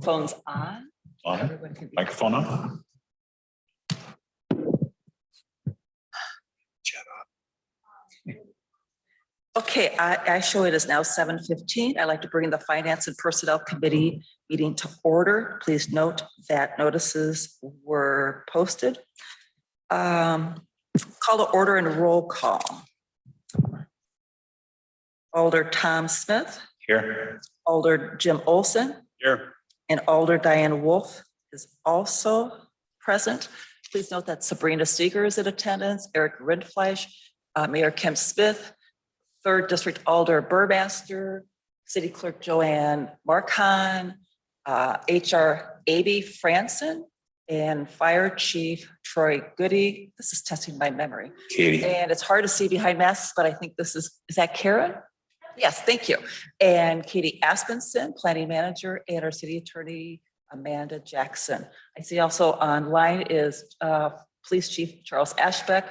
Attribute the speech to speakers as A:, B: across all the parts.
A: Phones on.
B: On.
A: Everyone can be.
B: Microphone on.
A: Okay, I show it is now 7:15. I'd like to bring the Finance and Personnel Committee meeting to order. Please note that notices were posted. Call to order and roll call. Alder Tom Smith,
B: Here.
A: Alder Jim Olson,
B: Here.
A: and Alder Diane Wolf is also present. Please note that Sabrina Seeger is in attendance, Eric Rindfleisch, Mayor Kim Smith, 3rd District Alder Burmaster, City Clerk Joanne Marcon, HR Abby Franson, and Fire Chief Troy Goody. This is testing my memory.
B: Katie.
A: And it's hard to see behind masks, but I think this is that Karen? Yes, thank you. And Katie Aspenson, Planning Manager, and our City Attorney, Amanda Jackson. I see also online is Police Chief Charles Ashbeck,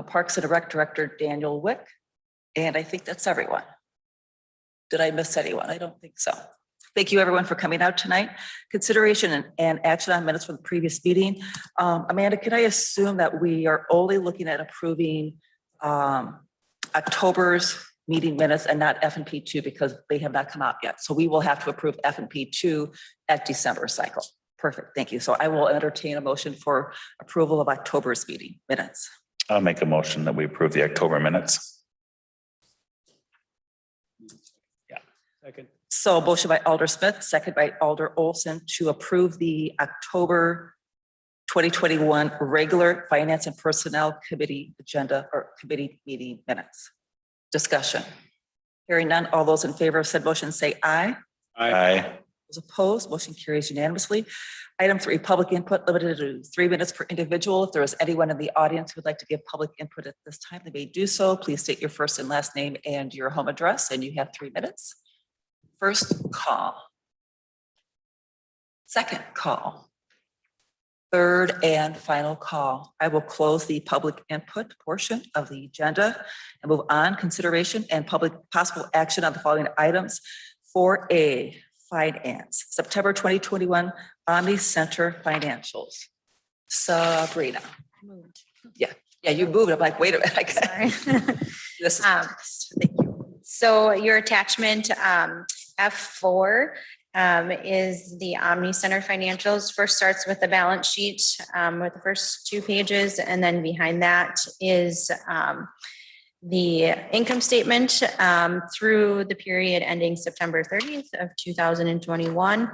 A: Parks and Rec Director Daniel Wick, and I think that's everyone. Did I miss anyone? I don't think so. Thank you everyone for coming out tonight. Consideration and action on minutes from the previous meeting. Amanda, can I assume that we are only looking at approving October's meeting minutes and not F&P 2 because they have not come out yet. So we will have to approve F&P 2 at December cycle. Perfect, thank you. So I will entertain a motion for approval of October's meeting minutes.
B: I'll make a motion that we approve the October minutes. Yeah.
C: Second.
A: So motion by Alder Smith, second by Alder Olson to approve the October 2021 regular Finance and Personnel Committee agenda or committee meeting minutes. Discussion. Hearing none, all those in favor of said motion say aye.
B: Aye.
A: Those opposed, motion carries unanimously. Item 3, public input limited to 3 minutes per individual. If there is anyone in the audience who would like to give public input at this time, they may do so. Please state your first and last name and your home address, and you have 3 minutes. First call. Second call. Third and final call. I will close the public input portion of the agenda and move on. Consideration and public possible action on the following items. 4A, finance, September 2021 Omni Center financials. Sabrina. Yeah, you moved. I'm like, wait a minute.
D: Sorry.
A: This is
D: Thank you. So your attachment F4 is the Omni Center financials. First starts with the balance sheet with the first 2 pages, and then behind that is the income statement through the period ending September 30th of 2021.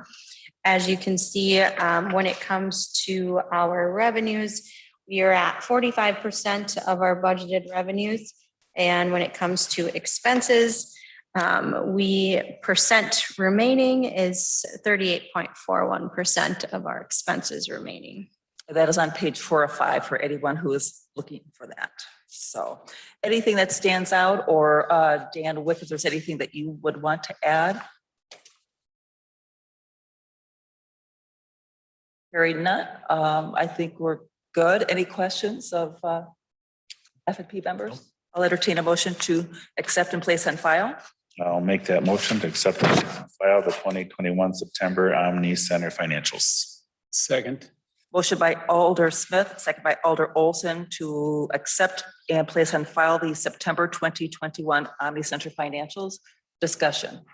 D: As you can see, when it comes to our revenues, we are at 45% of our budgeted revenues. And when it comes to expenses, percent remaining is 38.41% of our expenses remaining.
A: That is on page 4 of 5 for anyone who is looking for that. So anything that stands out, or Dan Wick, if there's anything that you would want to add? Hearing none, I think we're good. Any questions of F&P members? I'll entertain a motion to accept and place on file.
B: I'll make that motion to accept and file the 2021 September Omni Center financials.
C: Second.
A: Motion by Alder Smith, second by Alder Olson to accept and place on file the September 2021 Omni Center financials. Discussion.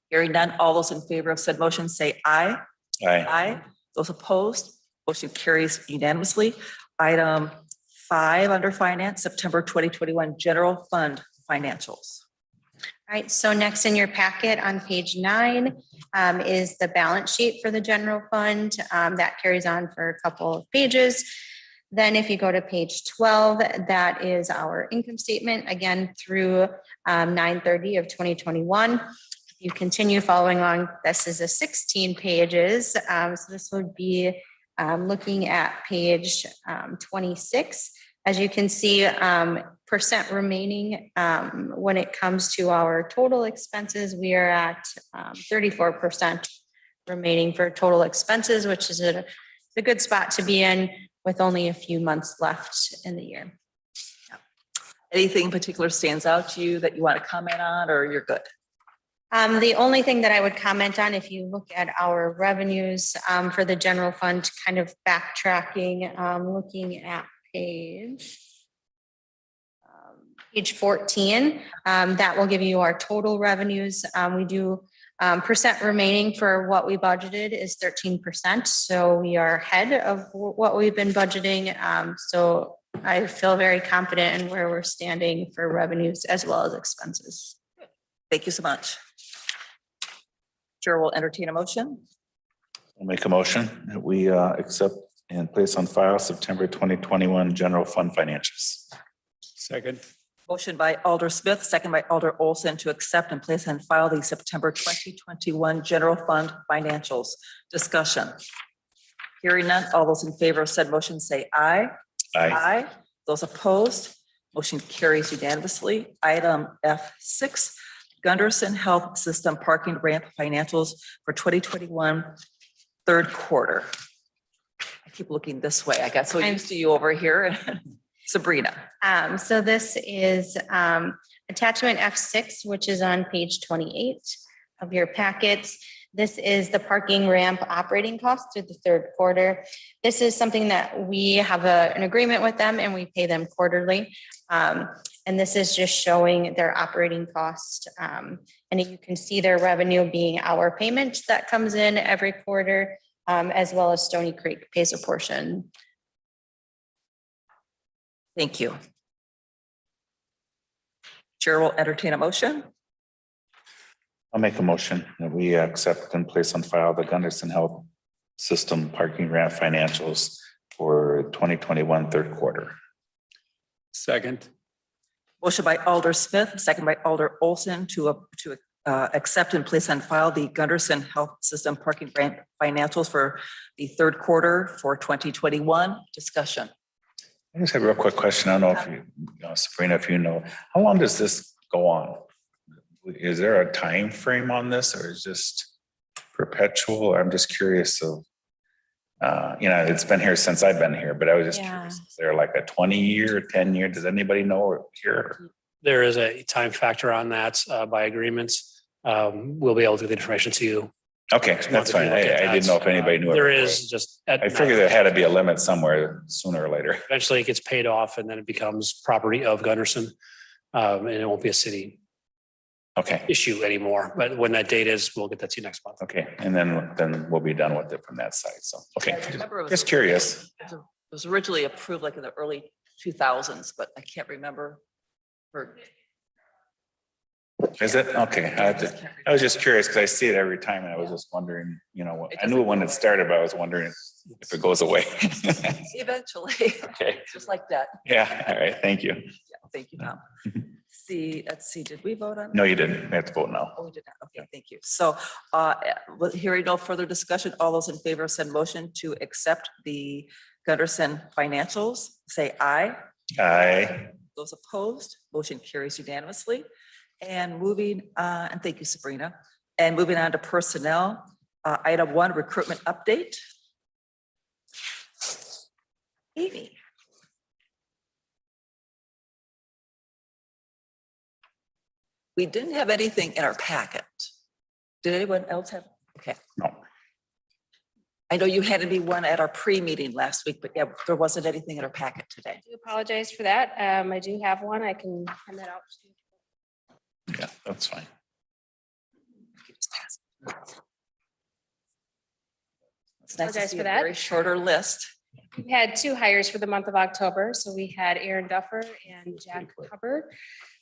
A: Hearing none, all those in favor of said motion say aye.
B: Aye.
A: Aye. Those opposed, motion carries unanimously. Item 5 under finance, September 2021 general fund financials.
D: All right, so next in your packet on page 9 is the balance sheet for the general fund. That carries on for a couple of pages. Then if you go to page 12, that is our income statement, again, through 9/30 of 2021. You continue following along, this is a 16 pages. So this would be looking at page 26. As you can see, percent remaining when it comes to our total expenses, we are at 34% remaining for total expenses, which is a good spot to be in with only a few months left in the year.
A: Anything in particular stands out to you that you want to comment on, or you're good?
D: The only thing that I would comment on, if you look at our revenues for the general fund, kind of backtracking, looking at page 14, that will give you our total revenues. We do percent remaining for what we budgeted is 13%. So we are ahead of what we've been budgeting. So I feel very confident in where we're standing for revenues as well as expenses.
A: Thank you so much. Chair will entertain a motion.
B: I'll make a motion that we accept and place on file September 2021 general fund financials.
C: Second.
A: Motion by Alder Smith, second by Alder Olson to accept and place on file the September 2021 general fund financials. Discussion. Hearing none, all those in favor of said motion say aye.
B: Aye.
A: Those opposed, motion carries unanimously. Item F6, Gunderson Health System Parking Ramp Financials for 2021 third quarter. I keep looking this way. I got so used to you over here. Sabrina.
D: So this is attachment F6, which is on page 28 of your packets. This is the parking ramp operating costs through the third quarter. This is something that we have an agreement with them and we pay them quarterly. And this is just showing their operating cost. And you can see their revenue being our payment that comes in every quarter, as well as Stony Creek pays a portion.
A: Thank you. Chair will entertain a motion.
B: I'll make a motion that we accept and place on file the Gunderson Health System parking ramp financials for 2021 third quarter.
C: Second.
A: Motion by Alder Smith, second by Alder Olson to accept and place on file the Gunderson Health System parking ramp financials for the third quarter for 2021. Discussion.
B: I just have a real quick question. I don't know if you know, Sabrina, if you know, how long does this go on? Is there a time frame on this, or is just perpetual? I'm just curious of, it's been here since I've been here, but I was just curious. Is there like a 20-year, 10-year? Does anybody know here?
E: There is a time factor on that by agreements. We'll be able to get the information to you.
B: Okay, that's fine. I didn't know if anybody knew.
E: There is just.
B: I figured there had to be a limit somewhere sooner or later.
E: Eventually it gets paid off and then it becomes property of Gunderson. And it won't be a city issue anymore. But when that date is, we'll get that to you next month.
B: Okay, and then we'll be done with it from that side. So, okay,
A: I remember it was-
B: just curious.
A: It was originally approved like in the early 2000s, but I can't remember.
B: Is it? Okay. I was just curious because I see it every time and I was just wondering, I knew when it started, but I was wondering if it goes away.
A: Eventually.
B: Okay.
A: Just like that.
B: Yeah. All right. Thank you.
A: Yeah, thank you, Tom. Let's see, did we vote on?
B: No, you didn't. We have to vote now.
A: Oh, we did not. Okay, thank you. So with hearing no further discussion, all those in favor of said motion to accept the Gunderson financials, say aye.
B: Aye.
A: Those opposed, motion carries unanimously. And moving, and thank you, Sabrina. And moving on to personnel, item 1, recruitment update. Amy. We didn't have anything in our packet. Did anyone else have? Okay.
B: No.
A: I know you handed me one at our pre-meeting last week, but yeah, there wasn't anything in our packet today.
F: I do apologize for that. I do have one. I can send that out to you.
B: Yeah, that's fine.
A: It's nice to
F: Apologize
A: see
F: for
A: a
F: that.
A: very shorter list.
F: We had 2 hires for the month of October. So we had Aaron Duffer and Jack Hubbard,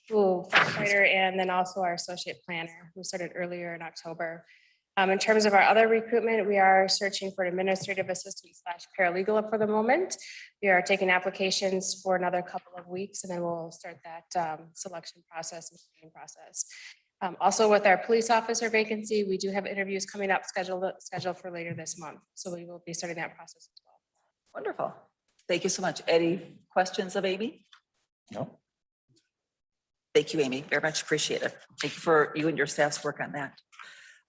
F: who firefighter, and then also our associate planner, who started earlier in October. In terms of our other recruitment, we are searching for an administrative assistant / paralegal for the moment. We are taking applications for another couple of weeks, and then we'll start that selection process and screening process. Also with our police officer vacancy, we do have interviews coming up scheduled for later this month. So we will be starting that process as well.
A: Wonderful. Thank you so much. Any questions of Amy?
B: No.
A: Thank you, Amy. Very much appreciated. Thank you for you and your staff's work on that.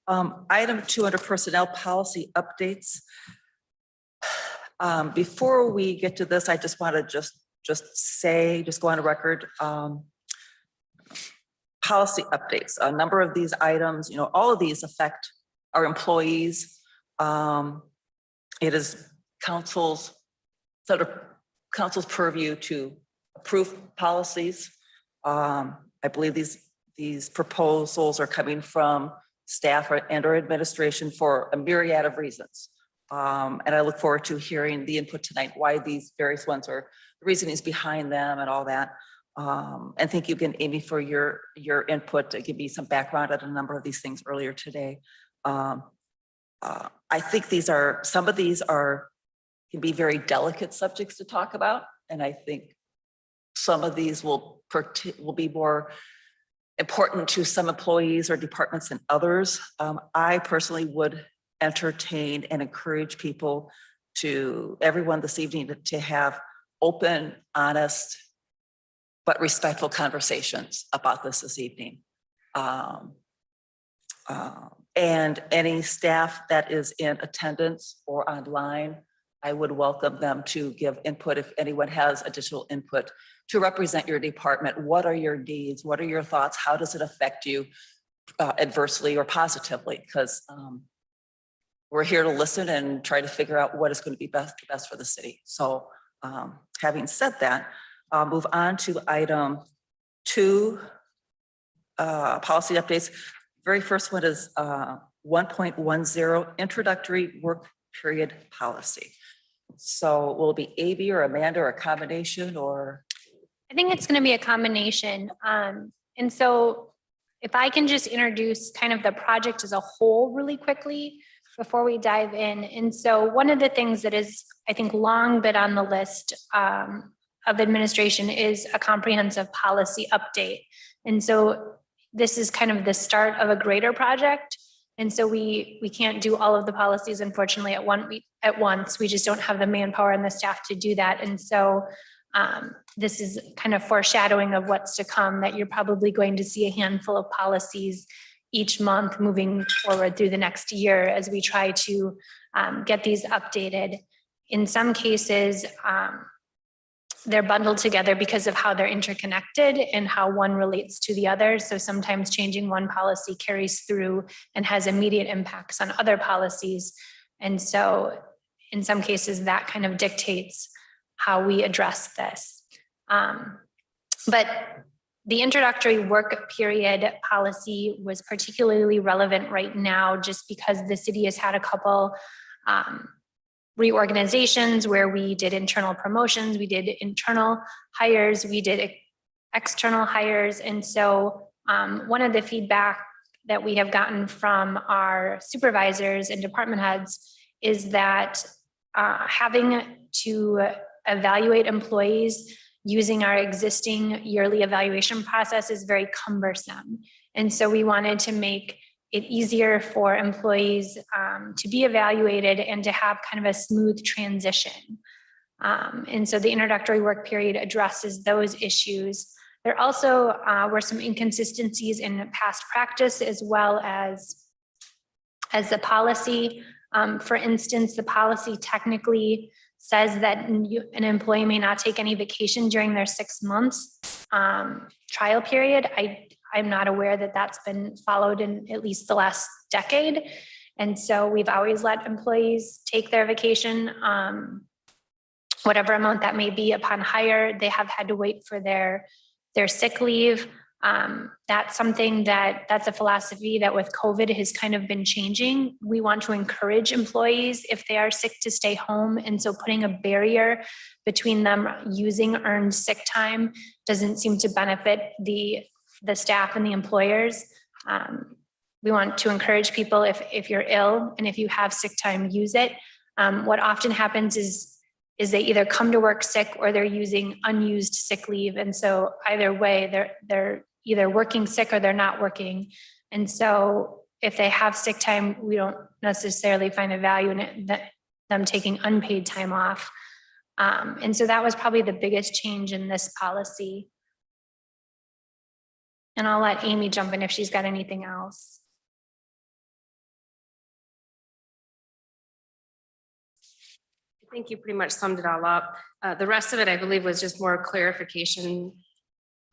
A: Item 2 under personnel policy updates. Before we get to this, I just want to just go on record. Policy updates, a number of these items, all of these affect our employees. It is council's purview to approve policies. I believe these proposals are coming from staff and or administration for a myriad of reasons. And I look forward to hearing the input tonight, why these various ones are, the reasonings behind them and all that. And thank you again, Amy, for your input to give me some background on a number of these things earlier today. I think some of these can be very delicate subjects to talk about. And I think some of these will be more important to some employees or departments than others. I personally would entertain and encourage everyone this evening to have open, honest, but respectful conversations about this evening. And any staff that is in attendance or online, I would welcome them to give input if anyone has additional input to represent your department. What are your needs? What are your thoughts? How does it affect you adversely or positively? Because we're here to listen and try to figure out what is going to be best for the city. So having said that, I'll move on to item 2, policy updates. Very first one is 1.10, introductory work period policy. So will it be Amy or Amanda or a combination, or?
G: I think it's going to be a combination. And so if I can just introduce kind of the project as a whole really quickly before we dive in. And so one of the things that is, I think, long been on the list of administration is a comprehensive policy update. And so this is kind of the start of a greater project. And so we can't do all of the policies, unfortunately, at once. We just don't have the manpower and the staff to do that. And so this is kind of foreshadowing of what's to come, that you're probably going to see a handful of policies each month moving forward through the next year as we try to get these updated. In some cases, they're bundled together because of how they're interconnected and how one relates to the other. So sometimes changing one policy carries through and has immediate impacts on other policies. And so in some cases that kind of dictates how we address this. But the introductory work period policy was particularly relevant right now just because the city has had a couple reorganizations where we did internal promotions, we did internal hires, we did external hires. And so one of the feedback that we have gotten from our supervisors and department heads is that having to evaluate employees using our existing yearly evaluation process is very cumbersome. And so we wanted to make it easier for employees to be evaluated and to have kind of a smooth transition. And so the introductory work period addresses those issues. There also were some inconsistencies in past practice as well as the policy. For instance, the policy technically says that an employee may not take any vacation during their 6 months trial period. I'm not aware that that's been followed in at least the last decade. And so we've always let employees take their vacation, whatever amount that may be upon hire. They have had to wait for their sick leave. That's something that's a philosophy that with COVID has kind of been changing. We want to encourage employees if they are sick to stay home. And so putting a barrier between them using earned sick time doesn't seem to benefit the staff and the employers. We want to encourage people if you're ill and if you have sick time, use it. What often happens is they either come to work sick or they're using unused sick leave. And so either way, they're either working sick or they're not working. And so if they have sick time, we don't necessarily find a value in it, them taking unpaid time off. And so that was probably the biggest change in this policy. And I'll let Amy jump in if she's got anything else.
F: I think you pretty much summed it all up. The rest of it, I believe, was just more clarification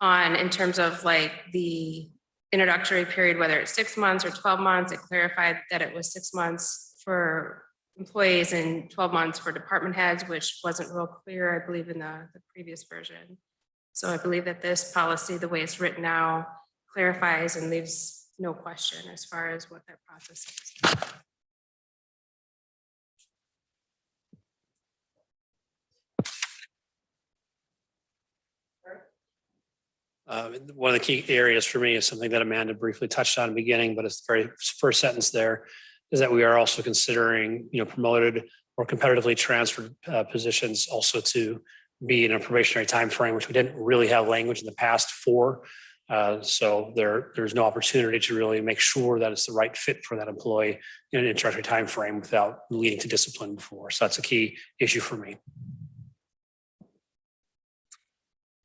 F: on, in terms of like the introductory period, whether it's 6 months or 12 months. It clarified that it was 6 months for employees and 12 months for department heads, which wasn't real clear, I believe, in the previous version. So I believe that this policy, the way it's written now, clarifies and leaves no question as far as what that process is.
E: One of the key areas for me is something that Amanda briefly touched on in the beginning, but it's the very first sentence there, is that we are also considering, promoted or competitively transferred positions also to be in a probationary time frame, which we didn't really have language in the past for. So there's no opportunity to really make sure that it's the right fit for that employee in an introductory time frame without leading to discipline before. So that's a key issue for me.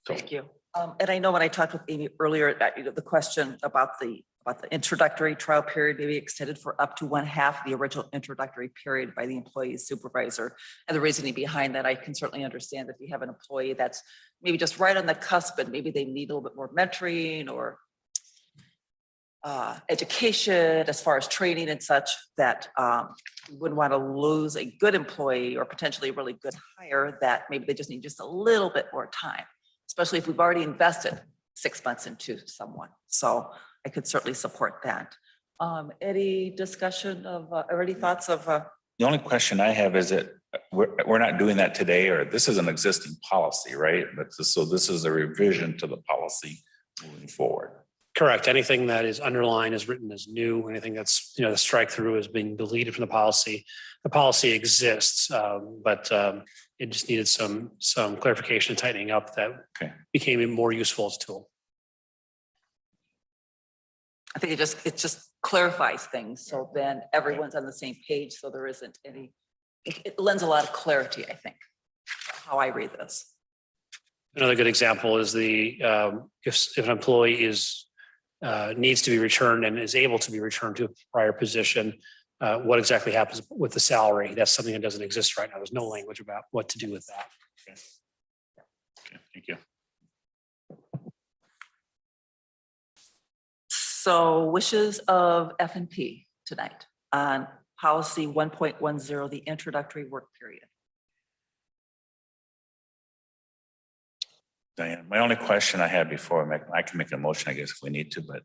A: Thank you. And I know when I talked with Amy earlier, that, the question about the introductory trial period may be extended for up to 1/2 the original introductory period by the employee's supervisor. And the reasoning behind that, I can certainly understand if you have an employee that's maybe just right on the cusp, but maybe they need a little bit more mentoring or education as far as training and such, that you wouldn't want to lose a good employee or potentially a really good hire that maybe they just need just a little bit more time, especially if we've already invested 6 months into someone. So I could certainly support that. Any discussion of, or any thoughts of,
B: The only question I have is that we're not doing that today, or this is an existing policy, right? But so this is a revision to the policy moving forward.
E: Correct. Anything that is underlined is written as new. Anything that's, the strike through is being deleted from the policy. The policy exists, but it just needed some clarification and tightening up that became more useful as a tool.
A: I think it just clarifies things. So then everyone's on the same page. So there isn't any, it lends a lot of clarity, I think, how I read this.
E: Another good example is if an employee needs to be returned and is able to be returned to a prior position, what exactly happens with the salary? That's something that doesn't exist right now. There's no language about what to do with that.
B: Okay, thank you.
A: So wishes of F&P tonight on policy 1.10, the introductory work period.
B: Diane, my only question I had before, I can make a motion, I guess, if we need to, but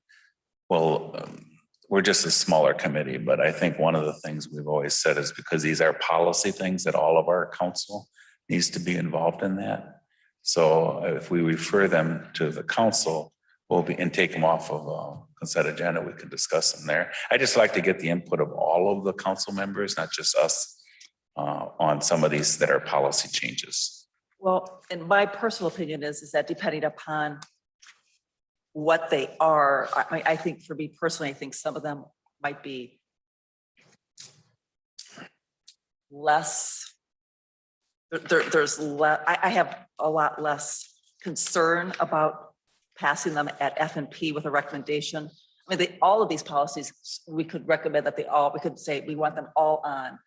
B: we're just a smaller committee, but I think one of the things we've always said is because these are policy things that all of our council needs to be involved in that. So if we refer them to the council, and take them off of consent agenda, we can discuss them there. I just like to get the input of all of the council members, not just us, on some of these that are policy changes.
A: Well, and my personal opinion is that depending upon what they are, I think for me personally, I think some of them might be less, there's less, I have a lot less concern about passing them at F&P with a recommendation. I mean, all of these policies, we could recommend that we could say we want them all on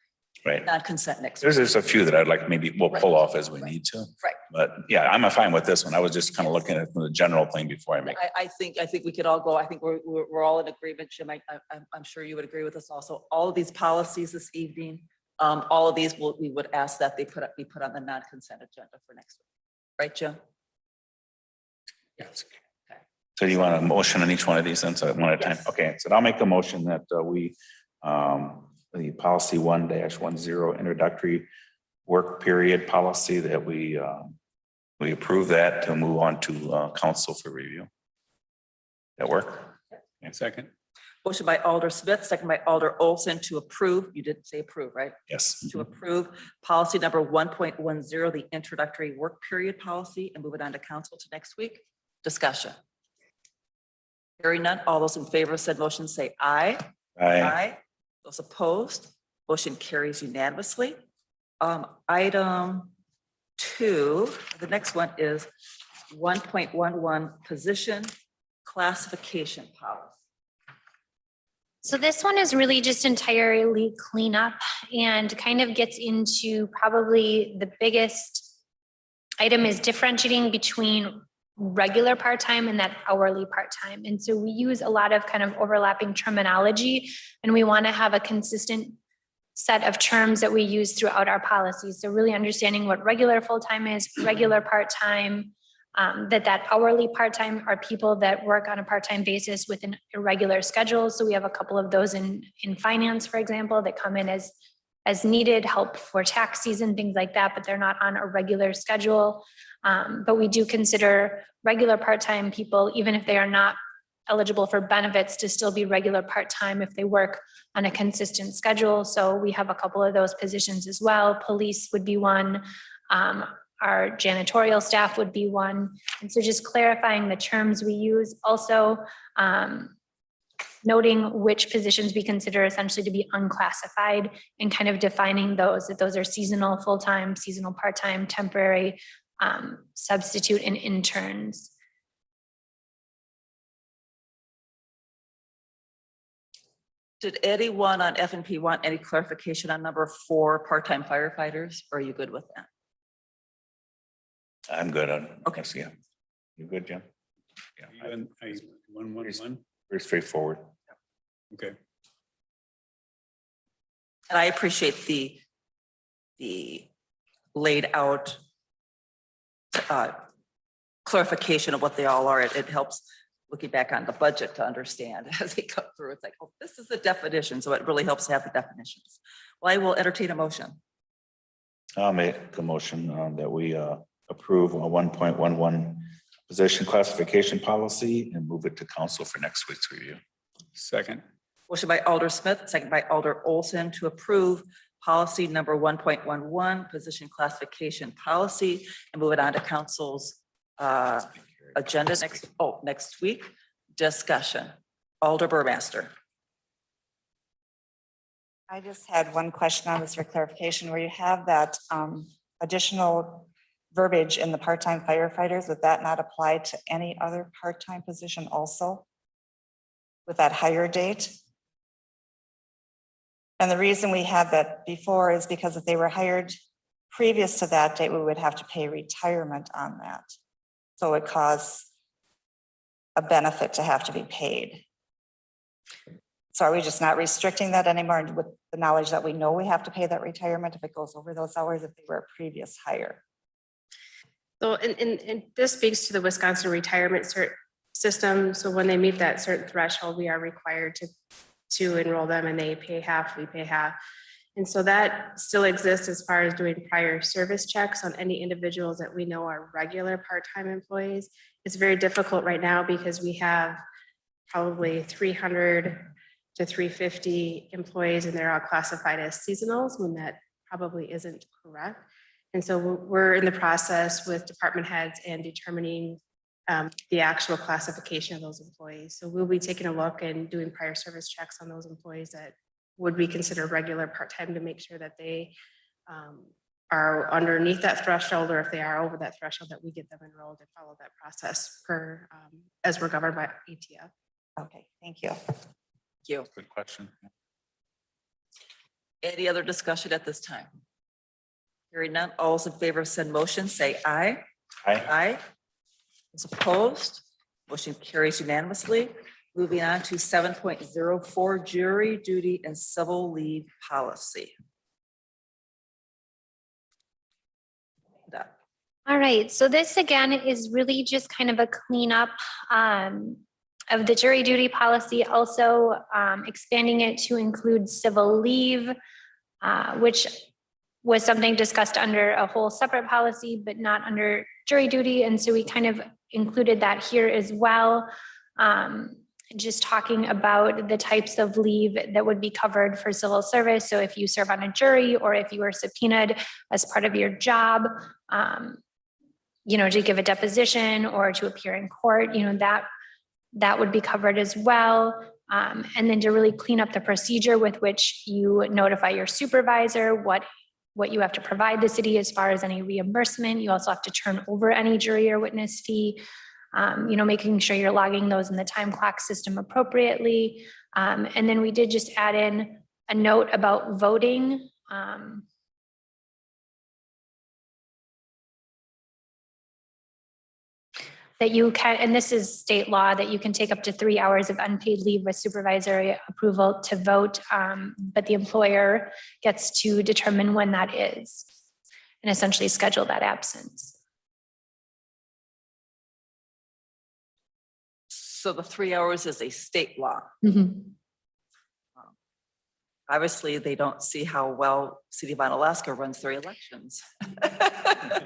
A: non-consent next week.
B: There's a few that I'd like maybe we'll pull off as we need to.
A: Right.
B: But yeah, I'm fine with this one. I was just kind of looking at the general thing before I make.
A: I think we could all go. I think we're all in agreement, Jim. I'm sure you would agree with us also. All of these policies this evening, all of these we would ask that they be put on the non-consent agenda for next week. Right, Jim?
E: Yes.
B: So you want a motion on each one of these then, so one at a time?
A: Yes.
B: Okay, so I'll make the motion that the policy 1-10 introductory work period policy, that we approve that to move on to council for review. That work?
C: Second.
A: Motion by Alder Smith, second by Alder Olson to approve. You did say approve, right?
B: Yes.
A: To approve policy number 1.10, the introductory work period policy, and move it on to council to next week. Discussion. Hearing none, all those in favor of said motion say aye.
B: Aye.
A: Those opposed, motion carries unanimously. Item 2, the next one is 1.11 position classification policy.
G: So this one is really just entirely cleanup and kind of gets into probably the biggest item is differentiating between regular part-time and that hourly part-time. And so we use a lot of kind of overlapping terminology, and we want to have a consistent set of terms that we use throughout our policies. So really understanding what regular full-time is, regular part-time, that hourly part-time are people that work on a part-time basis with an irregular schedule. So we have a couple of those in finance, for example, that come in as needed, help for tax season, things like that, but they're not on a regular schedule. But we do consider regular part-time people, even if they are not eligible for benefits, to still be regular part-time if they work on a consistent schedule. So we have a couple of those positions as well. Police would be one. Our janitorial staff would be one. And so just clarifying the terms we use, also noting which positions we consider essentially to be unclassified and kind of defining those, that those are seasonal, full-time, seasonal, part-time, temporary, substitute, and interns.
A: Did anyone on F&P want any clarification on number 4, part-time firefighters? Or are you good with that?
B: I'm good on,
A: Okay.
B: okay, yeah. You good, Jim? Yeah,
C: Even a 111,
B: very straightforward.
C: okay.
A: And I appreciate the laid out clarification of what they all are. It helps looking back on the budget to understand as they come through. It's like, oh, this is the definition. So it really helps to have the definitions. Well, I will entertain a motion.
B: I'll make the motion that we approve a 1.11 position classification policy and move it to council for next week's review.
C: Second,
A: Motion by Alder Smith, second by Alder Olson to approve policy number 1.11, position classification policy, and move it on to council's agenda next week. Discussion. Alder Burmaster.
H: I just had one question on this for clarification, where you have that additional verbiage in the part-time firefighters, would that not apply to any other part-time position also? With that hire date? And the reason we had that before is because if they were hired previous to that date, we would have to pay retirement on that. So it caused a benefit to have to be paid. So are we just not restricting that anymore with the knowledge that we know we have to pay that retirement if it goes over those hours if they were a previous hire?
F: So, and this speaks to the Wisconsin retirement system. So when they meet that certain threshold, we are required to enroll them, and they pay half, we pay half. And so that still exists as far as doing prior service checks on any individuals that we know are regular part-time employees. It's very difficult right now because we have probably 300 to 350 employees, and they're all classified as seasonals when that probably isn't correct. And so we're in the process with department heads and determining the actual classification of those employees. So we'll be taking a look and doing prior service checks on those employees that would be considered regular part-time to make sure that they are underneath that threshold, or if they are over that threshold, that we get them enrolled and follow that process per as we're governed by ETF.
H: Okay, thank you.
A: Thank you.
B: Good question.
A: Any other discussion at this time? Hearing none, all those in favor of said motion, say aye.
B: Aye.
A: Aye. Those opposed, motion carries unanimously. Moving on to 7.04, jury duty and civil leave policy.
G: All right, so this again is really just kind of a cleanup of the jury duty policy, also expanding it to include civil leave, which was something discussed under a whole separate policy, but not under jury duty. And so we kind of included that here as well. Just talking about the types of leave that would be covered for civil service. So if you serve on a jury, or if you were subpoenaed as part of your job, to give a deposition or to appear in court, that would be covered as well. And then to really clean up the procedure with which you notify your supervisor, what you have to provide the city as far as any reimbursement. You also have to turn over any jury or witness fee, making sure you're logging those in the time clock system appropriately. And then we did just add in a note about voting. That you can, and this is state law, that you can take up to 3 hours of unpaid leave with supervisory approval to vote, but the employer gets to determine when that is and essentially schedule that absence.
A: So the 3 hours is a state law. Obviously, they don't see how well City of Alaska runs their elections. I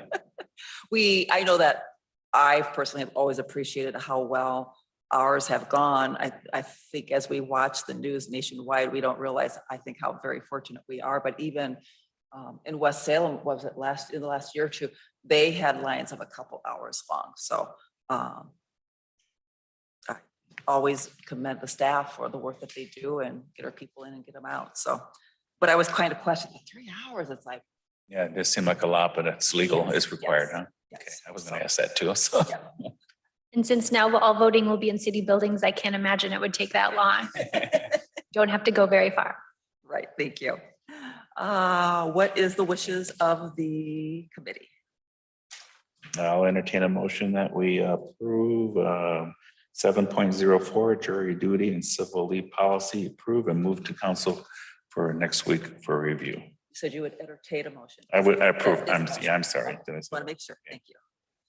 A: know that I personally have always appreciated how well ours have gone. I think as we watch the news nationwide, we don't realize, I think, how very fortunate we are. But even in West Salem, was it in the last year or two, they had lines of a couple hours long. So I always commend the staff for the work that they do and get our people in and get them out. So, but I was kind of questioning, 3 hours, it's like,
B: Yeah, it does seem like a lot, but it's legal, it's required, huh? Okay,
A: yes.
B: I was gonna ask that too, so.
G: And since now all voting will be in city buildings, I can't imagine it would take that long. Don't have to go very far.
A: Right, thank you. What is the wishes of the committee?
B: I'll entertain a motion that we approve 7.04 jury duty and civil leave policy, approve and move to council for next week for review.
A: You said you would entertain a motion.
B: I approve,
A: Is it-
B: I'm sorry. Did I
A: Just
B: say-
A: want to make sure, thank you.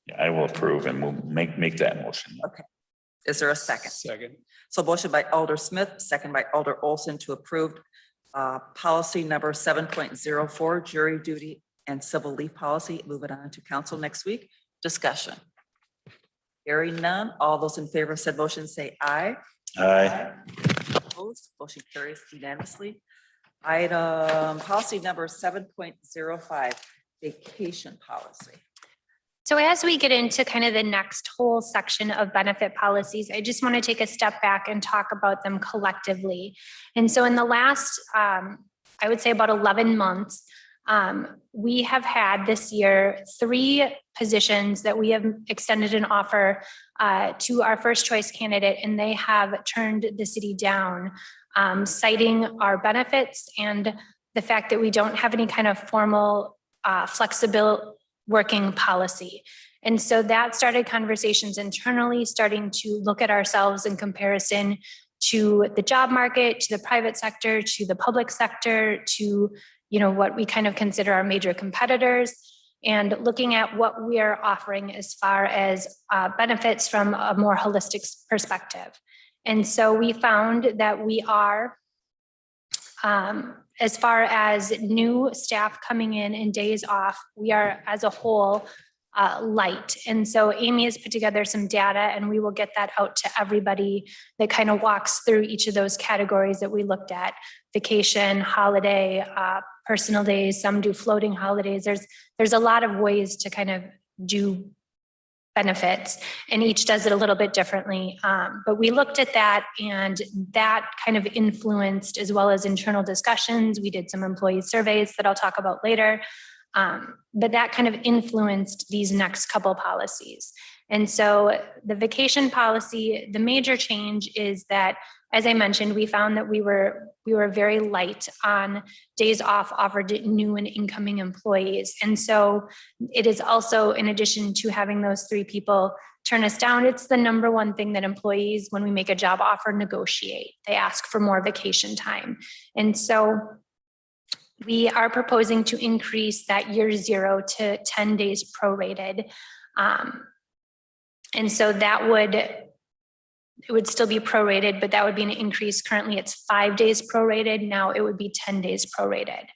B: Yeah, I will approve and we'll make that motion.
A: Is there a second?
C: Second.
A: So motion by Alder Smith, second by Alder Olson to approve policy number 7.04, jury duty and civil leave policy. Move it on to council next week. Discussion. Hearing none, all those in favor of said motion say aye.
B: Aye.
A: Opposed, motion carries unanimously. Item policy number 7.05, vacation policy.
G: So as we get into kind of the next whole section of benefit policies, I just want to take a step back and talk about them collectively. And so in the last, I would say about 11 months, we have had this year 3 positions that we have extended an offer to our first choice candidate, and they have turned the city down, citing our benefits and the fact that we don't have any kind of formal flexible working policy. And so that started conversations internally, starting to look at ourselves in comparison to the job market, to the private sector, to the public sector, to what we kind of consider our major competitors, and looking at what we are offering as far as benefits from a more holistic perspective. And so we found that we are, as far as new staff coming in and days off, we are as a whole light. And so Amy has put together some data, and we will get that out to everybody that kind of walks through each of those categories that we looked at: vacation, holiday, personal days. Some do floating holidays. There's a lot of ways to kind of do benefits, and each does it a little bit differently. But we looked at that, and that kind of influenced, as well as internal discussions. We did some employee surveys that I'll talk about later. But that kind of influenced these next couple policies. And so the vacation policy, the major change is that, as I mentioned, we found that we were very light on days off offered to new and incoming employees. And so it is also, in addition to having those 3 people turn us down, it's the number one thing that employees, when we make a job offer, negotiate. They ask for more vacation time. And so we are proposing to increase that year 0 to 10 days prorated. And so that it would still be prorated, but that would be an increase. Currently it's 5 days prorated. Now it would be 10 days prorated.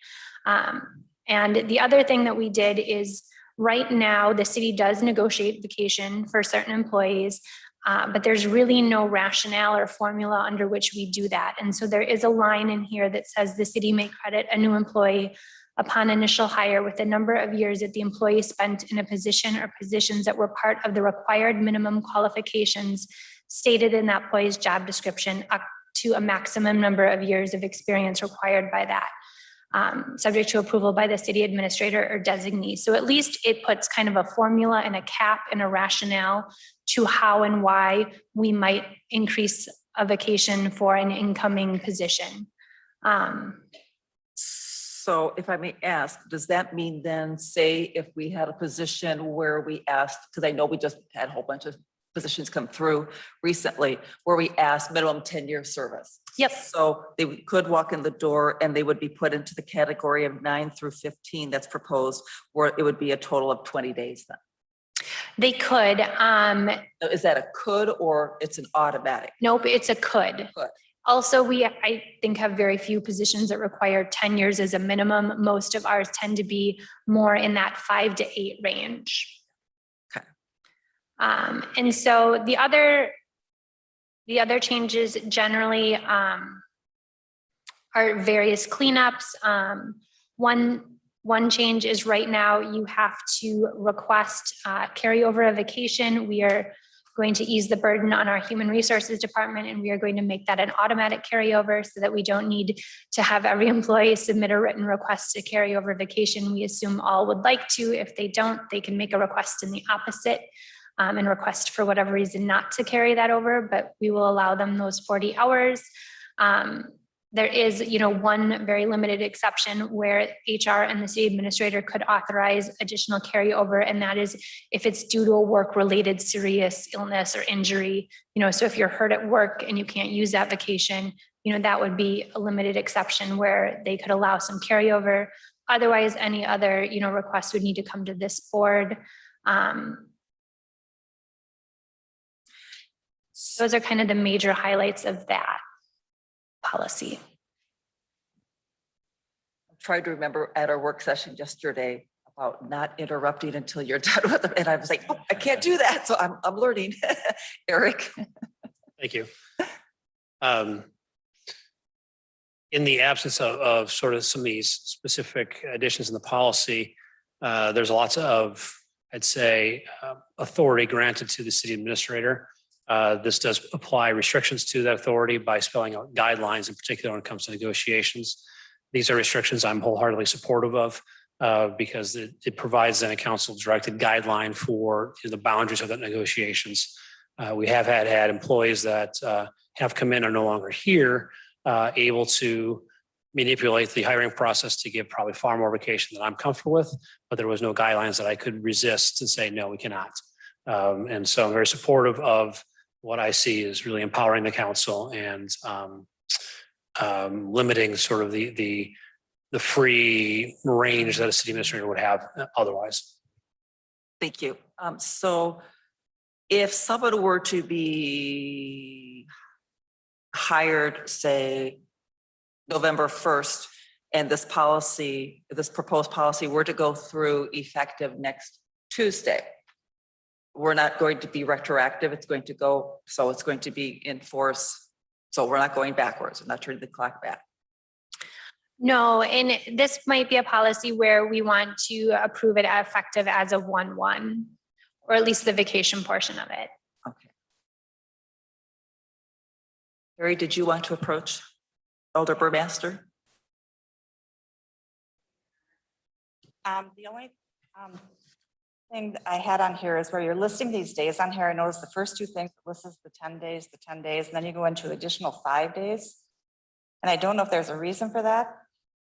G: And the other thing that we did is, right now the city does negotiate vacation for certain employees, but there's really no rationale or formula under which we do that. And so there is a line in here that says the city may credit a new employee upon initial hire with the number of years that the employee spent in a position or positions that were part of the required minimum qualifications stated in that employee's job description, up to a maximum number of years of experience required by that, subject to approval by the city administrator or designee. So at least it puts kind of a formula and a cap and a rationale to how and why we might increase a vacation for an incoming position.
A: So if I may ask, does that mean then, say, if we had a position where we asked, because I know we just had a whole bunch of positions come through recently, where we asked minimum 10-year service.
G: Yep.
A: So they could walk in the door and they would be put into the category of 9 through 15 that's proposed, where it would be a total of 20 days then.
G: They could,
A: Is that a could or it's an automatic?
G: nope, it's a could.
A: Could.
G: Also, we, I think, have very few positions that require 10 years as a minimum. Most of ours tend to be more in that 5 to 8 range.
A: Okay.
G: And so the other changes generally are various cleanups. One change is right now you have to request carryover of vacation. We are going to ease the burden on our human resources department, and we are going to make that an automatic carryover so that we don't need to have every employee submit a written request to carry over vacation. We assume all would like to. If they don't, they can make a request in the opposite and request for whatever reason not to carry that over, but we will allow them those 40 hours. There is, one very limited exception where HR and the city administrator could authorize additional carryover, and that is if it's due to a work-related serious illness or injury. So if you're hurt at work and you can't use that vacation, that would be a limited exception where they could allow some carryover. Otherwise, any other, requests would need to come to this board. Those are kind of the major highlights of that policy.
A: I'm trying to remember at our work session yesterday about not interrupting until you're done with them. And I was like, oh, I can't do that. So I'm learning. Eric.
E: Thank you. In the absence of sort of some of these specific additions in the policy, there's lots of, I'd say, authority granted to the city administrator. This does apply restrictions to that authority by spelling out guidelines, in particular when it comes to negotiations. These are restrictions I'm wholeheartedly supportive of because it provides then a council directed guideline for the boundaries of the negotiations. We have had employees that have come in are no longer here, able to manipulate the hiring process to give probably far more vacation than I'm comfortable with, but there was no guidelines that I could resist and say, no, we cannot. And so I'm very supportive of what I see is really empowering the council and limiting sort of the free range that a city administrator would have otherwise.
A: Thank you. So if someone were to be hired, say, November 1st, and this proposed policy were to go through effective next Tuesday, we're not going to be retroactive. It's going to go, so it's going to be in force. So we're not going backwards. We're not turning the clock back.
G: No, and this might be a policy where we want to approve it effective as of 1/1, or at least the vacation portion of it.
A: Okay. Barry, did you want to approach Elder Burmaster?
H: The only thing that I had on here is where you're listing these days on here. I noticed the first two things, this is the 10 days, and then you go into additional 5 days. And I don't know if there's a reason for that,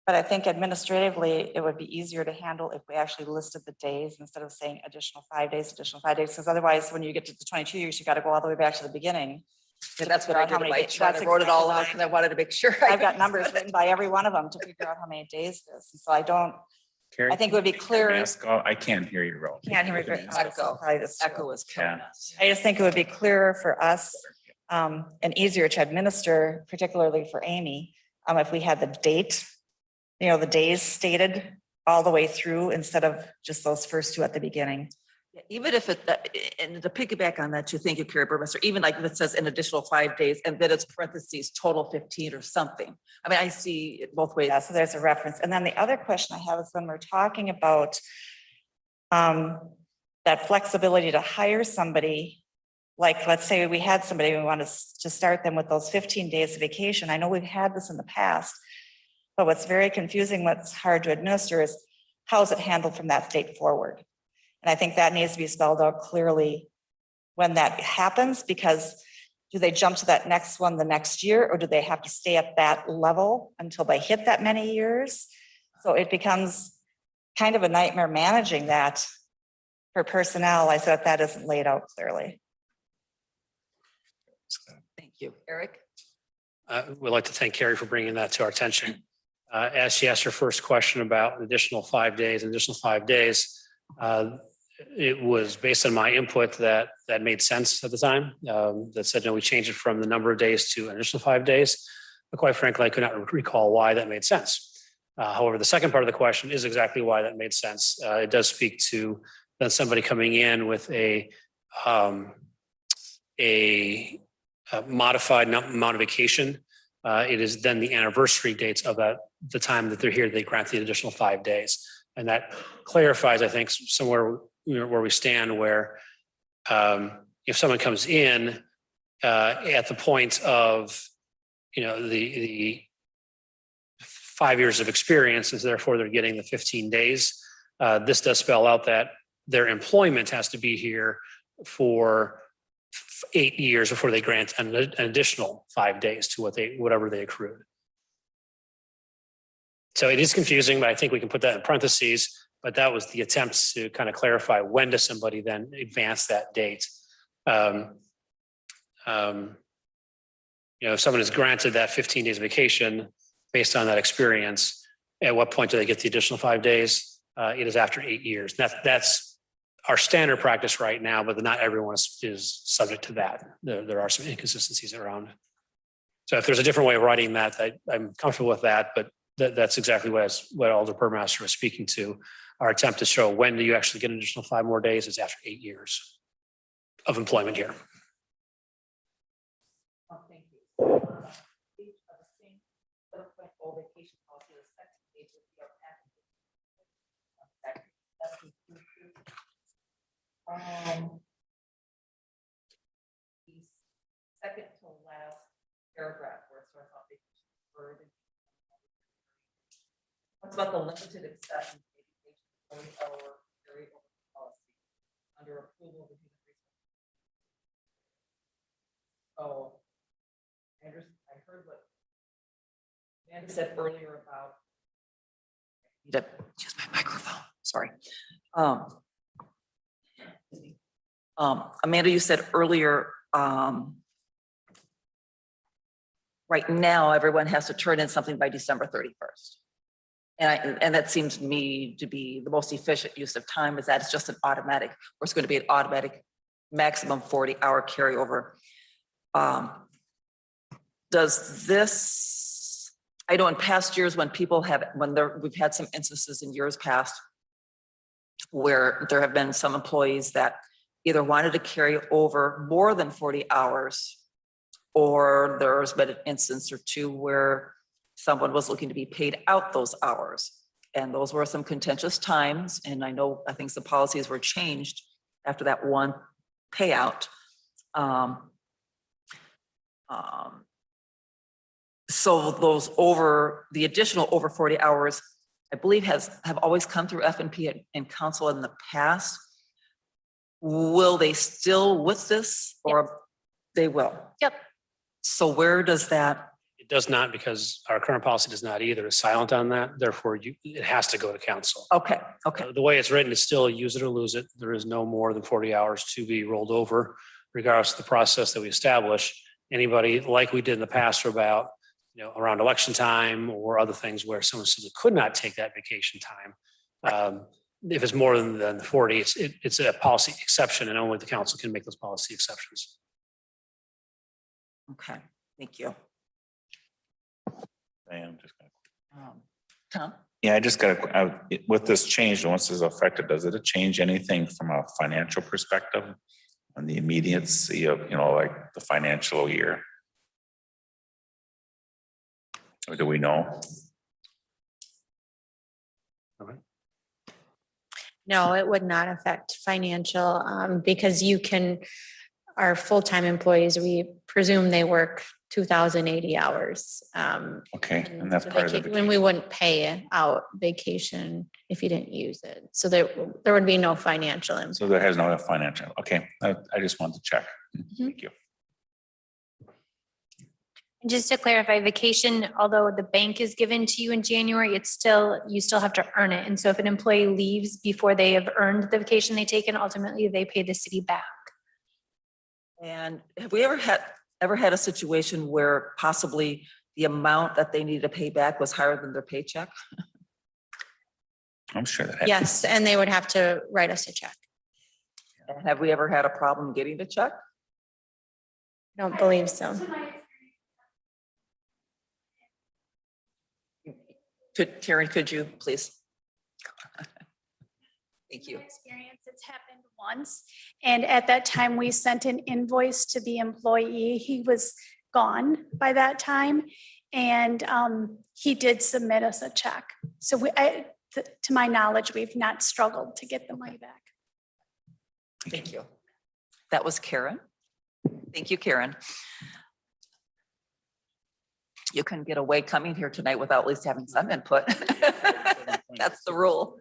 H: but I think administratively, it would be easier to handle if we actually listed the days instead of saying additional 5 days, because otherwise, when you get to the 22 years, you got to go all the way back to the beginning.
A: And that's what I did
H: How
A: in
H: many
A: my
H: days-
A: chart. I
H: that's
A: wrote it all
H: exactly
A: out because I wanted to make sure.
H: I've got numbers written by every one of them to figure out how many days this. And so
B: Carrie,
H: I think it would be clear.
B: I can't hear you, Rob.
H: Can't hear me very well. Probably this-
A: Echo is killing
B: Yeah.
A: us.
H: I just think it would be clearer for us and easier to administer, particularly for Amy, if we had the date, the days stated all the way through instead of just those first two at the beginning.
A: Yeah, even if it, and to piggyback on that too, thank you, Carrie Burmester, even like if it says an additional 5 days and then it's parentheses, total 15 or something. I mean, I see it both ways.
H: Yeah, so there's a reference. And then the other question I have is when we're talking about that flexibility to hire somebody, like, let's say we had somebody, we want to start them with those 15 days of vacation. I know we've had this in the past, but what's very confusing, what's hard to administer is how is it handled from that date forward? And I think that needs to be spelled out clearly when that happens, because do they jump to that next one the next year, or do they have to stay at that level until they hit that many years? So it becomes kind of a nightmare managing that for personnel. I said that isn't laid out clearly.
A: Thank you. Eric?
E: We'd like to thank Carrie for bringing that to our attention. As she asked her first question about an additional 5 days, it was based on my input that made sense at the time. That said, no, we changed it from the number of days to an additional 5 days. But quite frankly, I could not recall why that made sense. However, the second part of the question is exactly why that made sense. It does speak to then somebody coming in with a modified amount of vacation. It is then the anniversary dates of the time that they're here, they grant the additional 5 days. And that clarifies, I think, somewhere where we stand, where if someone comes in at the point of, the 5 years of experience, and therefore they're getting the 15 days. This does spell out that their employment has to be here for 8 years before they grant an additional 5 days to whatever they accrued. So it is confusing, but I think we can put that in parentheses. But that was the attempt to kind of clarify when does somebody then advance that date. If someone is granted that 15 days vacation based on that experience, at what point do they get the additional 5 days? It is after 8 years. That's our standard practice right now, but not everyone is subject to that. There are some inconsistencies around. So if there's a different way of writing that, I'm comfortable with that, but that's exactly what Alder Burmaster was speaking to. Our attempt to show when do you actually get an additional 5 more days is after 8 years of employment here.
A: Thank you. The second to last paragraph where it starts off vacation deferred. What's about the limited exception to vacation or carry over policy under approval of the human resources? Oh, I heard what Amanda said earlier about. I need to use my microphone, sorry. Amanda, you said earlier, right now, everyone has to turn in something by December 31st. And that seems to me to be the most efficient use of time, is that it's just an automatic, or it's going to be an automatic maximum 40-hour carryover. Does this, I know in past years when people have, we've had some instances in years past where there have been some employees that either wanted to carry over more than 40 hours, or there's been an instance or two where someone was looking to be paid out those hours. And those were some contentious times. And I think some policies were changed after that one payout. So the additional over 40 hours, I believe have always come through FNP and council in the past. Will they still with this, or they will?
G: Yep.
A: So where does that?
E: It does not, because our current policy does not either. It's silent on that. Therefore, it has to go to council.
A: Okay.
E: The way it's written is still use it or lose it. There is no more than 40 hours to be rolled over, regardless of the process that we establish. Anybody, like we did in the past, for about, around election time or other things where someone simply could not take that vacation time. If it's more than 40, it's a policy exception, and only the council can make those policy exceptions.
A: Okay, thank you.
B: I'm just gonna.
A: Tom?
B: Yeah, I just got, with this change, once it's affected, does it change anything from a financial perspective on the immediacy of, like the financial year? Or do we know?
D: No, it would not affect financial, because our full-time employees, we presume they work 2,080 hours.
B: Okay, and that's part of the.
D: When we wouldn't pay out vacation if you didn't use it. So there would be no financial impact.
B: So there has no financial, okay, I just wanted to check. Thank you.
G: Just to clarify, vacation, although the bank is given to you in January, it's still, you still have to earn it. And so if an employee leaves before they have earned the vacation they taken, ultimately they pay the city back.
A: And have we ever had a situation where possibly the amount that they needed to pay back was higher than their paycheck?
B: I'm sure that happens.
D: Yes, and they would have to write us a check.
A: And have we ever had a problem getting the check?
D: I don't believe so.
A: Karen, could you please? Thank you.
I: Experience, it's happened once. And at that time, we sent an invoice to the employee. He was gone by that time. And he did submit us a check. So to my knowledge, we've not struggled to get the money back.
A: Thank you. That was Karen. Thank you, Karen. You couldn't get away coming here tonight without at least having some input. That's the rule.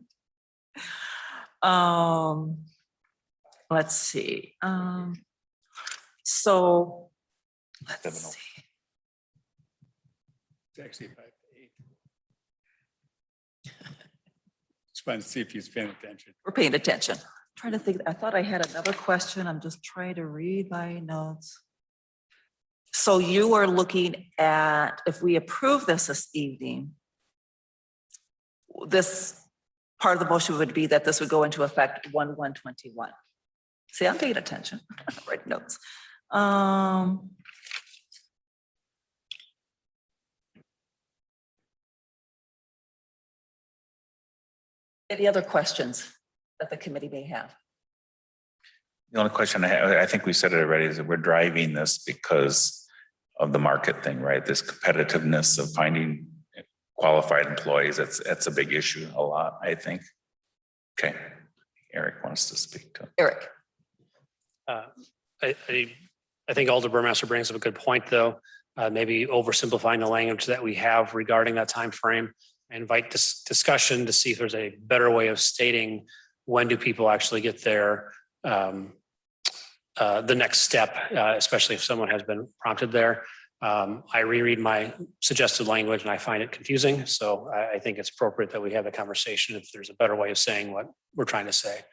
A: Let's see. So let's see.
C: It's actually 5 to 8. Just wanted to see if he's paying attention.
A: We're paying attention. Trying to think, I thought I had another question. I'm just trying to read my notes. So you are looking at, if we approve this evening, this part of the motion would be that this would go into effect 1/1/21. See, I'm paying attention, writing notes. Any other questions that the committee may have?
B: The only question I have, I think we said it already, is that we're driving this because of the market thing, right? This competitiveness of finding qualified employees. That's a big issue, a lot, I think. Okay, Eric wants to speak to.
A: Eric.
E: I think Alder Burmaster brings up a good point, though. Maybe oversimplifying the language that we have regarding that time frame. I invite this discussion to see if there's a better way of stating when do people actually get there. The next step, especially if someone has been prompted there. I reread my suggested language and I find it confusing. So I think it's appropriate that we have a conversation if there's a better way of saying what we're trying to say.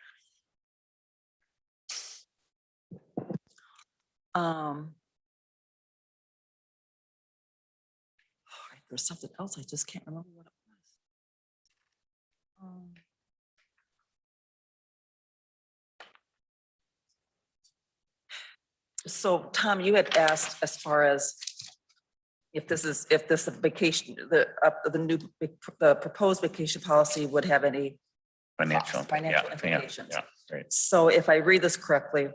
A: There's something else. I just can't remember what it was. So Tom, you had asked as far as if this vacation, the proposed vacation policy would have any
B: Financial.
A: financial
B: Yeah,
A: implications.
B: Yeah, right.
A: So if I read this correctly,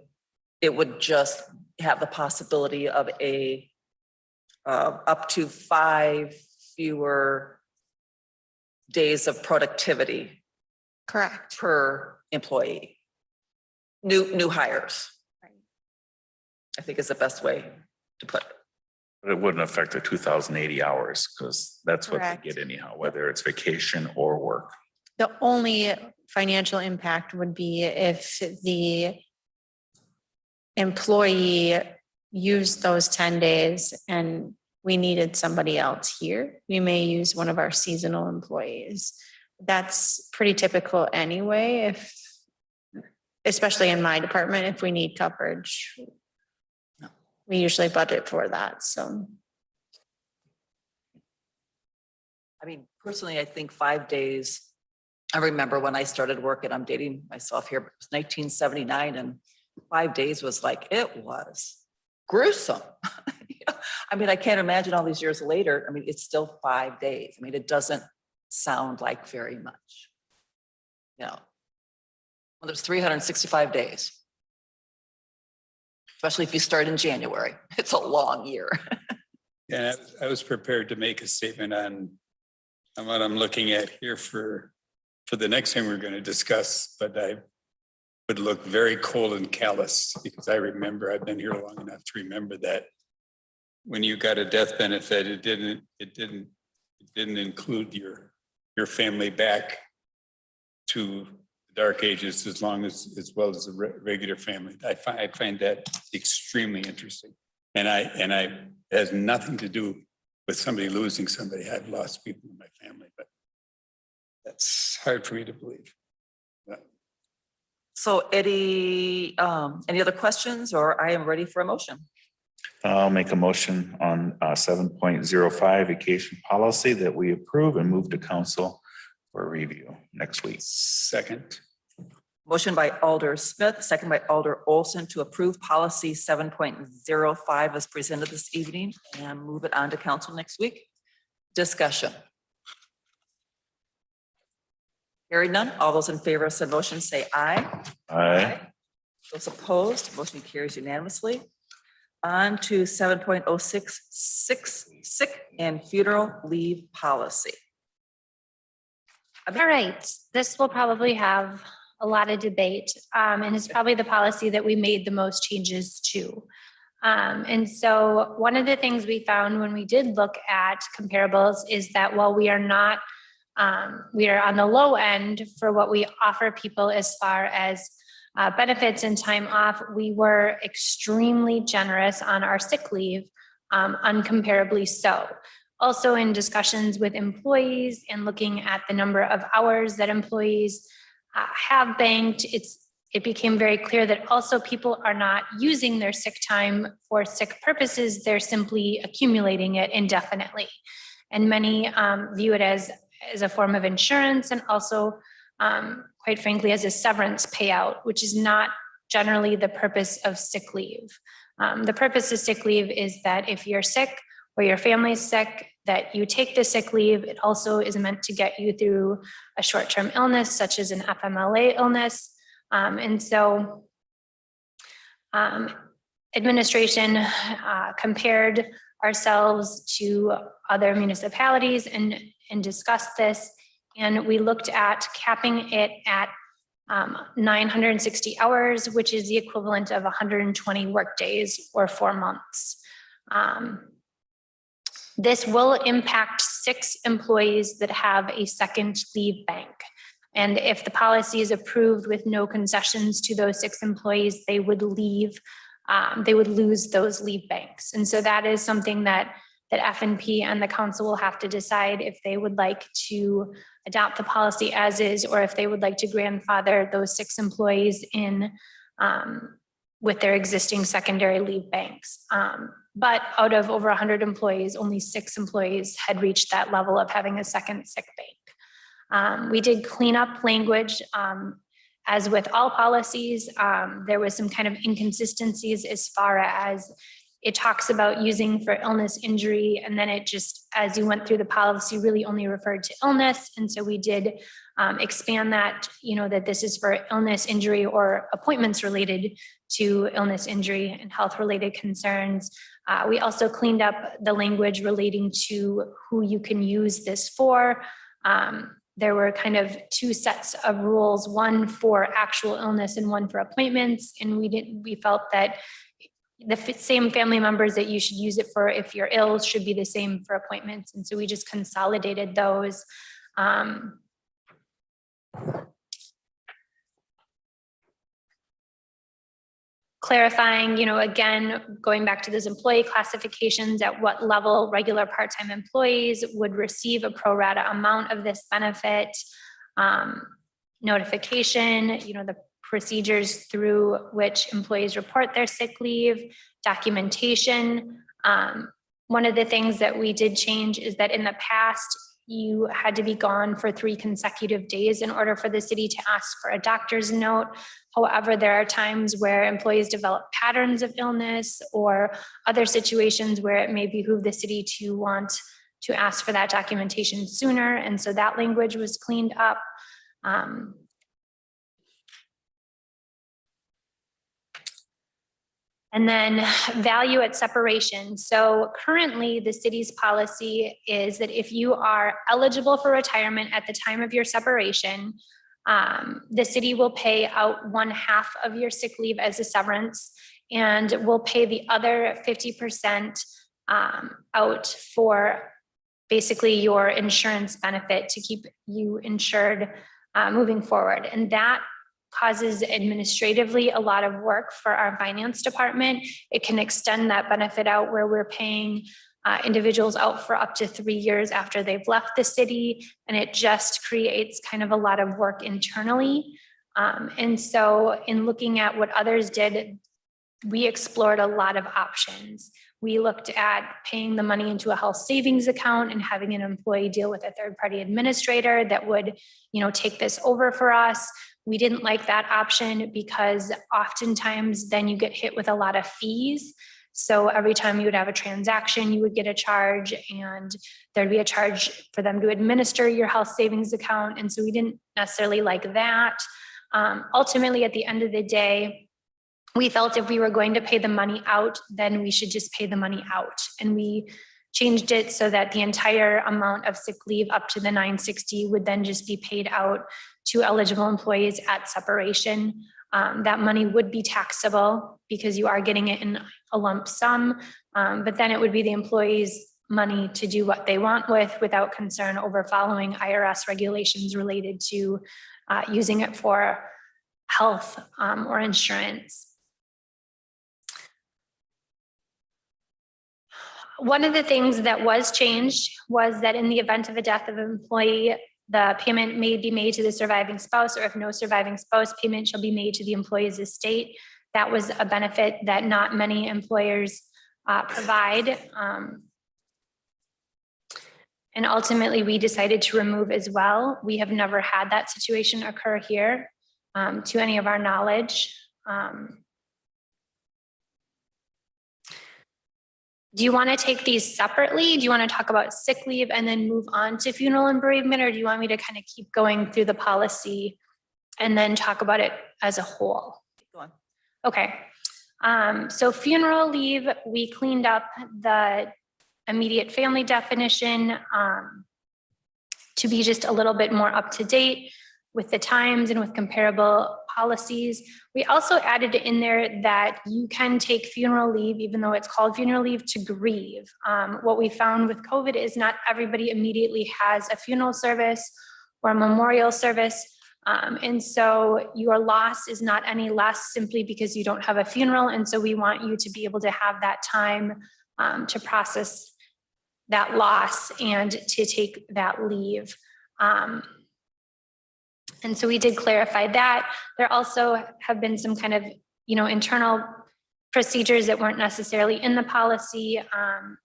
A: it would just have the possibility of a up to 5 fewer days of productivity
D: Correct.
A: per employee. New hires. I think is the best way to put it.
B: But it wouldn't affect the 2,080 hours because that's what
D: Correct.
B: they get anyhow, whether it's vacation or work.
D: The only financial impact would be if the employee used those 10 days and we needed somebody else here. We may use one of our seasonal employees. That's pretty typical anyway, especially in my department, if we need coverage. We usually budget for that, so.
A: I mean, personally, I think 5 days. I remember when I started working, I'm dating myself here, but it was 1979 and 5 days was like, it was gruesome. I mean, I can't imagine all these years later. I mean, it's still 5 days. I mean, it doesn't sound like very much. You know, well, there's 365 days. Especially if you start in January. It's a long year.
C: Yeah, I was prepared to make a statement on what I'm looking at here for the next thing we're going to discuss, but I would look very cold and callous because I remember, I've been here long enough to remember that when you got a death benefit, it didn't include your family back to the dark ages as well as the regular family. I find that extremely interesting. And it has nothing to do with somebody losing somebody. I've lost people in my family, but that's hard for me to believe.
A: So Eddie, any other questions, or I am ready for a motion?
B: I'll make a motion on 7.05 vacation policy that we approve and move to council for review next week.
C: Second,
A: Motion by Alder Smith, second by Alder Olson to approve policy 7.05 as presented this evening and move it on to council next week. Discussion. Hearing none, all those in favor of said motion say aye.
B: Aye.
A: Those opposed, motion carries unanimously. On to 7.06, sick and funeral leave policy.
G: All right, this will probably have a lot of debate, and it's probably the policy that we made the most changes to. And so one of the things we found when we did look at comparables is that while we are not, we are on the low end for what we offer people as far as benefits and time off, we were extremely generous on our sick leave, uncomparably so. Also in discussions with employees and looking at the number of hours that employees have banked, it became very clear that also people are not using their sick time for sick purposes. They're simply accumulating it indefinitely. And many view it as a form of insurance and also, quite frankly, as a severance payout, which is not generally the purpose of sick leave. The purpose of sick leave is that if you're sick or your family's sick, that you take the sick leave. It also is meant to get you through a short-term illness, such as an FMLA illness. And so administration compared ourselves to other municipalities and discussed this. And we looked at capping it at 960 hours, which is the equivalent of 120 workdays or 4 months. This will impact 6 employees that have a second leave bank. And if the policy is approved with no concessions to those 6 employees, they would leave, they would lose those leave banks. And so that is something that F&P and the council will have to decide if they would like to adopt the policy as is, or if they would like to grandfather those 6 employees in with their existing secondary leave banks. But out of over 100 employees, only 6 employees had reached that level of having a second sick bank. We did clean up language. As with all policies, there was some kind of inconsistencies as far as it talks about using for illness, injury, and then it just, as you went through the policy, really only referred to illness. And so we did expand that, that this is for illness, injury, or appointments related to illness, injury, and health-related concerns. We also cleaned up the language relating to who you can use this for. There were kind of 2 sets of rules, one for actual illness and one for appointments. And we felt that the same family members that you should use it for if you're ill should be the same for appointments. And so we just consolidated those. Clarifying, again, going back to those employee classifications, at what level regular part-time employees would receive a pro rata amount of this benefit, notification, the procedures through which employees report their sick leave, documentation. One of the things that we did change is that in the past, you had to be gone for 3 consecutive days in order for the city to ask for a doctor's note. However, there are times where employees develop patterns of illness or other situations where it may behoove the city to want to ask for that documentation sooner. And so that language was cleaned up. And then value at separation. So currently the city's policy is that if you are eligible for retirement at the time of your separation, the city will pay out 1/2 of your sick leave as a severance and will pay the other 50% out for basically your insurance benefit to keep you insured moving forward. And that causes administratively a lot of work for our finance department. It can extend that benefit out where we're paying individuals out for up to 3 years after they've left the city, and it just creates kind of a lot of work internally. And so in looking at what others did, we explored a lot of options. We looked at paying the money into a health savings account and having an employee deal with a third-party administrator that would, take this over for us. We didn't like that option because oftentimes then you get hit with a lot of fees. So every time you would have a transaction, you would get a charge, and there'd be a charge for them to administer your health savings account. And so we didn't necessarily like that. Ultimately, at the end of the day, we felt if we were going to pay the money out, then we should just pay the money out. And we changed it so that the entire amount of sick leave up to the 960 would then just be paid out to eligible employees at separation. That money would be taxable because you are getting it in a lump sum, but then it would be the employees' money to do what they want with without concern over following IRS regulations related to using it for health or insurance. One of the things that was changed was that in the event of a death of an employee, the payment may be made to the surviving spouse, or if no surviving spouse, payment shall be made to the employee's estate. That was a benefit that not many employers provide. And ultimately, we decided to remove as well. We have never had that situation occur here to any of our knowledge. Do you want to take these separately? Do you want to talk about sick leave and then move on to funeral and bereavement? Or do you want me to kind of keep going through the policy and then talk about it as a whole?
A: Go on.
G: Okay. So funeral leave, we cleaned up the immediate family definition to be just a little bit more up to date with the times and with comparable policies. We also added in there that you can take funeral leave, even though it's called funeral leave, to grieve. What we found with COVID is not everybody immediately has a funeral service or a memorial service. And so your loss is not any less simply because you don't have a funeral. And so we want you to be able to have that time to process that loss and to take that leave. And so we did clarify that. There also have been some kind of, internal procedures that weren't necessarily in the policy.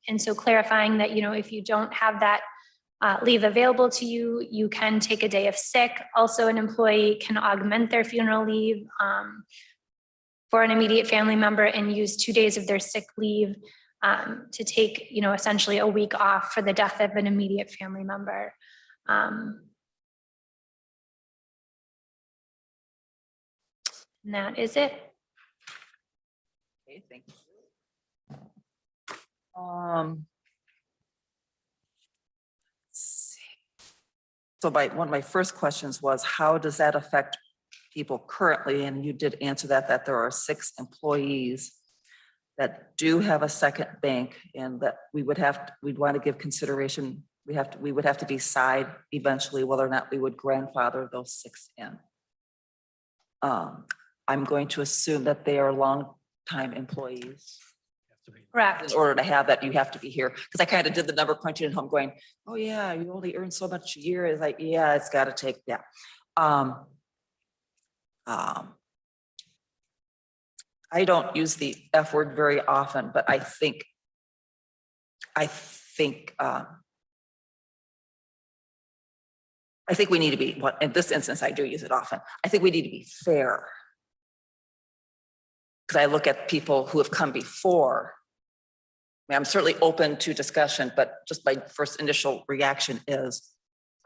G: And so clarifying that, if you don't have that leave available to you, you can take a day of sick. Also, an employee can augment their funeral leave for an immediate family member and use 2 days of their sick leave to take, essentially a week off for the death of an immediate family member. And that is it.
A: Okay, thank you. So one of my first questions was, how does that affect people currently? And you did answer that there are 6 employees that do have a second bank, and that we'd want to give consideration. We would have to decide eventually whether or not we would grandfather those 6 in. I'm going to assume that they are longtime employees.
G: Correct.
A: In order to have that, you have to be here. Because I kind of did the number crunching at home going, oh yeah, you only earn so much a year. It's like, yeah, it's got to take that. I don't use the F word very often, but I think we need to be, well, in this instance, I do use it often. I think we need to be fair. Because I look at people who have come before. I mean, I'm certainly open to discussion, but just my first initial reaction is,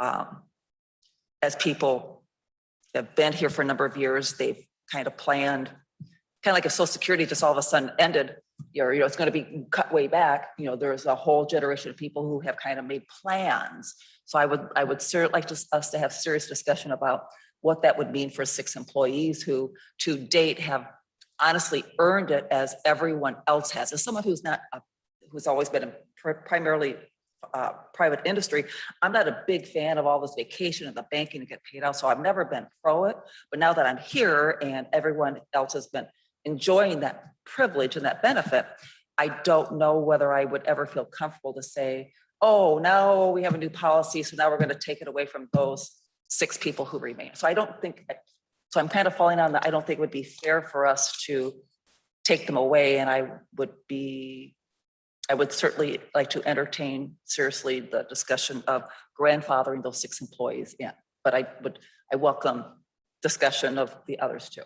A: as people have been here for a number of years, they've kind of planned, kind of like if Social Security just all of a sudden ended, it's going to be cut way back. There's a whole generation of people who have kind of made plans. So I would certainly like us to have serious discussion about what that would mean for 6 employees who to date have honestly earned it as everyone else has. As someone who's always been primarily private industry. I'm not a big fan of all this vacation and the banking to get paid out, so I've never been pro it. But now that I'm here and everyone else has been enjoying that privilege and that benefit, I don't know whether I would ever feel comfortable to say, oh, now we have a new policy, so now we're going to take it away from those 6 people who remain. So I don't think, so I'm kind of falling on that. I don't think it would be fair for us to take them away. And I would certainly like to entertain seriously the discussion of grandfathering those 6 employees in, but I welcome discussion of the others too.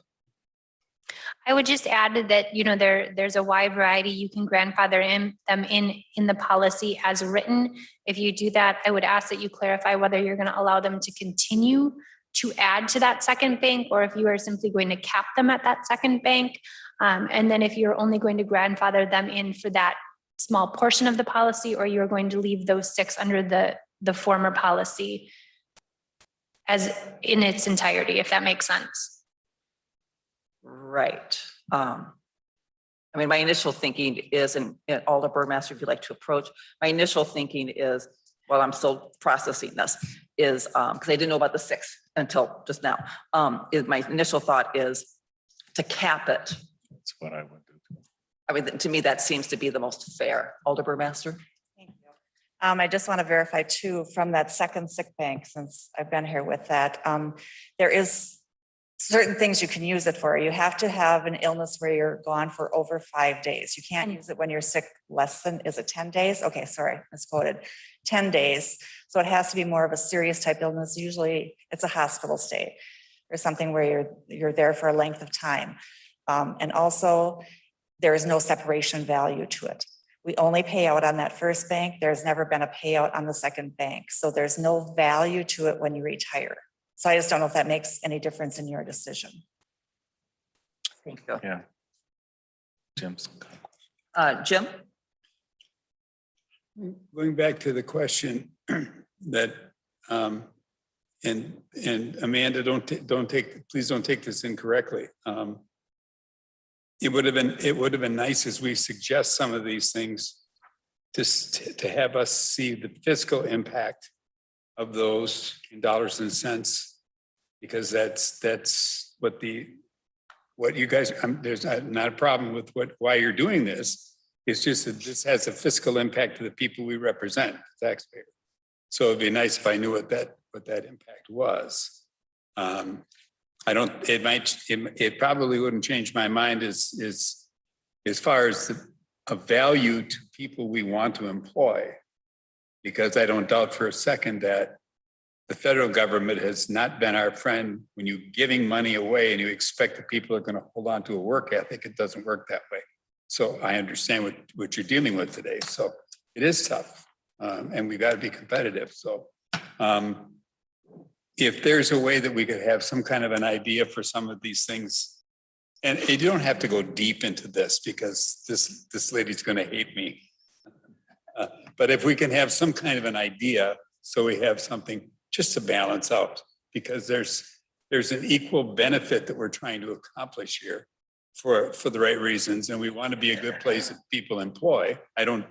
G: I would just add that, you know, there's a wide variety. You can grandfather them in the policy as written. If you do that, I would ask that you clarify whether you're going to allow them to continue to add to that second bank, or if you are simply going to cap them at that second bank. And then if you're only going to grandfather them in for that small portion of the policy, or you're going to leave those 6 under the former policy as in its entirety, if that makes sense.
A: Right. I mean, my initial thinking is, and Alder Burmaster, if you'd like to approach, my initial thinking is, while I'm still processing this, is because I didn't know about the 6 until just now. My initial thought is to cap it.
B: That's what I would do.
A: I mean, to me, that seems to be the most fair. Alder Burmaster?
H: Thank you. I just want to verify too, from that second sick bank, since I've been here with that, there is certain things you can use it for. You have to have an illness where you're gone for over 5 days. You can't use it when you're sick less than, is it 10 days? Okay, sorry, misquoted. 10 days. So it has to be more of a serious type illness. Usually it's a hospital stay or something where you're there for a length of time. And also there is no separation value to it. We only pay out on that first bank. There's never been a payout on the second bank. So there's no value to it when you retire. So I just don't know if that makes any difference in your decision.
A: Thank you.
B: Yeah. Jim's.
A: Jim?
C: Going back to the question that, and Amanda, please don't take this incorrectly. It would have been nice as we suggest some of these things to have us see the fiscal impact of those in dollars and cents, because that's what you guys, there's not a problem with why you're doing this. It's just that this has a fiscal impact to the people we represent, the taxpayer. So it'd be nice if I knew what that impact was. It probably wouldn't change my mind as far as a value to people we want to employ, because I don't doubt for a second that the federal government has not been our friend. When you're giving money away and you expect that people are going to hold on to a work ethic, it doesn't work that way. So I understand what you're dealing with today. So it is tough, and we've got to be competitive. So if there's a way that we could have some kind of an idea for some of these things, and you don't have to go deep into this because this lady's going to hate me. But if we can have some kind of an idea, so we have something just to balance out, because there's an equal benefit that we're trying to accomplish here for the right reasons, and we want to be a good place that people employ. I don't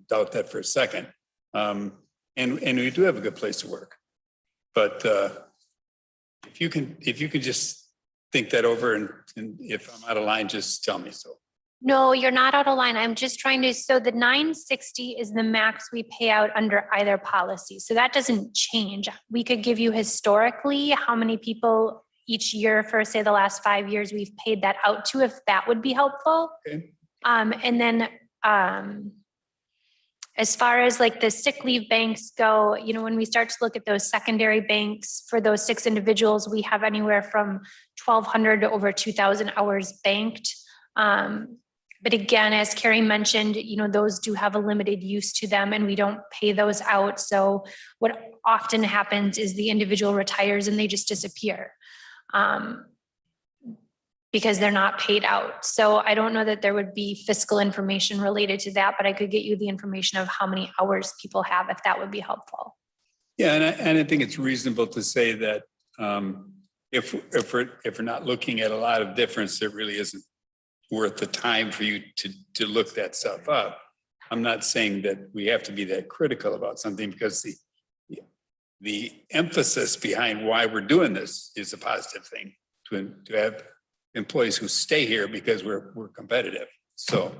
C: doubt that for a second, and we do have a good place to work. But if you can just think that over, and if I'm out of line, just tell me so.
G: No, you're not out of line. I'm just trying to, so the 960 is the max we pay out under either policy. So that doesn't change. We could give you historically how many people each year for, say, the last 5 years we've paid that out to, if that would be helpful.
C: Okay.
G: And then as far as like the sick leave banks go, you know, when we start to look at those secondary banks for those 6 individuals, we have anywhere from 1,200 to over 2,000 hours banked. But again, as Carrie mentioned, you know, those do have a limited use to them and we don't pay those out. So what often happens is the individual retires and they just disappear because they're not paid out. So I don't know that there would be fiscal information related to that, but I could get you the information of how many hours people have if that would be helpful.
C: Yeah, and I think it's reasonable to say that if we're not looking at a lot of difference, there really isn't worth the time for you to look that stuff up. I'm not saying that we have to be that critical about something because the emphasis behind why we're doing this is a positive thing to have employees who stay here because we're competitive. So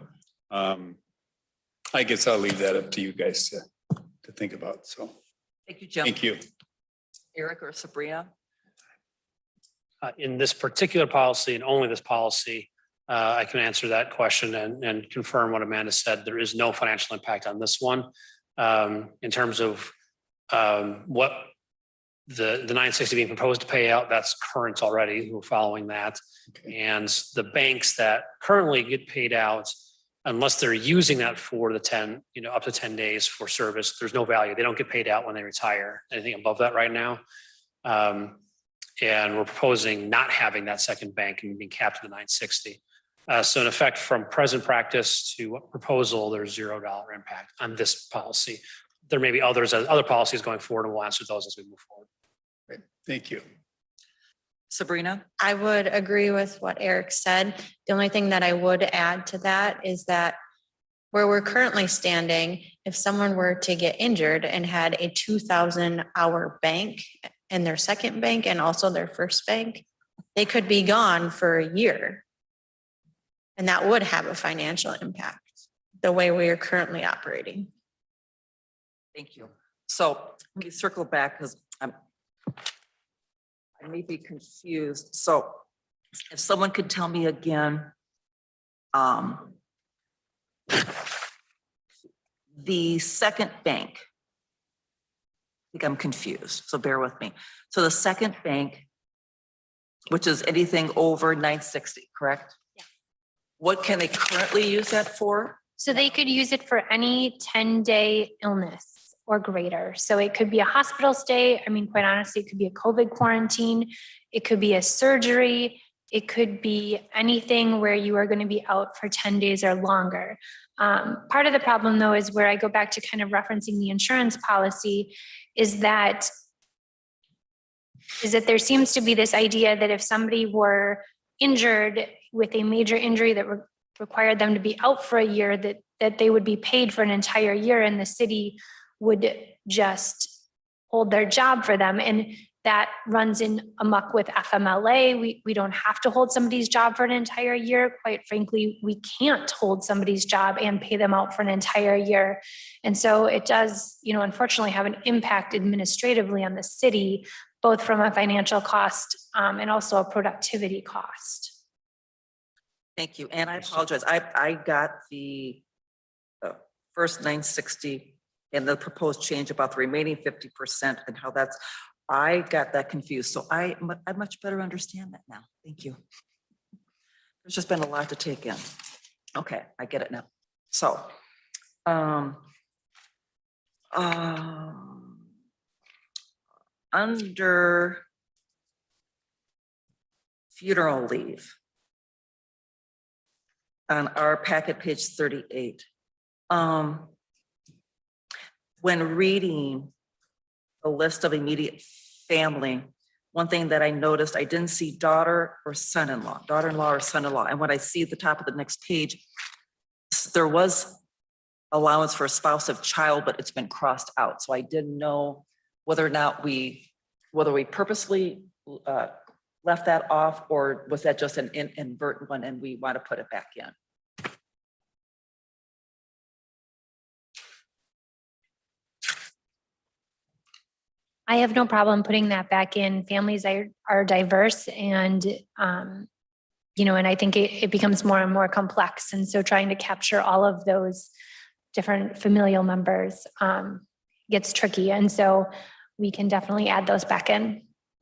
C: I guess I'll leave that up to you guys to think about. So
A: Thank you, Jim.
C: thank you.
A: Eric or Sabrina?
E: In this particular policy and only this policy, I can answer that question and confirm what Amanda said. There is no financial impact on this one. In terms of what the 960 being proposed to pay out, that's current already. We're following that.
C: Okay.
E: And the banks that currently get paid out, unless they're using that for the 10, up to 10 days for service, there's no value. They don't get paid out when they retire. Anything above that right now. And we're proposing not having that second bank and being capped at the 960. So in effect, from present practice to proposal, there's $0 impact on this policy. There may be other policies going forward, and we'll answer those as we move forward.
C: Great. Thank you.
A: Sabrina?
D: I would agree with what Eric said. The only thing that I would add to that is that where we're currently standing, if someone were to get injured and had a 2,000-hour bank and their second bank and also their first bank, they could be gone for a year. And that would have a financial impact the way we are currently operating.
A: Thank you. So let me circle back because I may be confused. So if someone could tell me again, the second bank, I think I'm confused, so bear with me. So the second bank, which is anything over 960, correct?
G: Yeah.
A: What can they currently use that for?
G: So they could use it for any 10-day illness or greater. So it could be a hospital stay. I mean, quite honestly, it could be a COVID quarantine. It could be a surgery. It could be anything where you are going to be out for 10 days or longer. Part of the problem, though, is where I go back to kind of referencing the insurance policy is that there seems to be this idea that if somebody were injured with a major injury that required them to be out for a year, that they would be paid for an entire year and the city would just hold their job for them. And that runs in amok with FMLA. We don't have to hold somebody's job for an entire year. Quite frankly, we can't hold somebody's job and pay them out for an entire year. And so it does, unfortunately have an impact administratively on the city, both from a financial cost and also a productivity cost.
A: Thank you. And I apologize. I got the first 960 and the proposed change about the remaining 50% and how I got that confused. So I much better understand that now. Thank you. There's just been a lot to take in. Okay, I get it now. So, under funeral leave on our packet, page 38, when reading a list of immediate family, one thing that I noticed, I didn't see daughter-in-law or son-in-law. And when I see at the top of the next page, there was allowance for a spouse of child, but it's been crossed out. So I didn't know whether or not whether we purposely left that off, or was that just an inadvertent one and we want to put it back in?
G: I have no problem putting that back in. Families are diverse and, and I think it becomes more and more complex. And so trying to capture all of those different familial members gets tricky. And so we can definitely add those back in.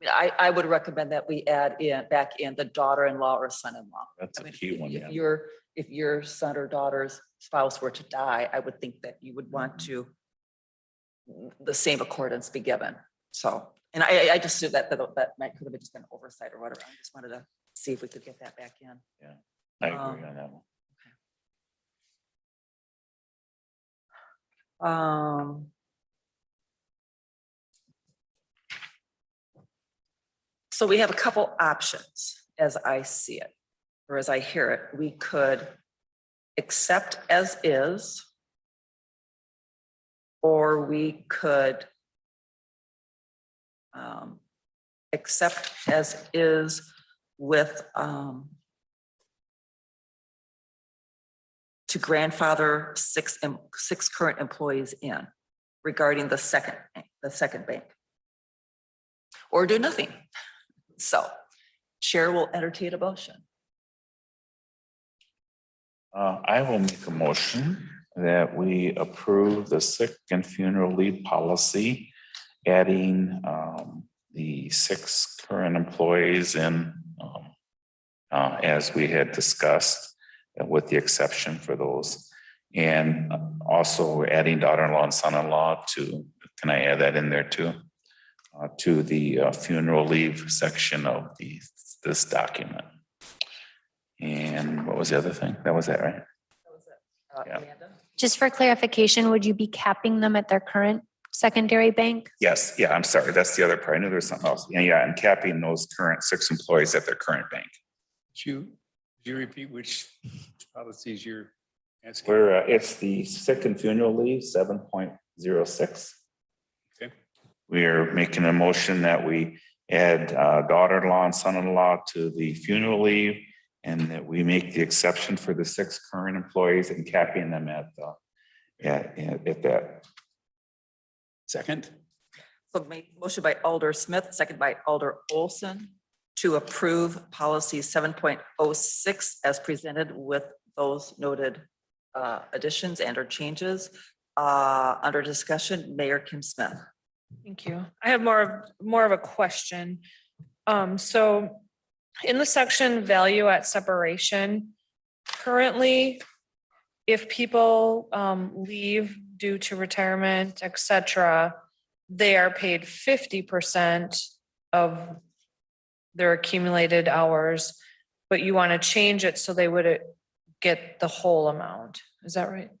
A: I would recommend that we add back in the daughter-in-law or son-in-law.
B: That's a key one. Yeah.
A: If your son or daughter's spouse were to die, I would think that you would want to the same accordance be given. So, and I just knew that might could have just been an oversight or whatever. I just wanted to see if we could get that back in.
B: Yeah, I agree on that one.
A: So we have a couple options as I see it, or as I hear it. We could accept as is or we could accept as is with to grandfather six current employees in regarding the second bank. Or do nothing. So Chair will entertain a motion.
B: I will make a motion that we approve the sick and funeral leave policy, adding the 6 current employees in as we had discussed, with the exception for those. And also adding daughter-in-law and son-in-law to, can I add that in there too? To the funeral leave section of this document. And what was the other thing? That was it, right? Yeah.
A: Amanda?
G: Just for clarification, would you be capping them at their current secondary bank?
B: Yes, yeah, I'm sorry. That's the other part. I knew there was something else. Yeah, and capping those current 6 employees at their current bank.
C: Could you repeat which policies you're asking?
B: Where it's the sick and funeral leave, 7.06.
C: Okay.
B: We are making a motion that we add daughter-in-law and son-in-law to the funeral leave, and that we make the exception for the 6 current employees and capping them at that.
C: Second?
A: So motion by Alder Smith, second by Alder Olson to approve policy 7.06 as presented with those noted additions and or changes. Under discussion, Mayor Kim Smith.
J: Thank you. I have more of a question. So in the section value at separation, currently, if people leave due to retirement, et cetera, they are paid 50% of their accumulated hours, but you want to change it so they would get the whole amount. Is that right?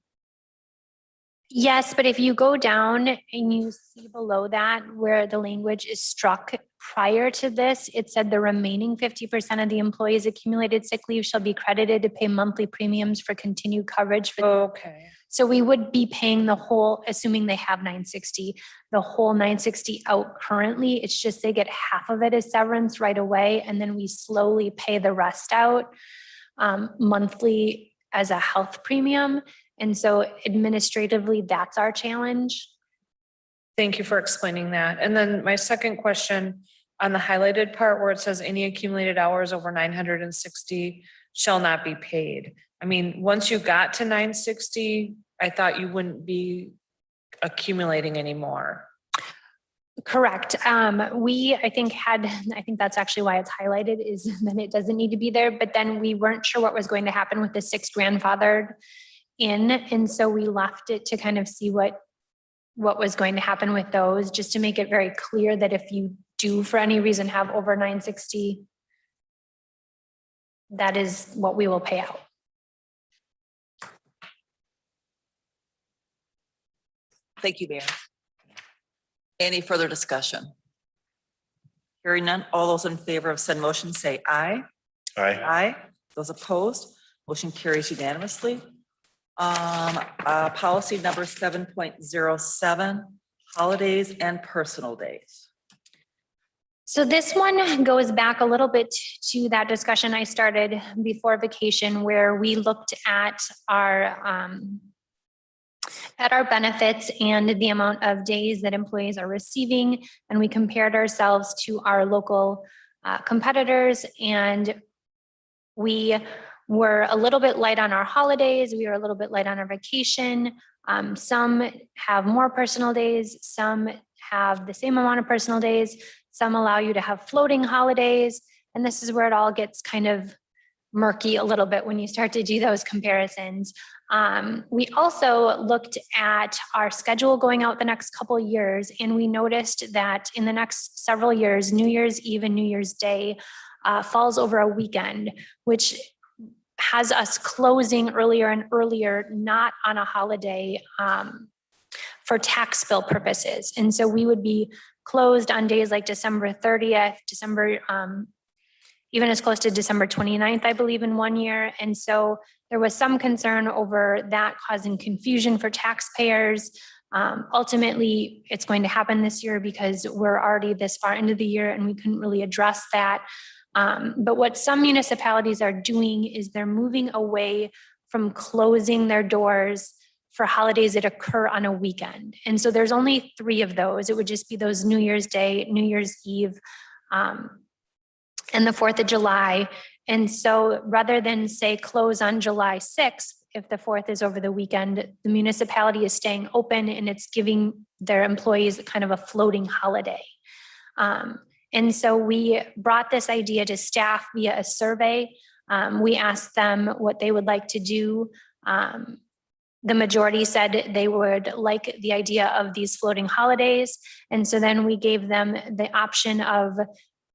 G: Yes, but if you go down and you see below that where the language is struck prior to this, it said the remaining 50% of the employees' accumulated sick leave shall be credited to pay monthly premiums for continued coverage.
J: Okay.
G: So we would be paying the whole, assuming they have 960, the whole 960 out currently. It's just they get half of it as severance right away, and then we slowly pay the rest out monthly as a health premium. And so administratively, that's our challenge.
J: Thank you for explaining that. And then my second question on the highlighted part where it says any accumulated hours over 960 shall not be paid. I mean, once you got to 960, I thought you wouldn't be accumulating anymore.
G: Correct. I think that's actually why it's highlighted, is that it doesn't need to be there, but then we weren't sure what was going to happen with the 6 grandfathered in. And so we left it to kind of see what was going to happen with those, just to make it very clear that if you do for any reason have over 960, that is what we will pay out.
A: Thank you, Mayor. Any further discussion? Hearing none, all those in favor of said motion say aye.
B: Aye.
A: Aye. Those opposed, motion carries unanimously. Policy number 7.07, holidays and personal days.
G: So this one goes back a little bit to that discussion I started before vacation, where we looked at our benefits and the amount of days that employees are receiving, and we compared ourselves to our local competitors, and we were a little bit light on our holidays. We were a little bit light on our vacation. Some have more personal days. Some have the same amount of personal days. Some allow you to have floating holidays. And this is where it all gets kind of murky a little bit when you start to do those comparisons. We also looked at our schedule going out the next couple of years, and we noticed that in the next several years, New Year's Eve and New Year's Day falls over a weekend, which has us closing earlier and earlier, not on a holiday for tax bill purposes. And so we would be closed on days like December 30th, even as close to December 29th, I believe, in one year. And so there was some concern over that causing confusion for taxpayers. Ultimately, it's going to happen this year because we're already this far into the year and we couldn't really address that. But what some municipalities are doing is they're moving away from closing their doors for holidays that occur on a weekend. And so there's only 3 of those. It would just be those New Year's Day, New Year's Eve, and the 4th of July. And so rather than say close on July 6th, if the 4th is over the weekend, the municipality is staying open and it's giving their employees kind of a floating holiday. And so we brought this idea to staff via a survey. We asked them what they would like to do. The majority said they would like the idea of these floating holidays. And so then we gave them the option of,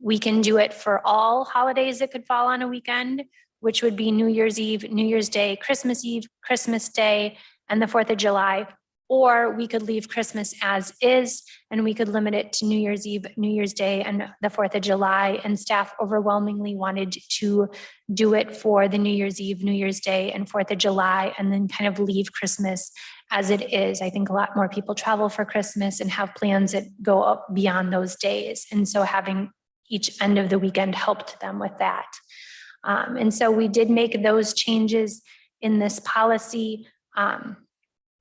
G: we can do it for all holidays that could fall on a weekend, which would be New Year's Eve, New Year's Day, Christmas Eve, Christmas Day, and the 4th of July. Or we could leave Christmas as is, and we could limit it to New Year's Eve, New Year's Day, and the 4th of July. And staff overwhelmingly wanted to do it for the New Year's Eve, New Year's Day, and 4th of July, and then kind of leave Christmas as it is. I think a lot more people travel for Christmas and have plans that go up beyond those days. And so having each end of the weekend helped them with that. And so we did make those changes in this policy.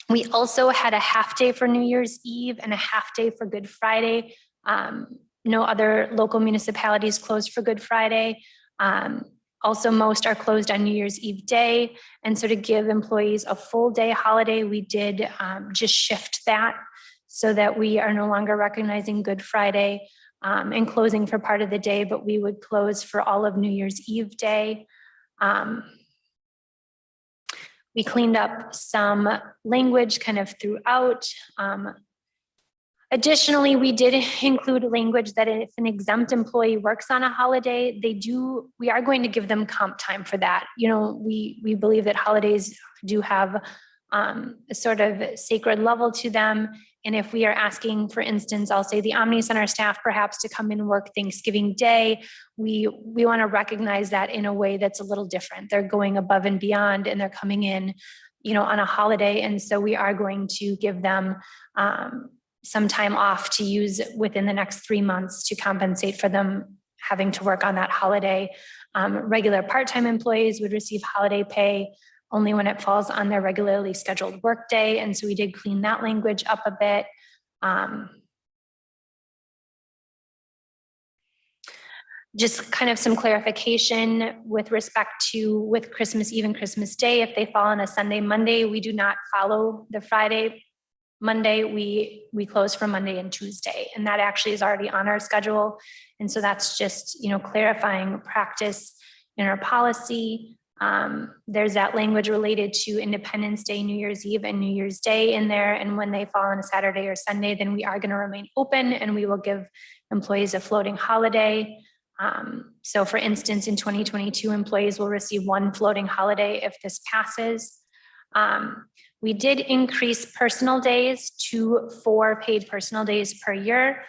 G: We also had a half day for New Year's Eve and a half day for Good Friday. No other local municipalities closed for Good Friday. Also, most are closed on New Year's Eve day. And so to give employees a full day holiday, we did just shift that so that we are no longer recognizing Good Friday and closing for part of the day, but we would close for all of New Year's Eve day. We cleaned up some language kind of throughout. Additionally, we did include language that if an exempt employee works on a holiday, we are going to give them comp time for that. You know, we believe that holidays do have a sort of sacred level to them. And if we are asking, for instance, I'll say the Omni Center staff perhaps to come and work Thanksgiving Day, we want to recognize that in a way that's a little different. They're going above and beyond and they're coming in, you know, on a holiday. And so we are going to give them some time off to use within the next 3 months to compensate for them having to work on that holiday. Regular part-time employees would receive holiday pay only when it falls on their regularly scheduled workday. And so we did clean that language up a bit. Just kind of some clarification with respect to with Christmas Eve and Christmas Day, if they fall on a Sunday, Monday, we do not follow the Friday. Monday, we close for Monday and Tuesday, and that actually is already on our schedule. And so that's just, you know, clarifying practice in our policy. There's that language related to Independence Day, New Year's Eve, and New Year's Day in there. And when they fall on a Saturday or Sunday, then we are going to remain open and we will give employees a floating holiday. So for instance, in 2022, employees will receive 1 floating holiday if this passes. We did increase personal days to 4 paid personal days per year.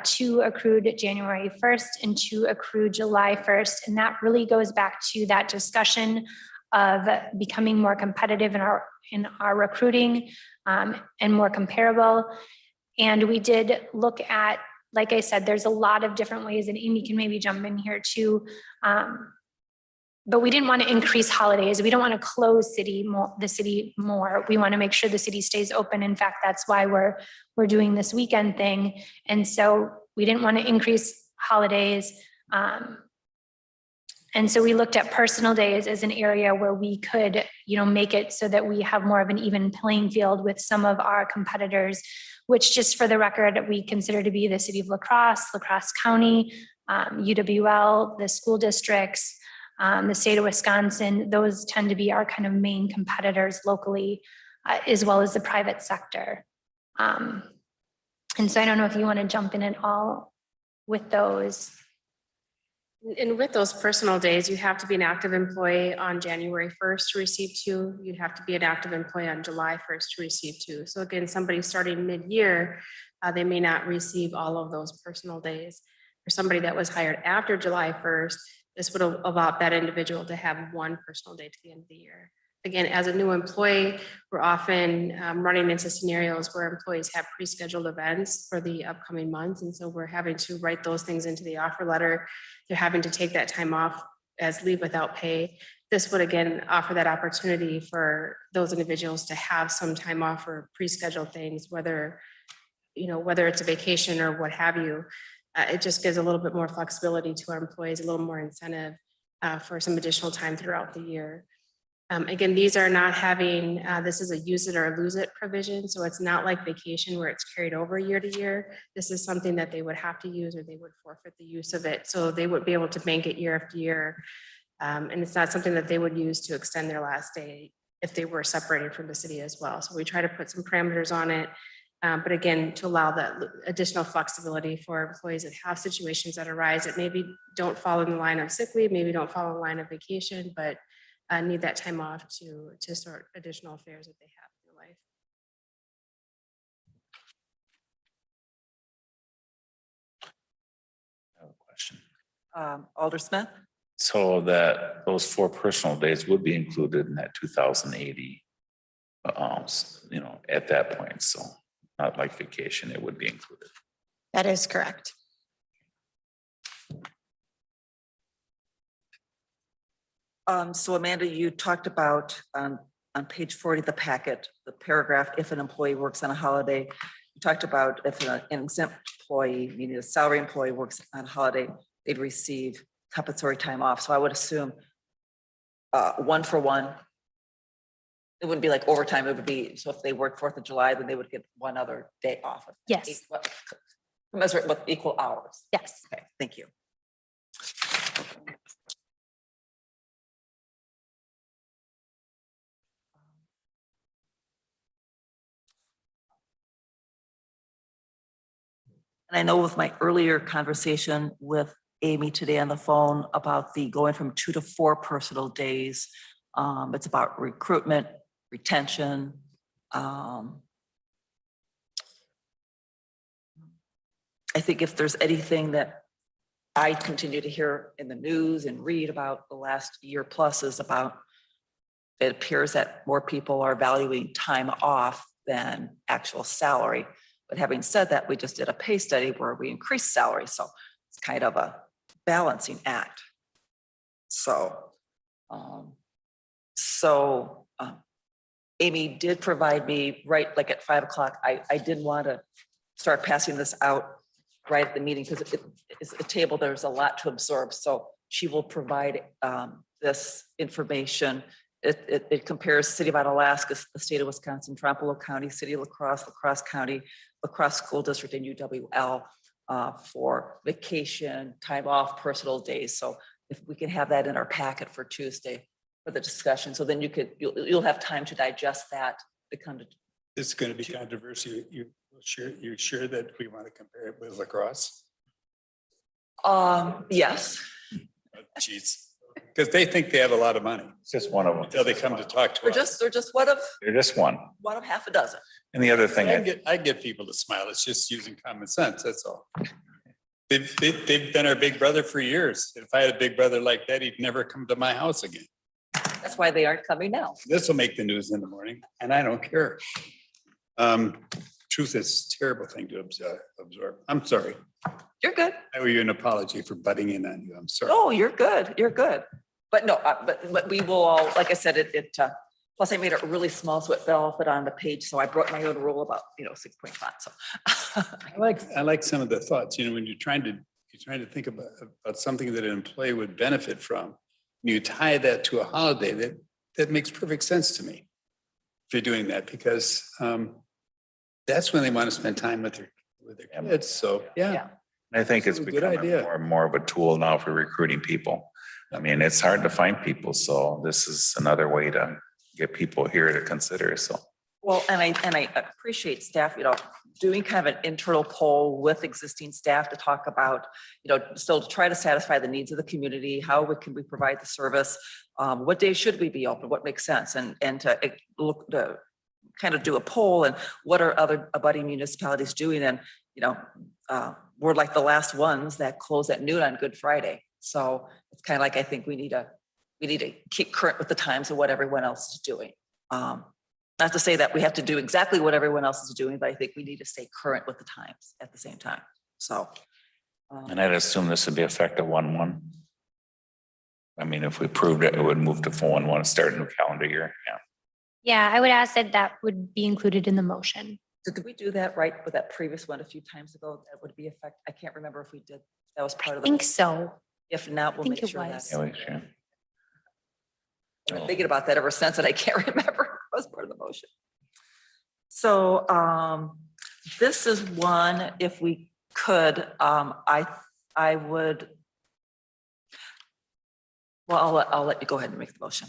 G: 2 accrued January 1st and 2 accrued July 1st. And that really goes back to that discussion of becoming more competitive in our recruiting and more comparable. And we did look at, like I said, there's a lot of different ways, and Amy can maybe jump in here too. But we didn't want to increase holidays. We don't want to close the city more. We want to make sure the city stays open. In fact, that's why we're doing this weekend thing. And so we didn't want to increase holidays. And so we looked at personal days as an area where we could, you know, make it so that we have more of an even playing field with some of our competitors, which, just for the record, we consider to be the city of La Crosse, La Crosse County, UWL, the school districts, the state of Wisconsin. Those tend to be our kind of main competitors locally, as well as the private sector. And so I don't know if you want to jump in at all with those.
F: And with those personal days, you have to be an active employee on January 1st to receive 2. You'd have to be an active employee on July 1st to receive 2. So again, somebody starting mid-year, they may not receive all of those personal days. For somebody that was hired after July 1st, this would allow that individual to have 1 personal day to the end of the year. again, as a new employee, we're often running into scenarios where employees have pre-scheduled events for the upcoming months. And so we're having to write those things into the offer letter. They're having to take that time off as leave without pay. This would again offer that opportunity for those individuals to have some time off for pre-scheduled things, whether it's a vacation or what have you. It just gives a little bit more flexibility to our employees, a little more incentive for some additional time throughout the year. Again, these are not having, this is a use it or lose it provision. So it's not like vacation where it's carried over year to year. This is something that they would have to use or they would forfeit the use of it. So they would be able to bank it year after year. And it's not something that they would use to extend their last day if they were separated from the city as well. So we try to put some parameters on it. But again, to allow that additional flexibility for employees that have situations that arise that maybe don't fall in the line of sick leave, maybe don't fall in the line of vacation, but need that time off to sort additional affairs that they have in their life.
B: I have a question.
A: Alder Smith?
B: So that those 4 personal days would be included in that 2,080, at that point. So not like vacation, it would be included.
D: That is correct.
A: So Amanda, you talked about on page 40 of the packet, the paragraph, if an employee works on a holiday, you talked about if an exempt employee, meaning a salary employee works on a holiday, they'd receive compensatory time off. So I would assume 1 for 1. It wouldn't be like overtime. It would be, so if they work 4th of July, then they would get 1 other day off.
D: Yes.
A: Commensurate with equal hours.
D: Yes.
A: Okay, thank you. And I know with my earlier conversation with Amy today on the phone about the going from 2 to 4 personal days, it's about recruitment, retention. I think if there's anything that I continue to hear in the news and read about the last year plus is about, it appears that more people are valuing time off than actual salary. But having said that, we just did a pay study where we increased salary. So it's kind of a balancing act. So, Amy did provide me right like at 5 o'clock. I did want to start passing this out right at the meeting because it's a table. There's a lot to absorb. So she will provide this information. It compares City of Onalaska, the state of Wisconsin, Trumpeldor County, City of La Crosse, La Crosse County, La Crosse School District, and UWL for vacation, time off, personal days. So if we can have that in our packet for Tuesday for the discussion, so then you'll have time to digest that to come to.
C: This is going to be controversial. You're sure that we want to compare it with La Crosse?
A: Yes.
C: Jeez. Because they think they have a lot of money
B: It's just one of them.
C: until they come to talk to
A: They're
C: us.
A: just one of
B: They're just one.
A: half a dozen.
B: And the other thing,
C: I get people to smile. It's just using common sense. That's all. They've been our big brother for years. If I had a big brother like that, he'd never come to my house again.
A: That's why they aren't coming now.
C: This will make the news in the morning and I don't care. Truth is a terrible thing to absorb. I'm sorry.
A: You're good.
C: I owe you an apology for butting in on you. I'm sorry.
A: Oh, you're good. You're good. But no, but we will all, like I said, plus I made it really small so it fell fit on the page. So I brought my own rule about, 6 point font. So
C: I like some of the thoughts, when you're trying to think about something that an employee would benefit from. You tie that to a holiday that makes perfect sense to me. If you're doing that, because that's when they want to spend time with their kids. So, yeah.
B: I think it's
C: Good
B: becoming
C: idea.
B: more and more of a tool now for recruiting people. I mean, it's hard to find people, so this is another way to get people here to consider, so.
A: well, and I appreciate staff, doing kind of an internal poll with existing staff to talk about, still to try to satisfy the needs of the community. How can we provide the service? What days should we be open? What makes sense? And to look to kind of do a poll and what are other abutting municipalities doing? And, we're like the last ones that close at noon on Good Friday. So it's kind of like, I think we need to we need to keep current with the times of what everyone else is doing. Not to say that we have to do exactly what everyone else is doing, but I think we need to stay current with the times at the same time. So.
B: And I'd assume this would be effective 1/1. I mean, if we proved it, it would move to 4/1, start in the calendar year. Yeah.
G: Yeah, I would ask that that would be included in the motion.
A: Did we do that right with that previous one a few times ago? That would be effect. I can't remember if we did. That was part
G: I
A: of the.
G: think so.
A: If not, we'll
G: think
A: make
G: it
A: sure that.
G: was.
B: Yeah, we should.
A: I've been thinking about that ever since, and I can't remember. It was part of the motion. So this is one, if we could, I would. Well, I'll let you go ahead and make the motion.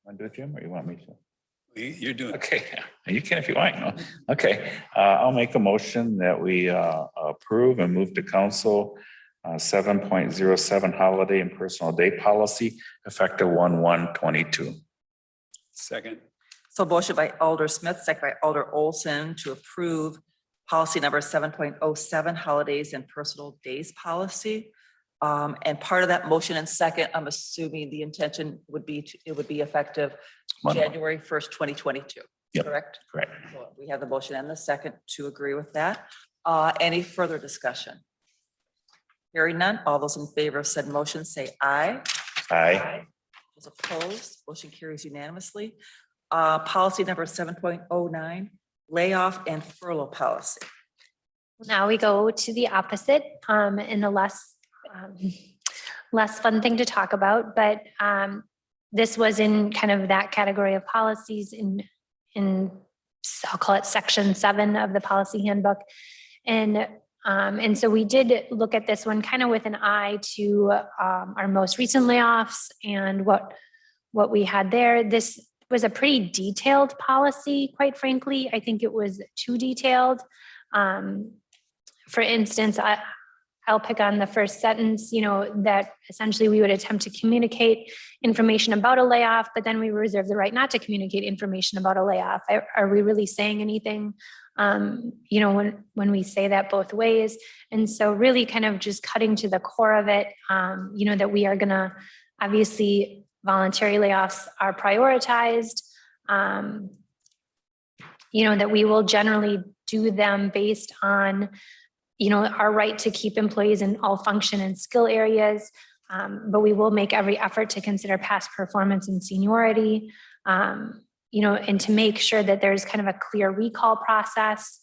B: Want to do it, Jim, or you want me to?
C: You're doing.
B: Okay, you can if you want. No? Okay, I'll make a motion that we approve and move to council 7.07 holiday and personal day policy effective 1/1/22.
C: Second.
A: So motion by Alder Smith, second by Alder Olson to approve policy number 7.07 holidays and personal days policy. And part of that motion and second, I'm assuming the intention would be it would be effective
B: 1/1.
A: January 1st, 2022.
B: Yep.
A: Correct?
B: Correct.
A: So we have the motion and the second to agree with that. Any further discussion? Hearing none, all those in favor of said motion say aye.
B: Aye.
A: Those opposed, motion carries unanimously. Policy number 7.09, layoff and furlough policy.
G: Now we go to the opposite, in the less fun thing to talk about, but this was in kind of that category of policies in I'll call it section 7 of the policy handbook. And so we did look at this one kind of with an eye to our most recent layoffs and what we had there. This was a pretty detailed policy, quite frankly. I think it was too detailed. For instance, I'll pick on the first sentence, that essentially we would attempt to communicate information about a layoff, but then we reserve the right not to communicate information about a layoff. Are we really saying anything, when we say that both ways? And so really kind of just cutting to the core of it, that we are gonna, obviously, voluntary layoffs are prioritized, that we will generally do them based on our right to keep employees in all function and skill areas, but we will make every effort to consider past performance and seniority, and to make sure that there's kind of a clear recall process,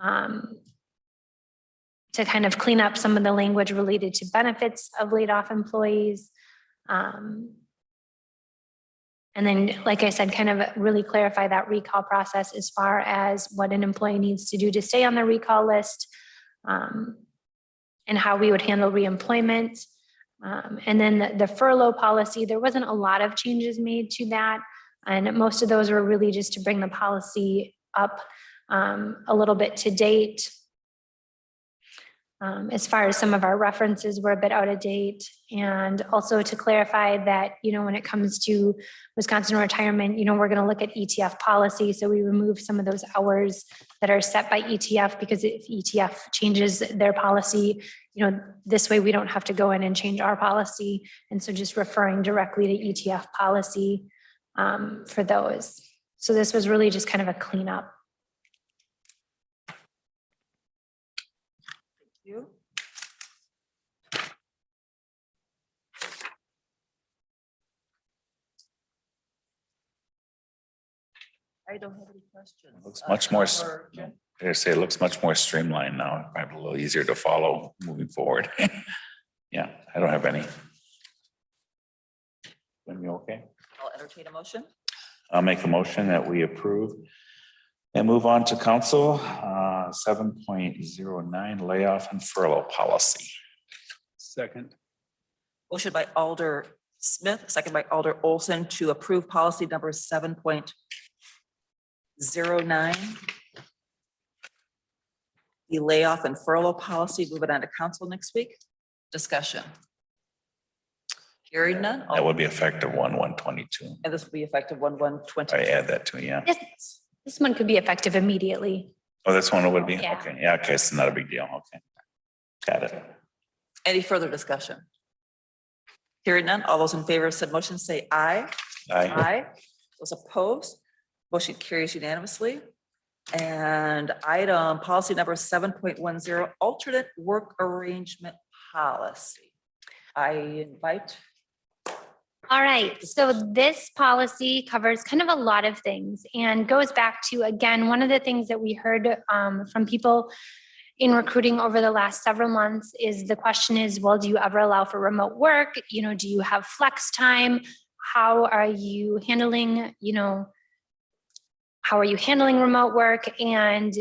G: to kind of clean up some of the language related to benefits of laid off employees. And then, like I said, kind of really clarify that recall process as far as what an employee needs to do to stay on the recall list, and how we would handle reemployment. And then the furlough policy, there wasn't a lot of changes made to that. And most of those were really just to bring the policy up a little bit to date. As far as some of our references were a bit out of date, and also to clarify that, when it comes to Wisconsin retirement, we're going to look at ETF policy. So we remove some of those hours that are set by ETF, because if ETF changes their policy, this way we don't have to go in and change our policy. And so just referring directly to ETF policy for those. So this was really just kind of a cleanup.
A: You. I don't have any questions.
B: Looks much more,
A: For Jen.
B: I say it looks much more streamlined now, probably a little easier to follow moving forward. Yeah, I don't have any. When you okay?
A: I'll entertain a motion.
B: I'll make a motion that we approve and move on to council 7.09 layoff and furlough policy.
C: Second.
A: Motion by Alder Smith, second by Alder Olson to approve policy number 7.09. The layoff and furlough policy, move it on to council next week. Discussion. Hearing none.
B: That would be effective 1/1/22.
A: And this will be effective 1/1/20.
B: I add that to it, yeah.
G: This one could be effective immediately.
B: Oh, this one would be,
G: Yeah.
B: okay, yeah, okay, it's not a big deal, okay. Got it.
A: Any further discussion? Hearing none, all those in favor of said motion say aye.
B: Aye.
A: Those opposed, motion carries unanimously. And item policy number 7.10, alternate work arrangement policy. I invite,
G: All right, so this policy covers kind of a lot of things and goes back to, again, one of the things that we heard from people in recruiting over the last several months is the question is, well, do you ever allow for remote work? You know, do you have flex time? How are you handling, how are you handling remote work? And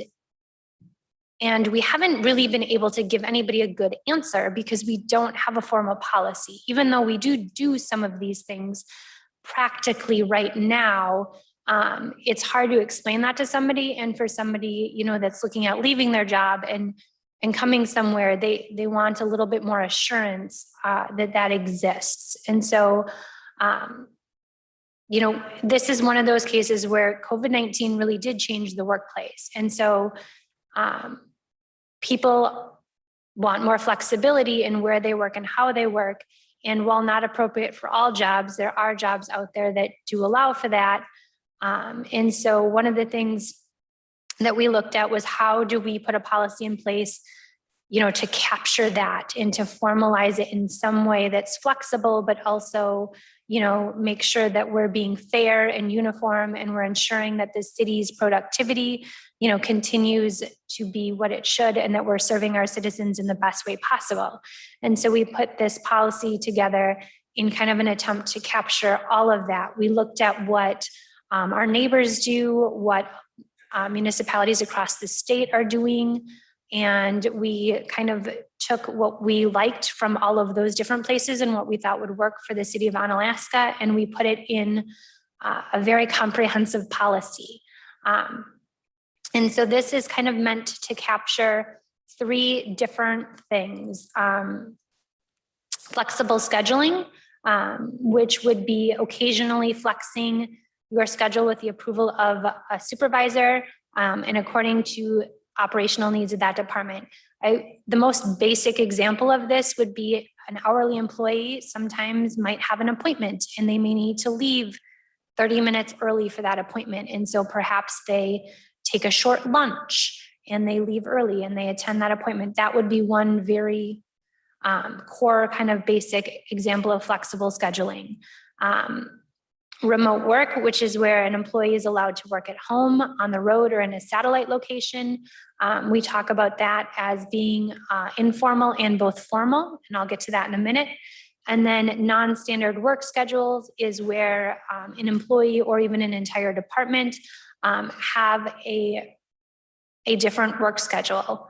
G: we haven't really been able to give anybody a good answer because we don't have a formal policy, even though we do some of these things practically right now. It's hard to explain that to somebody, and for somebody, that's looking at leaving their job and coming somewhere, they want a little bit more assurance that exists. And so, this is one of those cases where COVID-19 really did change the workplace. And so people want more flexibility in where they work and how they work. And while not appropriate for all jobs, there are jobs out there that do allow for that. And so one of the things that we looked at was how do we put a policy in place, to capture that and to formalize it in some way that's flexible, but also, make sure that we're being fair and uniform and we're ensuring that the city's productivity, continues to be what it should and that we're serving our citizens in the best way possible. And so we put this policy together in kind of an attempt to capture all of that. We looked at what our neighbors do, what municipalities across the state are doing, and we kind of took what we liked from all of those different places and what we thought would work for the city of Onalaska, and we put it in a very comprehensive policy. And so this is kind of meant to capture 3 different things. Flexible scheduling, which would be occasionally flexing your schedule with the approval of a supervisor and according to operational needs of that department. The most basic example of this would be an hourly employee sometimes might have an appointment and they may need to leave 30 minutes early for that appointment. And so perhaps they take a short lunch and they leave early and they attend that appointment. That would be one very core kind of basic example of flexible scheduling. Remote work, which is where an employee is allowed to work at home, on the road, or in a satellite location. We talk about that as being informal and both formal, and I'll get to that in a minute. And then non-standard work schedules is where an employee or even an entire department have a different work schedule.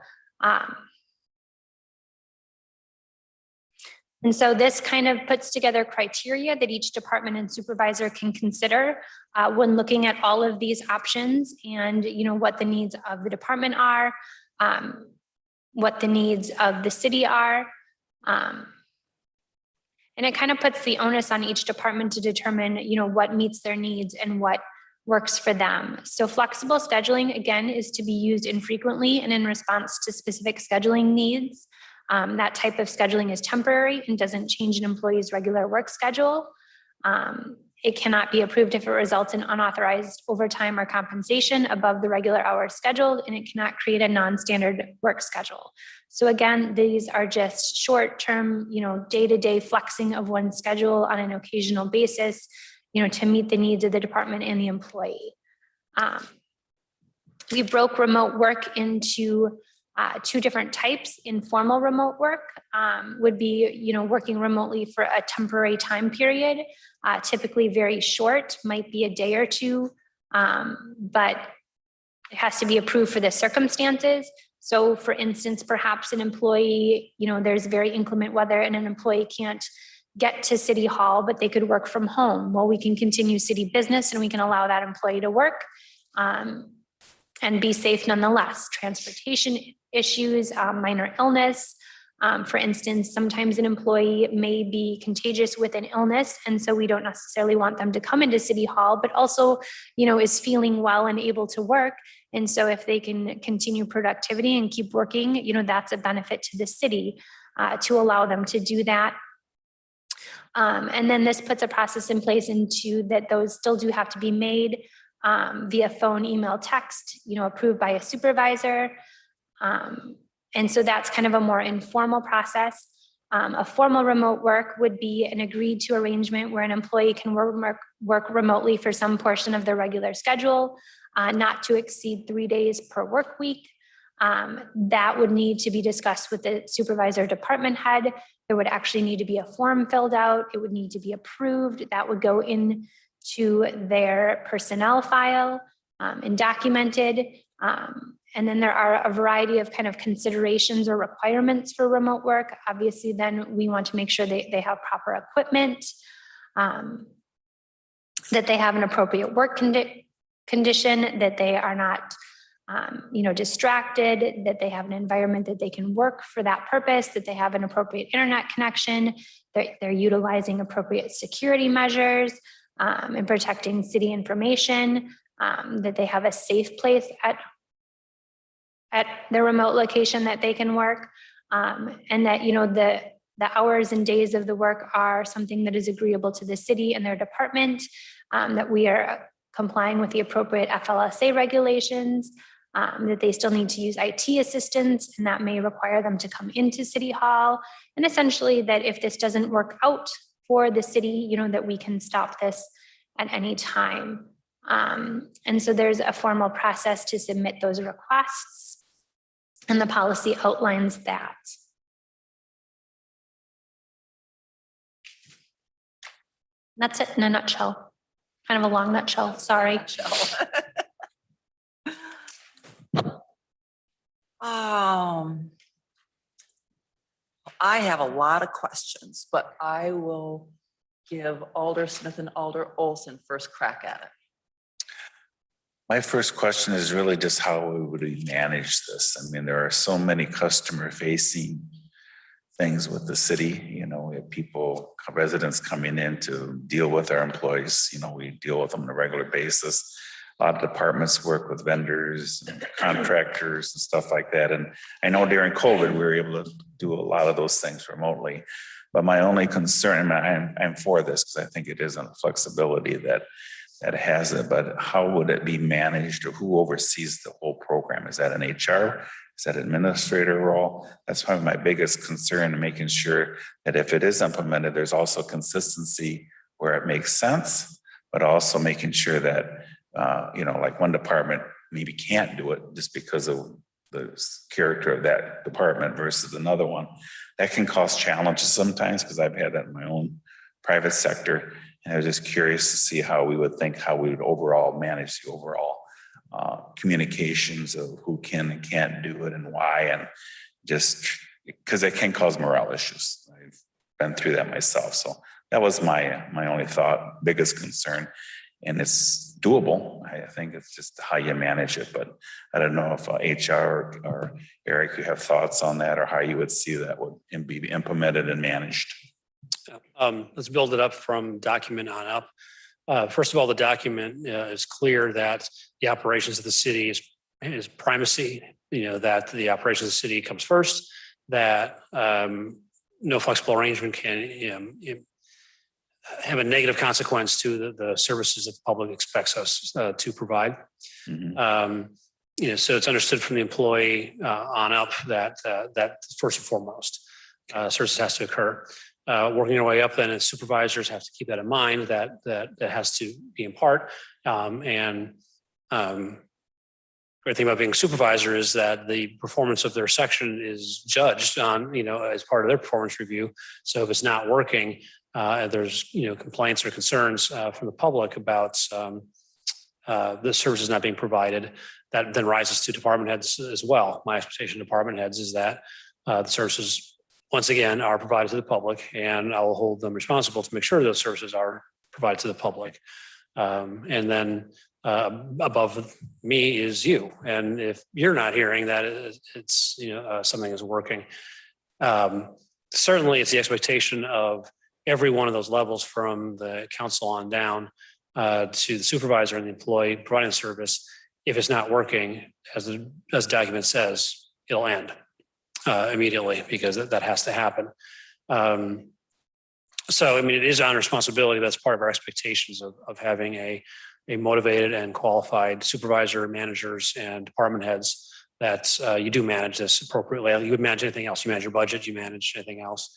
G: And so this kind of puts together criteria that each department and supervisor can consider when looking at all of these options and, what the needs of the department are, what the needs of the city are. And it kind of puts the onus on each department to determine, what meets their needs and what works for them. So flexible scheduling, again, is to be used infrequently and in response to specific scheduling needs. That type of scheduling is temporary and doesn't change an employee's regular work schedule. It cannot be approved if it results in unauthorized overtime or compensation above the regular hours scheduled, and it cannot create a non-standard work schedule. So again, these are just short-term, day-to-day flexing of one's schedule on an occasional basis, to meet the needs of the department and the employee. We broke remote work into 2 different types. Informal remote work would be, working remotely for a temporary time period, typically very short, might be a day or 2, but it has to be approved for the circumstances. So for instance, perhaps an employee, there's very inclement weather and an employee can't get to City Hall, but they could work from home. Well, we can continue city business and we can allow that employee to work and be safe nonetheless. Transportation issues, minor illness. For instance, sometimes an employee may be contagious with an illness, and so we don't necessarily want them to come into City Hall, but also, is feeling well and able to work. And so if they can continue productivity and keep working, that's a benefit to the city to allow them to do that. And then this puts a process in place into that those still do have to be made via phone, email, text, approved by a supervisor. And so that's kind of a more informal process. A formal remote work would be an agreed to arrangement where an employee can work remotely for some portion of their regular schedule, not to exceed 3 days per work week. That would need to be discussed with the supervisor department head. There would actually need to be a form filled out. It would need to be approved. That would go into their personnel file and documented. And then there are a variety of kind of considerations or requirements for remote work. Obviously, then we want to make sure they have proper equipment, that they have an appropriate work condition, that they are not distracted, that they have an environment that they can work for that purpose, that they have an appropriate internet connection, that they're utilizing appropriate security measures and protecting city information, that they have a safe place at their remote location that they can work, and that, the hours and days of the work are something that is agreeable to the city and their department, that we are complying with the appropriate FLSA regulations, that they still need to use IT assistance, and that may require them to come into City Hall. And essentially that if this doesn't work out for the city, that we can stop this at any time. And so there's a formal process to submit those requests, and the policy outlines that. That's it in a nutshell. Kind of a long nutshell, sorry.
A: I have a lot of questions, but I will give Alder Smith and Alder Olson first crack at it.
B: My first question is really just how would we manage this? I mean, there are so many customer facing things with the city. We have people, residents coming in to deal with our employees. We deal with them on a regular basis. A lot of departments work with vendors and contractors and stuff like that. And I know during COVID, we were able to do a lot of those things remotely. But my only concern, and I'm for this because I think it is a flexibility that has it, but how would it be managed, or who oversees the whole program? Is that an HR? Is that an administrator role? That's probably my biggest concern, making sure that if it is implemented, there's also consistency where it makes sense, but also making sure that, like one department maybe can't do it just because of the character of that department versus another one. That can cause challenges sometimes, because I've had that in my own private sector. And I was just curious to see how we would overall manage the overall communications of who can and can't do it and why, and just because it can cause morale issues. I've been through that myself. So that was my only thought, biggest concern. And it's doable. I think it's just how you manage it. But I don't know if HR or Eric, you have thoughts on that, or how you would see that would be implemented and managed.
E: Let's build it up from document on up. First of all, the document is clear that the operations of the city is primacy, that the operations of the city comes first, that no flexible arrangement can have a negative consequence to the services that the public expects us to provide. So it's understood from the employee on up that first and foremost, services has to occur. Working our way up, then as supervisors have to keep that in mind, that has to be in part. Great thing about being a supervisor is that the performance of their section is judged on, as part of their performance review. So if it's not working, there's, complaints or concerns from the public about the services not being provided, that then rises to department heads as well. My expectation of department heads is that the services, once again, are provided to the public, and I will hold them responsible to make sure those services are provided to the public. And then above me is you. And if you're not hearing that it's, something is working, certainly it's the expectation of every one of those levels, from the council on down to the supervisor and the employee providing the service. If it's not working, as the document says, it'll end immediately, because that has to happen. So, I mean, it is our responsibility. That's part of our expectations of having a motivated and qualified supervisor, managers, and department heads that you do manage this appropriately. You would manage anything else. You manage your budget, you manage anything else.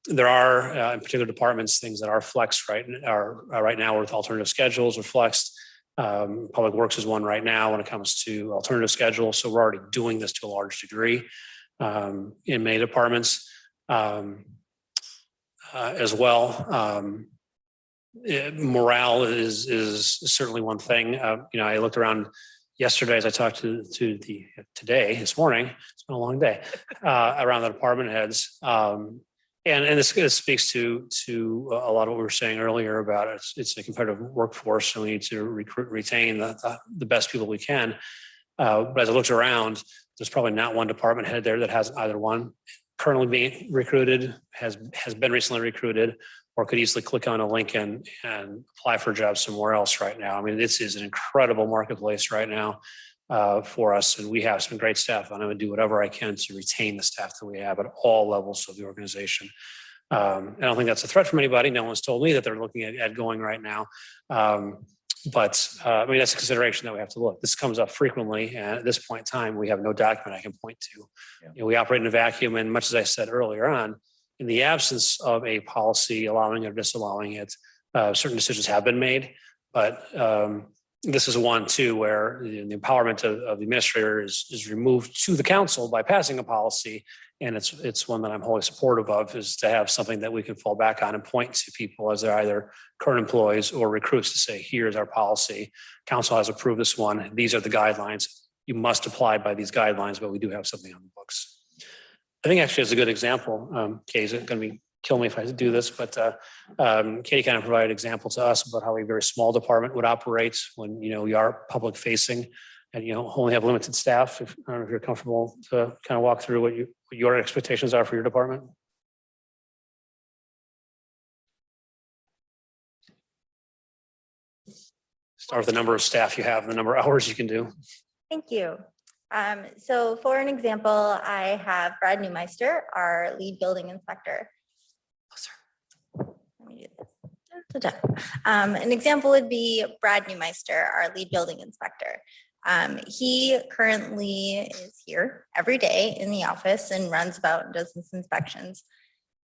E: There are, in particular departments, things that are flexed right now with alternative schedules or flexed. Public Works is one right now when it comes to alternative schedules. So we're already doing this to a large degree in many departments as well. Morale is certainly one thing. I looked around yesterday as I talked to this morning. It's been a long day around the department heads. And this speaks to a lot of what we were saying earlier about it. It's a competitive workforce, so we need to retain the best people we can. But as I looked around, there's probably not one department head there that has either one currently being recruited, has been recently recruited, or could easily click on a link and apply for a job somewhere else right now. I mean, this is an incredible marketplace right now for us, and we have some great staff, and I'm going to do whatever I can to retain the staff that we have at all levels of the organization. I don't think that's a threat from anybody. No one's told me that they're looking at going right now. But I mean, that's a consideration that we have to look. This comes up frequently, and at this point in time, we have no document I can point to.
B: Yeah.
E: We operate in a vacuum, and much as I said earlier on, in the absence of a policy allowing or disallowing it, certain decisions have been made. But this is one too where the empowerment of the administrator is removed to the council by passing a policy, and it's one that I'm wholly supportive of, is to have something that we can fall back on and point to people as they're either current employees or recruits to say, here's our policy. Council has approved this one. These are the guidelines. You must apply by these guidelines, but we do have something on the books. I think actually it's a good example. Katie's going to kill me if I do this, but Katie kind of provided an example to us about how a very small department would operate when we are public facing and only have limited staff. I don't know if you're comfortable to kind of walk through what your expectations are for your department. Start with the number of staff you have and the number of hours you can do.
K: Thank you. So for an example, I have Brad Newmeister, our lead building inspector. Let me do this. An example would be Brad Newmeister, our lead building inspector. He currently is here every day in the office and runs about and does these inspections.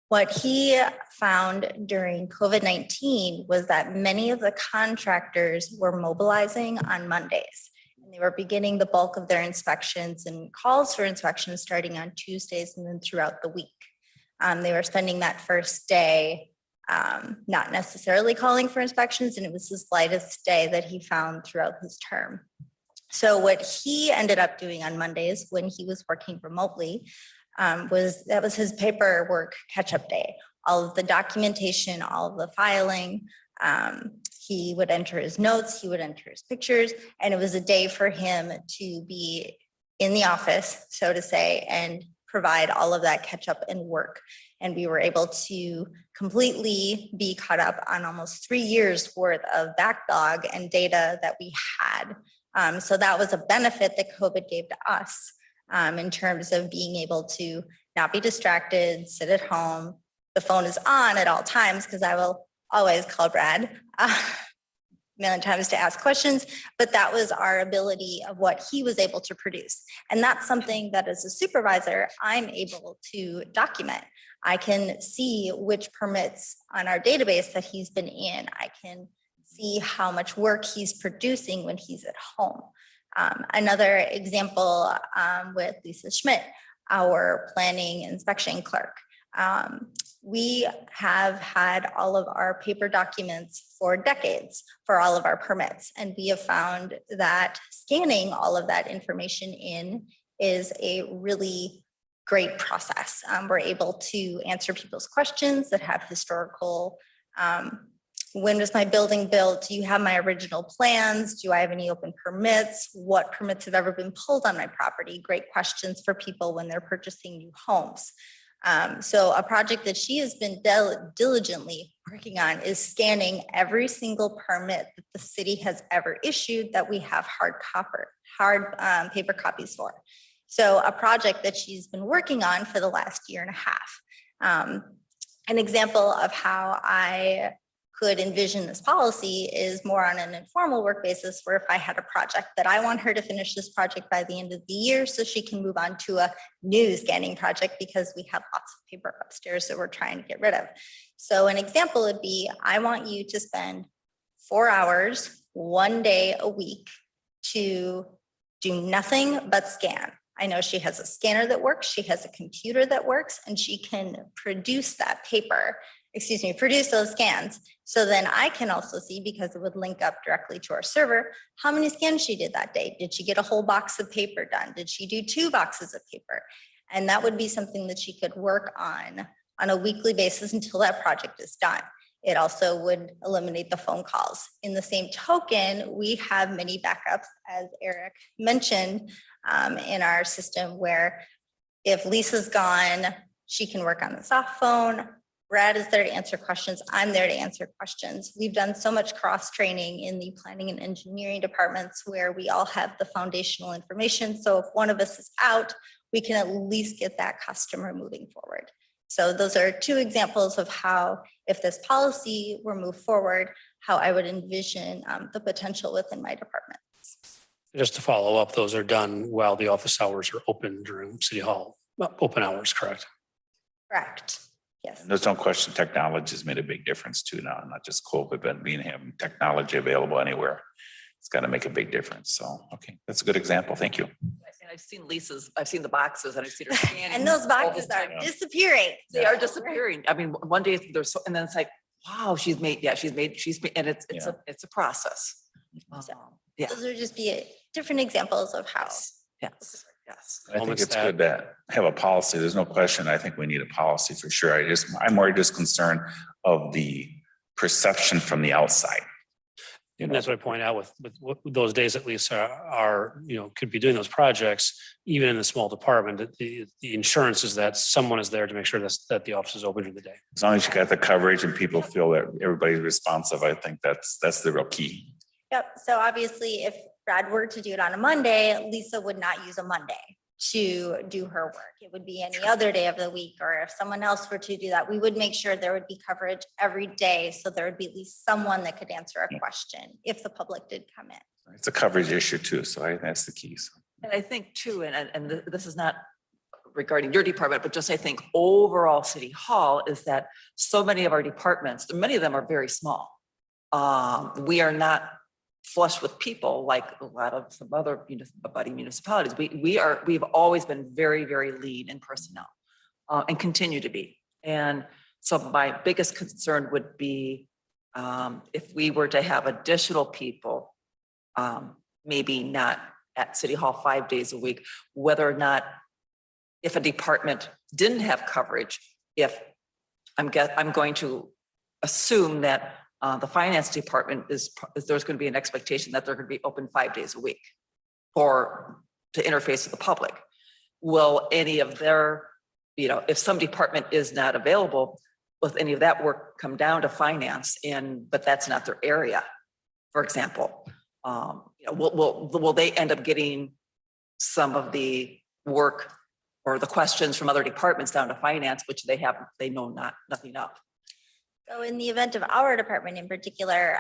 K: What he found during COVID-19 was that many of the contractors were mobilizing on Mondays. And they were beginning the bulk of their inspections and calls for inspections starting on Tuesdays and then throughout the week. They were spending that first day not necessarily calling for inspections, and it was his lightest day that he found throughout his term. So what he ended up doing on Mondays when he was working remotely was his paperwork catch-up day. All of the documentation, all of the filing, he would enter his notes, he would enter his pictures, and it was a day for him to be in the office, so to say, and provide all of that catch up and work. And we were able to completely be caught up on almost 3 years worth of backlog and data that we had. So that was a benefit that COVID gave to us in terms of being able to not be distracted, sit at home. The phone is on at all times because I will always call Brad a million times to ask questions, but that was our ability of what he was able to produce. And that's something that as a supervisor, I'm able to document. I can see which permits on our database that he's been in. I can see how much work he's producing when he's at home. Another example with Lisa Schmidt, our planning inspection clerk. We have had all of our paper documents for decades for all of our permits, and we have found that scanning all of that information in is a really great process. We're able to answer people's questions that have historical, when was my building built? Do you have my original plans? Do I have any open permits? What permits have ever been pulled on my property? Great questions for people when they're purchasing new homes. So a project that she has been diligently working on is scanning every single permit that the city has ever issued that we have hard paper copies for. So a project that she's been working on for the last year and a half. An example of how I could envision this policy is more on an informal work basis, where if I had a project that I want her to finish this project by the end of the year so she can move on to a new scanning project because we have lots of paper upstairs that we're trying to get rid of. So an example would be, I want you to spend 4 hours, 1 day a week to do nothing but scan. I know she has a scanner that works, she has a computer that works, and she can produce that paper, produce those scans. So then I can also see, because it would link up directly to our server, how many scans she did that day. Did she get a whole box of paper done? Did she do 2 boxes of paper? And that would be something that she could work on a weekly basis until that project is done. It also would eliminate the phone calls. In the same token, we have many backups, as Eric mentioned, in our system, where if Lisa's gone, she can work on the soft phone. Brad is there to answer questions. I'm there to answer questions. We've done so much cross training in the planning and engineering departments where we all have the foundational information. So if one of us is out, we can at least get that customer moving forward. So those are 2 examples of how, if this policy were moved forward, how I would envision the potential within my department.
E: Just to follow up, those are done while the office hours are open during City Hall, open hours, correct?
K: Correct. Yes.
B: And there's no question technology has made a big difference too now, not just COVID, but being having technology available anywhere. It's got to make a big difference. So, okay, that's a good example. Thank you.
A: And I've seen Lisa's, I've seen the boxes and I've seen her scanning.
K: And those
A: all the
K: boxes are
A: time.
K: disappearing.
A: They are disappearing. I mean, one day there's, and then it's like, wow, she's made, and it's a process. Yeah.
K: Those would just be different examples of how.
A: Yes, yes.
B: I think
E: Moments
B: it's good to have a policy. There's no question. I think we need a policy for sure. I'm more just concerned of the perception from the outside.
E: And that's what I point out with those days at least are, could be doing those projects, even in the small department, that the insurance is that someone is there to make sure that the office is open during the day.
B: As long as you got the coverage and people feel that everybody's responsive, I think that's the real key.
K: Yep. So obviously, if Brad were to do it on a Monday, Lisa would not use a Monday to do her work. It would be any other day of the week, or if someone else were to do that, we would make sure there would be coverage every day. So there would be at least someone that could answer a question if the public did come in.
B: It's a coverage issue too. So I think that's the key. So.
A: And I think too, and this is not regarding your department, but just I think overall City Hall is that so many of our departments, many of them are very small. We are not flush with people like a lot of some other buddy municipalities. We've always been very, very lean in personnel and continue to be. And so my biggest concern would be if we were to have additional people, maybe not at City Hall 5 days a week, whether or not if a department didn't have coverage, if I'm going to assume that the finance department there's going to be an expectation that they're going to be open 5 days a week to interface with the public. Will any of their, if some department is not available, will any of that work come down to finance but that's not their area, for example? Will they end up getting some of the work or the questions from other departments down to finance, which they know nothing of?
K: So in the event of our department in particular,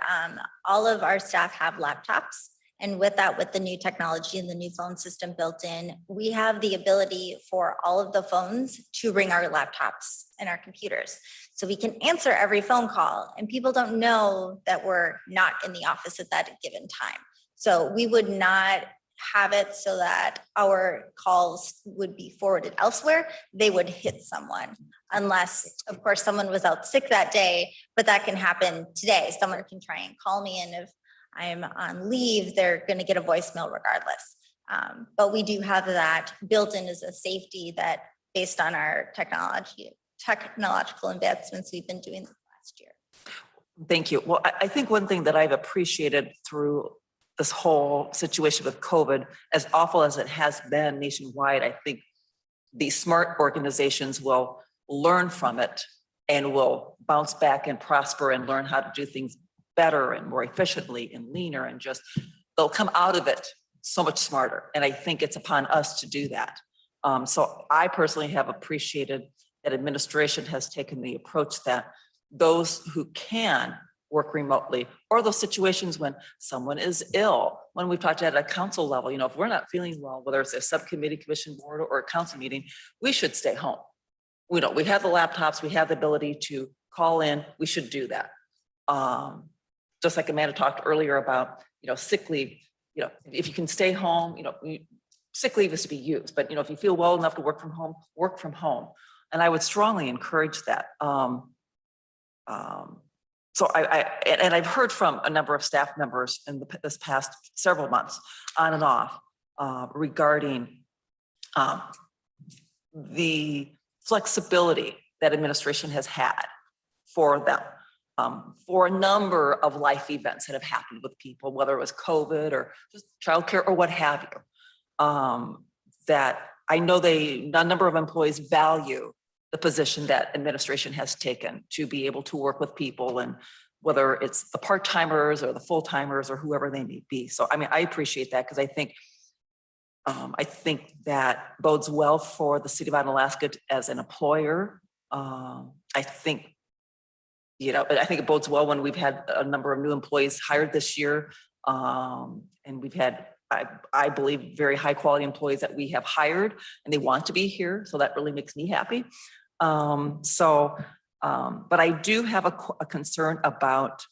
K: all of our staff have laptops. And with the new technology and the new phone system built in, we have the ability for all of the phones to ring our laptops and our computers. So we can answer every phone call, and people don't know that we're not in the office at that given time. So we would not have it so that our calls would be forwarded elsewhere. They would hit someone, unless, of course, someone was out sick that day, but that can happen today. Someone can try and call me, and if I'm on leave, they're going to get a voicemail regardless. But we do have that built in as a safety that, based on our technological advancements we've been doing this last year.
A: Thank you. Well, I think one thing that I've appreciated through this whole situation with COVID, as awful as it has been nationwide, I think these smart organizations will learn from it and will bounce back and prosper and learn how to do things better and more efficiently and leaner, and they'll come out of it so much smarter. And I think it's upon us to do that. So I personally have appreciated that administration has taken the approach that those who can work remotely, or those situations when someone is ill, when we've talked at a council level, if we're not feeling well, whether it's a subcommittee, commission board, or a council meeting, we should stay home. We have the laptops, we have the ability to call in, we should do that. Just like Amanda talked earlier about, sick leave, if you can stay home, sick leave is to be used, but if you feel well enough to work from home, work from home. And I would strongly encourage that. So I've heard from a number of staff members in this past several months on and off regarding the flexibility that administration has had for them for a number of life events that have happened with people, whether it was COVID or just childcare or what have you. That I know a number of employees value the position that administration has taken to be able to work with people, and whether it's the part-timers or the full-timers or whoever they may be. So, I appreciate that, because I think that bodes well for the city of Onalaska as an employer. I think it bodes well when we've had a number of new employees hired this year. And we've had, I believe, very high quality employees that we have hired, and they want to be here. So that really makes me happy. But I do have a concern about,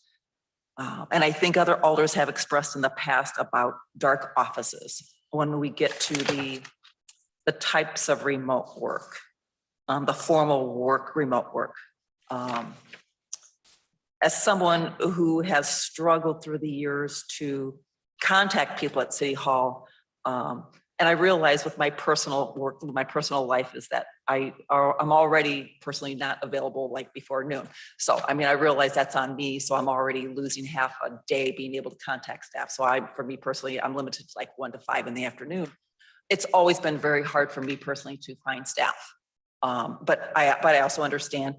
A: and I think other alders have expressed in the past, about dark offices when we get to the types of remote work, the formal work, remote work. As someone who has struggled through the years to contact people at City Hall, and I realize with my personal work, my personal life is that I'm already personally not available like before noon. So, I realize that's on me. So I'm already losing half a day being able to contact staff. So for me personally, I'm limited to like 1 to 5 in the afternoon. It's always been very hard for me personally to find staff. But I also understand,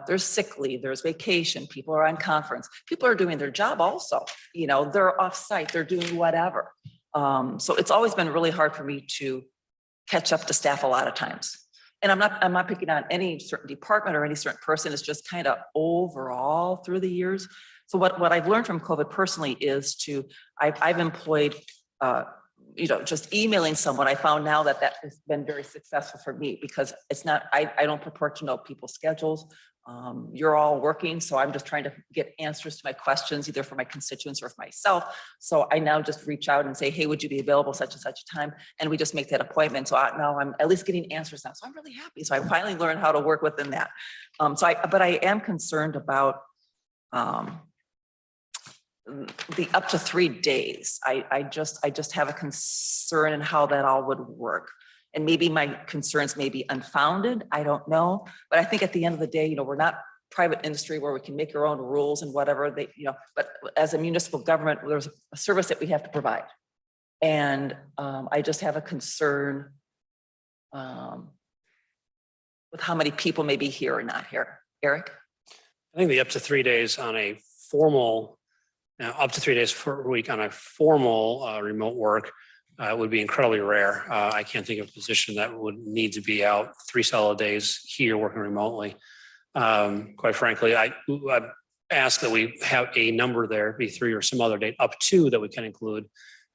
A: there's sick leave, there's vacation, people are on conference, people are doing their job also, they're off site, they're doing whatever. So it's always been really hard for me to catch up to staff a lot of times. And I'm not picking on any certain department or any certain person. It's just kind of overall through the years. So what I've learned from COVID personally is I've employed, just emailing someone. I found now that has been very successful for me, because it's not, I don't purport to know people's schedules. You're all working, so I'm just trying to get answers to my questions, either for my constituents or for myself. So I now just reach out and say, hey, would you be available such and such a time? And we just make that appointment. So now I'm at least getting answers now. So I'm really happy. So I finally learned how to work within that. But I am concerned about the up to 3 days. I just have a concern in how that all would work. And maybe my concerns may be unfounded. I don't know. But I think at the end of the day, we're not private industry where we can make our own rules and whatever but as a municipal government, there's a service that we have to provide. And I just have a concern with how many people may be here or not here. Eric?
E: I think the up to 3 days on a formal, up to 3 days per week on a formal remote work would be incredibly rare. I can't think of a position that would need to be out 3 solid days here working remotely. Quite frankly, I ask that we have a number there, be 3 or some other date, up to that we can include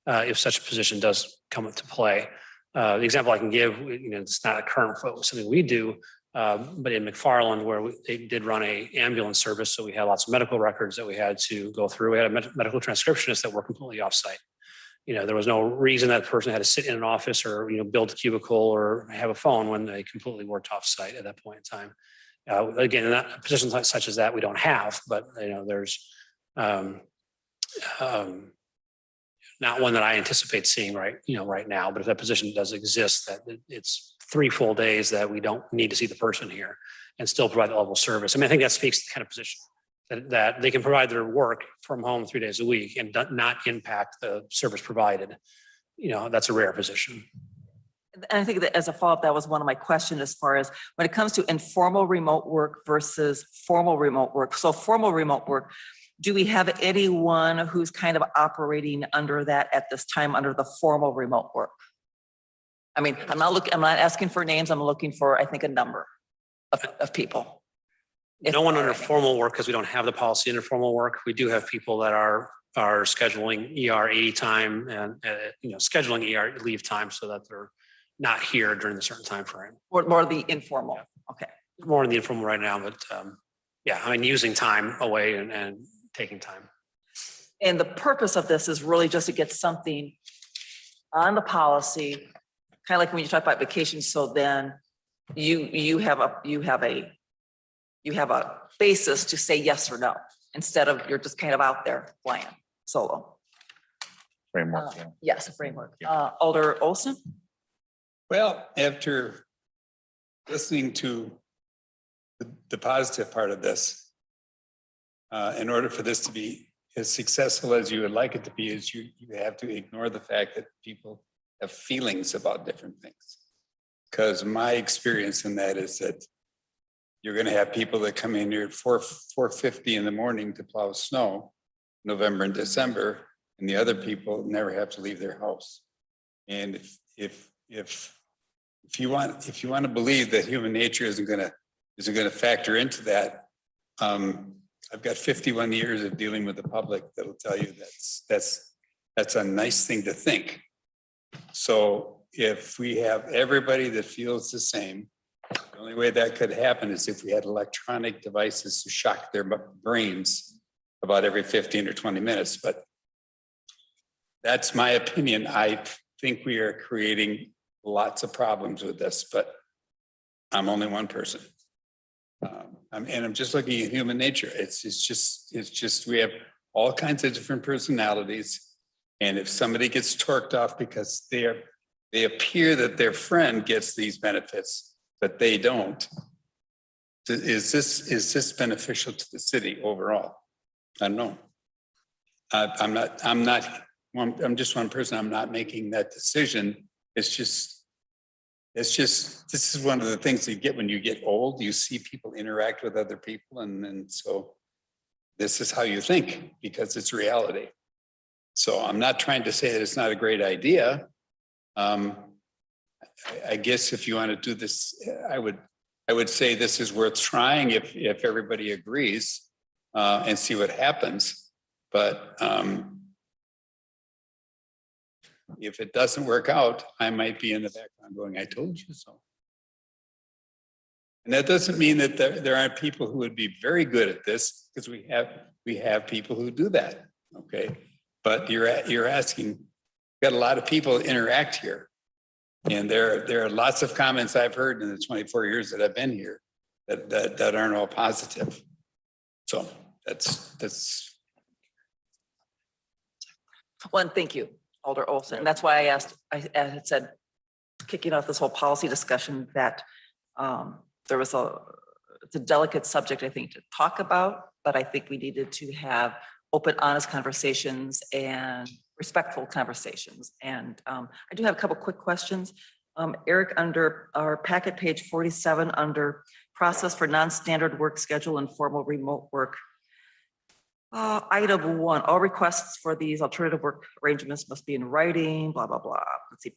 E: if such a position does come into play. The example I can give, it's not a current something we do, but in McFarland, where they did run a ambulance service, so we had lots of medical records that we had to go through. We had a medical transcriptionist that were completely offsite. There was no reason that person had to sit in an office or build a cubicle or have a phone when they completely worked offsite at that point in time. Again, not positions such as that we don't have, but there's not one that I anticipate seeing right now. But if that position does exist, that it's 3 full days that we don't need to see the person here and still provide the level of service. I think that speaks to the kind of position that they can provide their work from home 3 days a week and not impact the service provided. That's a rare position.
A: And I think that as a follow-up, that was one of my questions as far as when it comes to informal remote work versus formal remote work. So formal remote work, do we have anyone who's kind of operating under that at this time, under the formal remote work? I'm not asking for names. I'm looking for, I think, a number. of people.
E: No one under formal work, because we don't have the policy under formal work. We do have people that are scheduling ER 80 time and, scheduling ER leave time so that they're not here during a certain time frame.
A: More the informal. Okay.
E: More in the informal right now, but yeah, I mean, using time away and taking time.
A: And the purpose of this is really just to get something on the policy, kind of like when you talk about vacation. So then you have a basis to say yes or no, instead of you're just kind of out there flying solo.
B: Framework. Yeah.
A: Yes, a framework. Alder Olson?
C: Well, after listening to the positive part of this, in order for this to be as successful as you would like it to be, is you have to ignore the fact that people have feelings about different things. Because my experience in that is that you're going to have people that come in here at 4:50 in the morning to plow snow, November and December, and the other people never have to leave their house. And if you want to believe that human nature isn't going to factor into that, I've got 51 years of dealing with the public that'll tell you that's a nice thing to think. So if we have everybody that feels the same, the only way that could happen is if we had electronic devices to shock their brains about every 15 or 20 minutes. But that's my opinion. I think we are creating lots of problems with this, but I'm only one person. I'm just looking at human nature. It's just we have all kinds of different personalities. And if somebody gets torqued off because they appear that their friend gets these benefits, but they don't, is this beneficial to the city overall? I don't know. I'm just one person. I'm not making that decision. It's just, this is one of the things you get when you get old. You see people interact with other people. And so this is how you think, because it's reality. So I'm not trying to say that it's not a great idea. I guess if you want to do this, I would say this is worth trying if everybody agrees, and see what happens. But if it doesn't work out, I might be in the background going, I told you so. And that doesn't mean that there aren't people who would be very good at this, because we have people who do that. Okay. But you're asking, got a lot of people interact here. And there are lots of comments I've heard in the 24 years that I've been here that aren't all positive. So that's.
A: One, thank you, Alder Olson. And that's why I asked, I had said, kicking off this whole policy discussion, that there was it's a delicate subject, I think, to talk about, but I think we needed to have open, honest conversations and respectful conversations. And I do have a couple quick questions. Eric, under our packet page 47, under process for non-standard work schedule and formal remote work. Item 1, all requests for these alternative work arrangements must be in writing, blah, blah, blah. Let's see,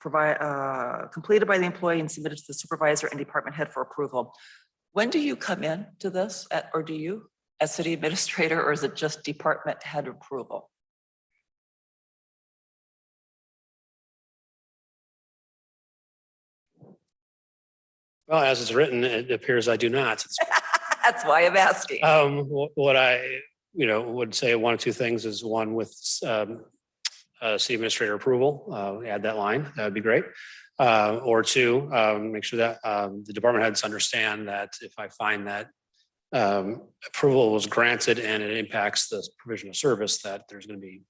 A: completed by the employee and submitted to the supervisor and department head for approval. When do you come in to this, or do you as city administrator, or is it just department head approval?
E: Well, as it's written, it appears I do not.
A: That's why I'm asking.
E: What I, would say one of two things is, one, with city administrator approval, add that line, that would be great. Or two, make sure that the department heads understand that if I find that approval was granted and it impacts the provision of service, that there's going to be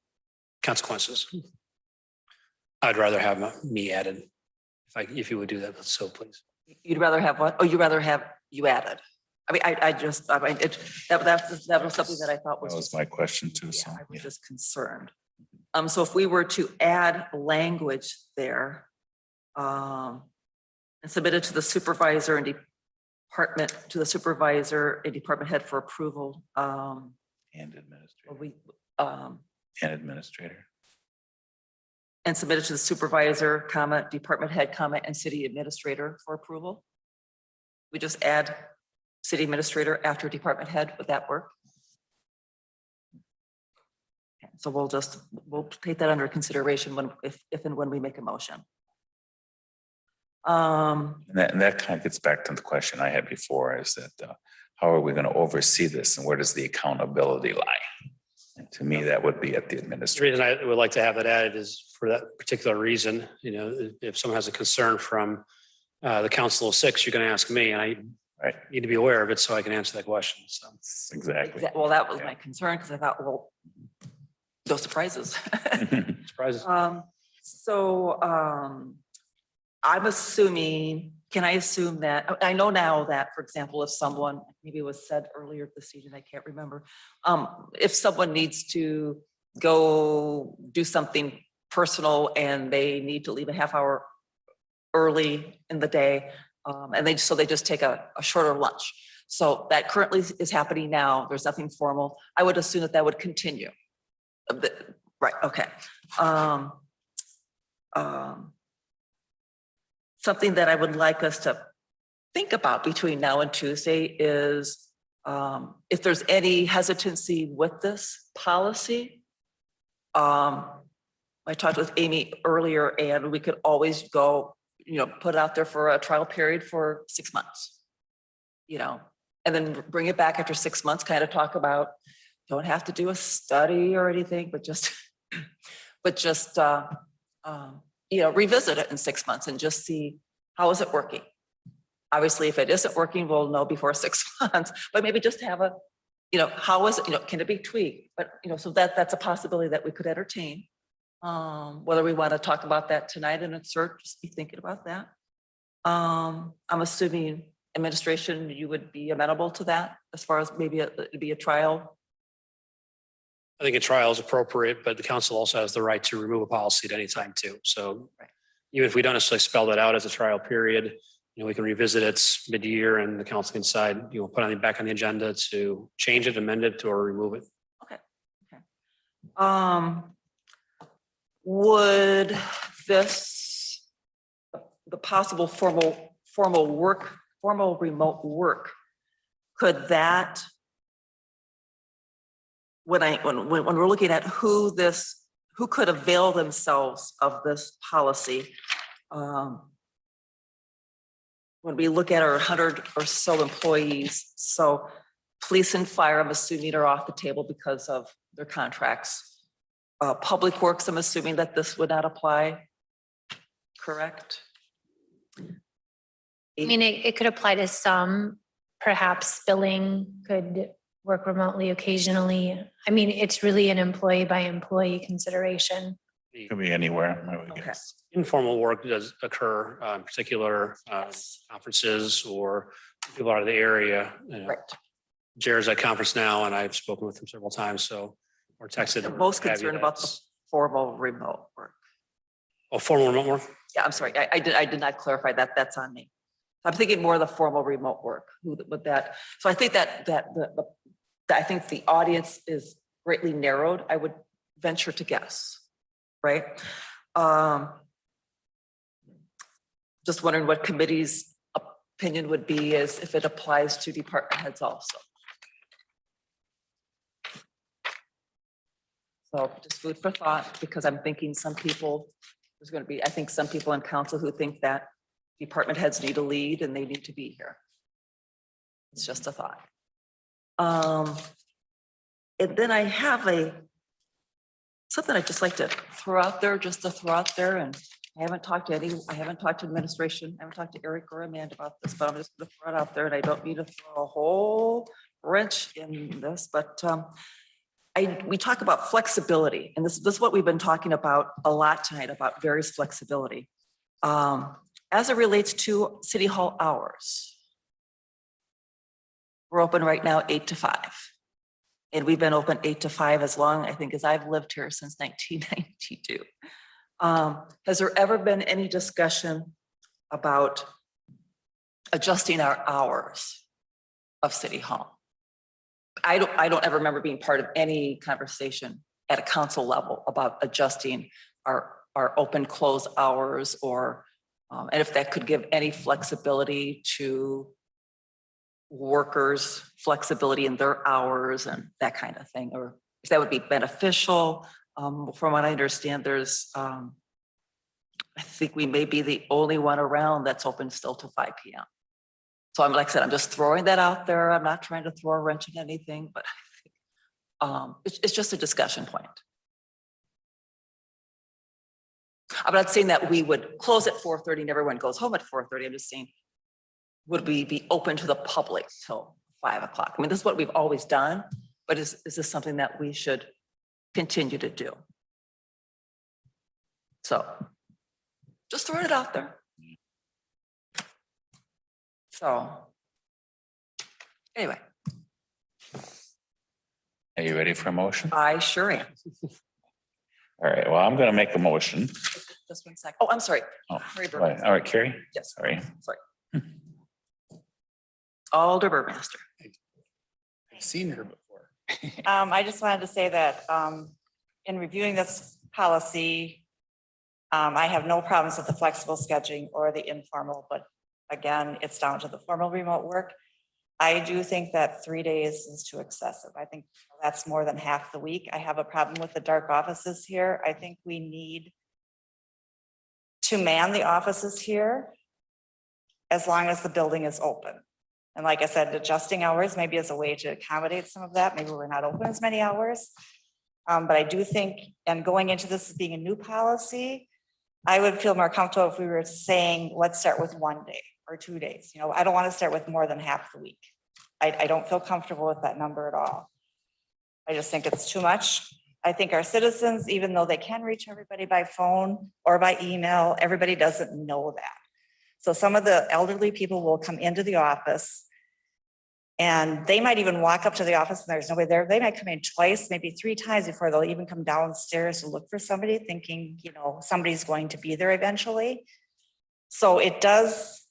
E: consequences. I'd rather have me added, if you would do that, so please.
A: You'd rather have what? Oh, you'd rather have you added. I mean, that was something that I thought was.
B: That was my question too.
A: Yeah,
B: So
A: I was just concerned. So if we were to add language there, and submit it to the supervisor and department head for approval.
B: and administrator. And administrator.
A: And submit it to the supervisor, department head, and city administrator for approval. We just add city administrator after department head. Would that work? Okay, so we'll take that under consideration when, if and when we make a motion.
B: And that kind of gets back to the question I had before, is that how are we going to oversee this and where does the accountability lie? And to me, that would be at the
E: The
B: administration.
E: reason I would like to have that added is for that particular reason. You know, if someone has a concern from the Council of Six, you're going to ask me, and I
B: Right,
E: need to be aware of it so I can answer that question. So
B: exactly.
A: Well, that was
B: Yeah.
A: my concern because I thought, well, no surprises.
E: surprises.
A: I'm assuming, can I assume that, I know now that, for example, if someone, maybe it was said earlier this evening, I can't remember. If someone needs to go do something personal and they need to leave a half hour early in the day, and so they just take a shorter lunch. So that currently is happening now. There's nothing formal. I would assume that that would continue. Right, okay. Something that I would like us to think about between now and Tuesday is if there's any hesitancy with this policy. I talked with Amy earlier and we could always go, put it out there for a trial period for 6 months. And then bring it back after 6 months, kind of talk about, don't have to do a study or anything, but just, revisit it in 6 months and just see, how is it working? Obviously, if it isn't working, we'll know before 6 months, but maybe just have a, how is it, can it be tweaked? But, so that's a possibility that we could entertain. Whether we want to talk about that tonight in insert, just be thinking about that. I'm assuming administration, you would be amenable to that as far as maybe it'd be a trial.
E: I think a trial is appropriate, but the council also has the right to remove a policy at any time too. So
A: Right.
E: even if we don't necessarily spell that out as a trial period, we can revisit it mid-year and the council can decide, put it back on the agenda to change it, amend it, or remove it.
A: Would this, the possible formal remote work, could that, when we're looking at who could avail themselves of this policy, when we look at our 100 or so employees, so police and fire, I'm assuming are off the table because of their contracts. Public Works, I'm assuming that this would not apply, correct?
G: I mean, it could apply to some, perhaps billing could work remotely occasionally. I mean, it's really an employee by employee consideration.
B: Could be anywhere, I would
A: Okay.
B: guess.
E: Informal work does occur, particular conferences or people out of the area.
A: Right.
E: Jared's at conference now and I've spoken with him several times, so, or texted.
A: I'm most
E: have you,
A: concerned about the
E: that's-
A: formal remote work.
E: Oh, formal remote work?
A: Yeah, I'm sorry, I did not clarify that, that's on me. I'm thinking more of the formal remote work, with that. So I think that I think the audience is greatly narrowed, I would venture to guess, right? Just wondering what committee's opinion would be as if it applies to department heads also. So just food for thought, because I'm thinking some people, there's going to be, I think some people in council who think that department heads need a lead and they need to be here. It's just a thought. And then I have something I'd just like to throw out there, and I haven't talked to administration, I haven't talked to Eric or Amanda about this, but I'm just gonna throw it out there, and I don't mean to throw a whole wrench in this, but we talk about flexibility, and this is what we've been talking about a lot tonight, about various flexibility. As it relates to City Hall hours. We're open right now 8 to 5. And we've been open 8 to 5 as long, I think, as I've lived here since 1992. Has there ever been any discussion about adjusting our hours of City Hall? I don't ever remember being part of any conversation at a council level about adjusting our open close hours, or and if that could give any flexibility to workers flexibility in their hours and that kind of thing, or if that would be beneficial. From what I understand, there's, I think we may be the only one around that's open still till 5 p.m. So I'm, like I said, I'm just throwing that out there. I'm not trying to throw a wrench in anything, but I think it's just a discussion point. I'm not saying that we would close at 4:30 and everyone goes home at 4:30. I'm just saying, would we be open to the public till 5 o'clock? I mean, this is what we've always done, but is this something that we should continue to do? So just throwing it out there. So anyway,
B: Are you ready for a motion?
A: I sure am.
B: All right, well, I'm gonna make a motion.
A: Just 1 second. Oh, I'm sorry.
B: Oh,
A: Mary
B: all right,
A: Burgess.
B: all right, Carrie,
A: Yes,
B: sorry.
A: sorry. Alder Burmaster.
C: I've seen her before.
H: I just wanted to say that in reviewing this policy, I have no problems with the flexible scheduling or the informal, but again, it's down to the formal remote work. I do think that 3 days is too excessive. I think that's more than half the week. I have a problem with the dark offices here. I think we need to man the offices here as long as the building is open. And like I said, adjusting hours maybe is a way to accommodate some of that. Maybe we're not open as many hours. But I do think, and going into this as being a new policy, I would feel more comfortable if we were saying, let's start with 1 day or 2 days. You know, I don't want to start with more than half the week. I don't feel comfortable with that number at all. I just think it's too much. I think our citizens, even though they can reach everybody by phone or by email, everybody doesn't know that. So some of the elderly people will come into the office and they might even walk up to the office and there's nobody there. They might come in twice, maybe 3 times before they'll even come downstairs to look for somebody, thinking, you know, somebody's going to be there eventually. So it does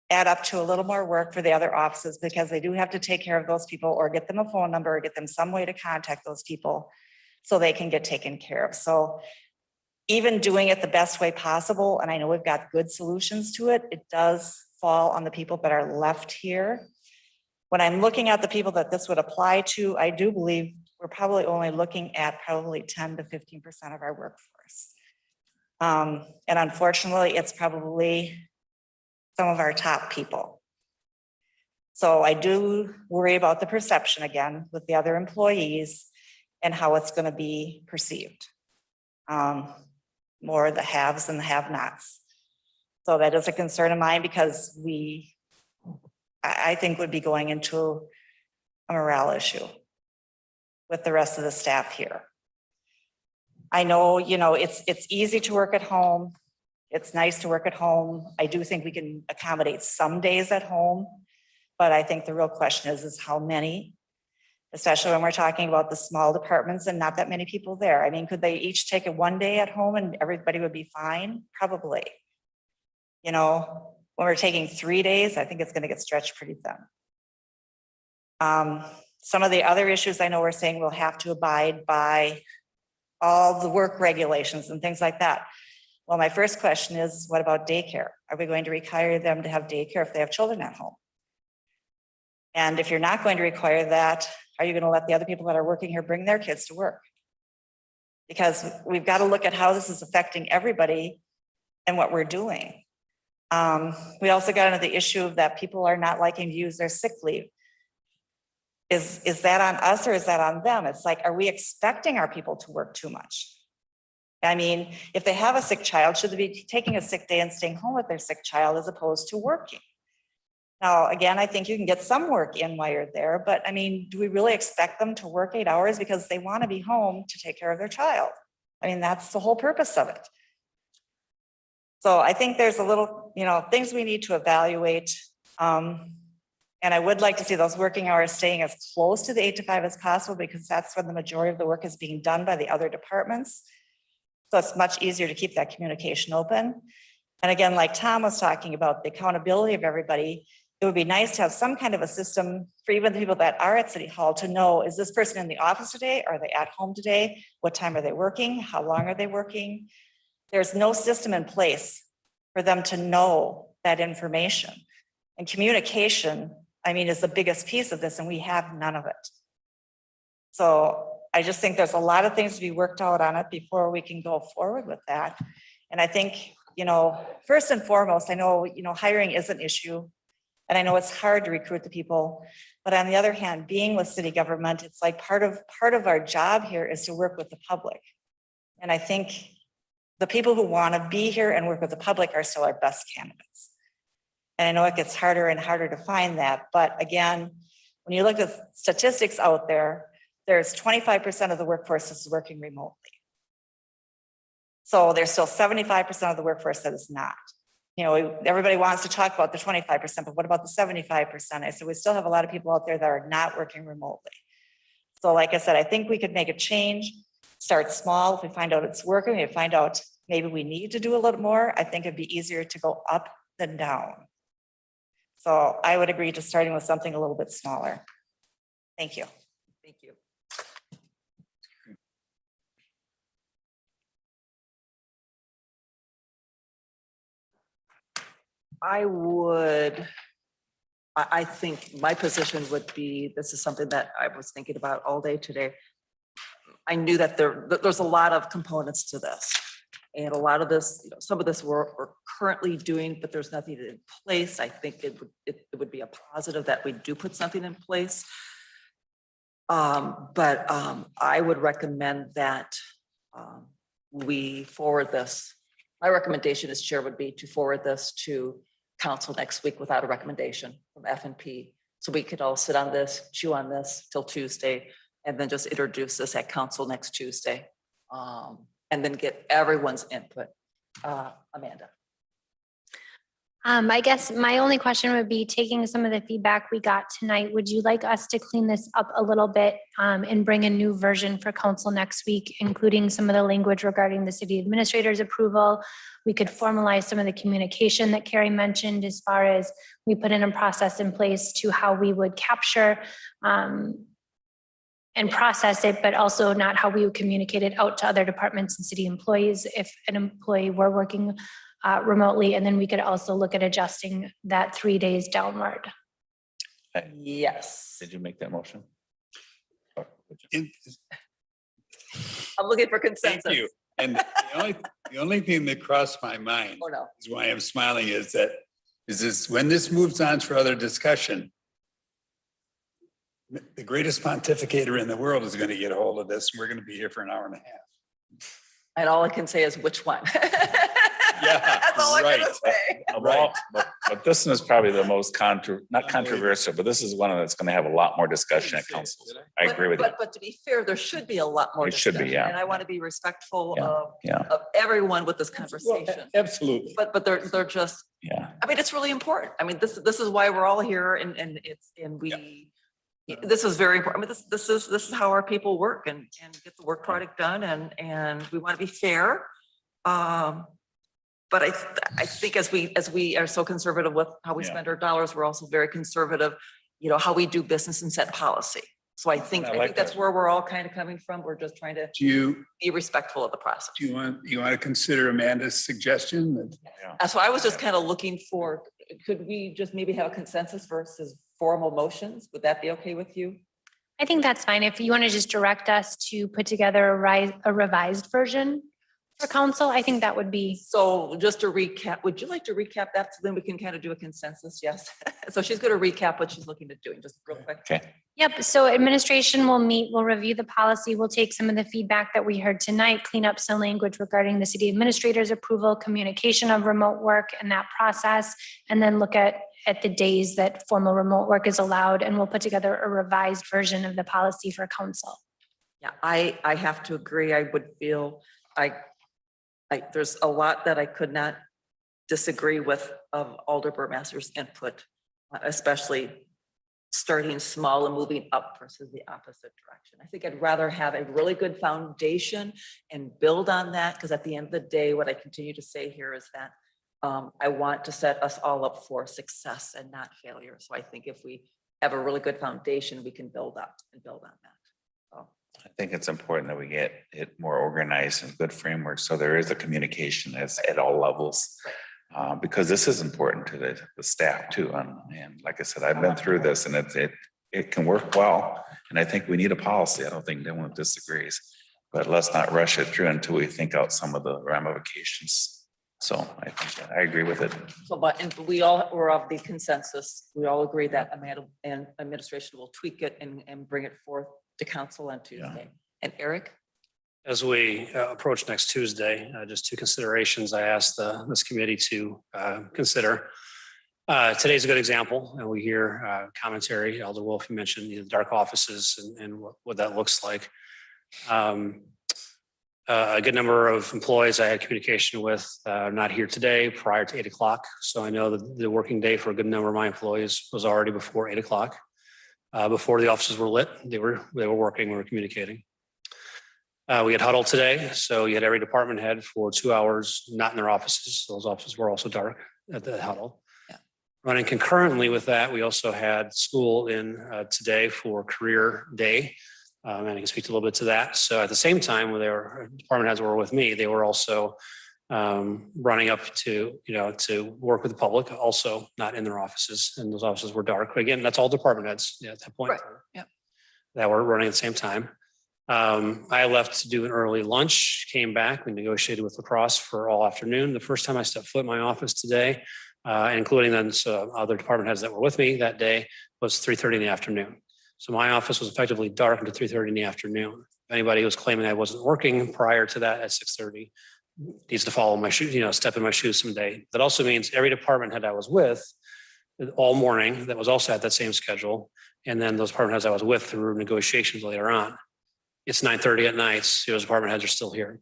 H: add up to a little more work for the other offices because they do have to take care of those people or get them a phone number or get them some way to contact those people so they can get taken care of. So even doing it the best way possible, and I know we've got good solutions to it, it does fall on the people that are left here. When I'm looking at the people that this would apply to, I do believe we're probably only looking at probably 10 to 15% of our workforce. And unfortunately, it's probably some of our top people. So I do worry about the perception again with the other employees and how it's going to be perceived. More the haves and the have-nots. So that is a concern of mine because I think would be going into a morale issue with the rest of the staff here. I know, you know, it's easy to work at home. It's nice to work at home. I do think we can accommodate some days at home, but I think the real question is how many, especially when we're talking about the small departments and not that many people there. I mean, could they each take it 1 day at home and everybody would be fine? Probably. You know, when we're taking 3 days, I think it's going to get stretched pretty thin. Some of the other issues I know we're saying we'll have to abide by all the work regulations and things like that. Well, my first question is, what about daycare? Are we going to require them to have daycare if they have children at home? And if you're not going to require that, are you going to let the other people that are working here bring their kids to work? Because we've got to look at how this is affecting everybody and what we're doing. We also got into the issue of that people are not liking to use their sick leave. Is that on us or is that on them? It's like, are we expecting our people to work too much? I mean, if they have a sick child, should they be taking a sick day and staying home with their sick child as opposed to working? Now, again, I think you can get some work in while you're there, but I mean, do we really expect them to work 8 hours because they want to be home to take care of their child? I mean, that's the whole purpose of it. So I think there's a little, you know, things we need to evaluate. And I would like to see those working hours staying as close to the 8 to 5 as possible because that's when the majority of the work is being done by the other departments. So it's much easier to keep that communication open. And again, like Tom was talking about, the accountability of everybody, it would be nice to have some kind of a system for even the people that are at City Hall to know, is this person in the office today? Are they at home today? What time are they working? How long are they working? There's no system in place for them to know that information. And communication, I mean, is the biggest piece of this, and we have none of it. So I just think there's a lot of things to be worked out on it before we can go forward with that. And I think, you know, first and foremost, I know, you know, hiring is an issue. And I know it's hard to recruit the people, but on the other hand, being with city government, it's like part of our job here is to work with the public. And I think the people who want to be here and work with the public are still our best candidates. And I know it gets harder and harder to find that, but again, when you look at statistics out there, there's 25% of the workforce is working remotely. So there's still 75% of the workforce that is not. You know, everybody wants to talk about the 25%, but what about the 75%? I said, we still have a lot of people out there that are not working remotely. So like I said, I think we could make a change, start small. If we find out it's working, we find out maybe we need to do a little more. I think it'd be easier to go up than down. So I would agree to starting with something a little bit smaller. Thank you.
A: Thank you. I think my position would be, this is something that I was thinking about all day today. I knew that there's a lot of components to this. And a lot of this, you know, some of this we're currently doing, but there's nothing in place. I think it would be a positive that we do put something in place. But I would recommend that we forward this. My recommendation as chair would be to forward this to council next week without a recommendation from F&P. So we could all sit on this, chew on this till Tuesday, and then just introduce this at council next Tuesday. And then get everyone's input. Amanda.
G: I guess my only question would be, taking some of the feedback we got tonight, would you like us to clean this up a little bit and bring a new version for council next week, including some of the language regarding the city administrator's approval? We could formalize some of the communication that Carrie mentioned, as far as we put in a process in place to how we would capture and process it, but also not how we would communicate it out to other departments and city employees if an employee were working remotely. And then we could also look at adjusting that 3 days downward.
A: Yes.
B: Did you make that motion?
C: In-
A: I'm looking for
C: Thank
A: consensus.
C: you. And the only thing that crossed my mind
A: Oh, no.
C: is why I'm smiling is this, when this moves on for other discussion, the greatest pontificator in the world is going to get a hold of this. And we're going to be here for an hour and a half.
A: And all I can say is which one.
C: Yeah,
A: That's all I'm gonna
C: right.
A: say.
B: But this one is probably the most not controversial, but this is one that's going to have a lot more discussion at council. I agree with you.
A: But to be fair, there should be a lot more.
B: It should be,
A: discussion,
B: yeah.
A: And I want to be respectful
B: Yeah,
A: of,
B: yeah.
A: of everyone with this
C: Well,
A: conversation.
C: absolutely.
A: But they're just,
B: Yeah.
A: I mean, it's really important. I mean, this is why we're all here, and this is very important. I mean, this is how our people work and get the work product done, and we want to be fair. But I think as we are so conservative with how we
B: Yeah.
A: spend our dollars, we're also very conservative, you know, how we do business and set policy. So I think
B: I like
A: that's
B: that.
A: where we're all kind of coming from. We're just trying to
C: Do you
A: be respectful of the process.
C: want to consider Amanda's suggestion that
A: So I was just kind of looking for, could we just maybe have a consensus versus formal motions? Would that be okay with you?
G: I think that's fine. If you want to just direct us to put together a revised version for council, I think that would be.
A: So just to recap, would you like to recap that so then we can kind of do a consensus? Yes. So she's going to recap what she's looking to do, just real quick.
B: Okay.
G: Yep, so administration will meet, we'll review the policy, we'll take some of the feedback that we heard tonight, clean up some language regarding the city administrator's approval, communication of remote work and that process, and then look at the days that formal remote work is allowed, and we'll put together a revised version of the policy for council.
A: Yeah, I have to agree. I would feel, there's a lot that I could not disagree with of Alder Burmaster's input, especially starting small and moving up versus the opposite direction. I think I'd rather have a really good foundation and build on that, because at the end of the day, what I continue to say here is that I want to set us all up for success and not failure. So I think if we have a really good foundation, we can build up and build on that. So.
B: I think it's important that we get it more organized and good framework. So there is a communication that's at all levels. Because this is important to the staff too. And like I said, I've been through this and it can work well. And I think we need a policy. I don't think anyone disagrees. But let's not rush it through until we think out some of the ramifications. So I think I agree with it.
A: So, but, and we all were of the consensus. We all agree that Amanda and administration will tweak it and bring it forth to council on Tuesday. And Eric?
E: As we approach next Tuesday, just two considerations I asked this committee to consider. Today's a good example, and we hear commentary. Alder Wolf, you mentioned the dark offices and what that looks like. A good number of employees I had communication with not here today prior to 8 o'clock. So I know that the working day for a good number of my employees was already before 8 o'clock. Before the offices were lit, they were working, we were communicating. We had huddle today, so you had every department head for 2 hours, not in their offices. Those offices were also dark at the huddle.
A: Yeah.
E: Running concurrently with that, we also had school in today for career day. And I can speak a little bit to that. So at the same time, when department heads were with me, they were also running up to work with the public, also not in their offices, and those offices were dark. Again, that's all department heads at that point.
A: Right. Yeah.
E: That were running at the same time. I left to do an early lunch, came back, we negotiated with lacrosse for all afternoon. The first time I stepped foot in my office today, including then other department heads that were with me that day, was 3:30 in the afternoon. So my office was effectively dark until 3:30 in the afternoon. If anybody who was claiming I wasn't working prior to that at 6:30 needs to follow my shoes, step in my shoes someday. That also means every department head I was with all morning that was also at that same schedule. And then those department heads I was with through negotiations later on. It's 9:30 at night, those department heads are still here.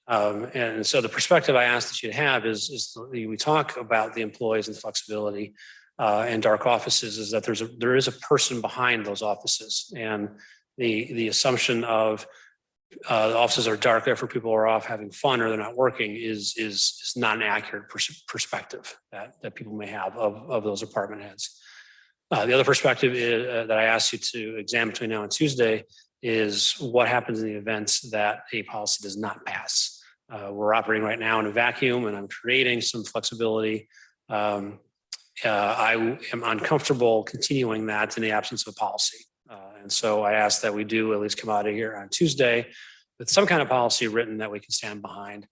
E: And so the perspective I asked that you'd have is we talk about the employees and flexibility and dark offices, is that there is a person behind those offices, and the assumption of the offices are dark, therefore people are off having fun or they're not working is not an accurate perspective that people may have of those department heads. The other perspective is, that I asked you to examine between now and Tuesday is what happens in the event that a policy does not pass. We're operating right now in a vacuum, and I'm creating some flexibility. I am uncomfortable continuing that in the absence of a policy. And so I ask that we do at least come out of here on Tuesday with some kind of policy written that we can stand behind.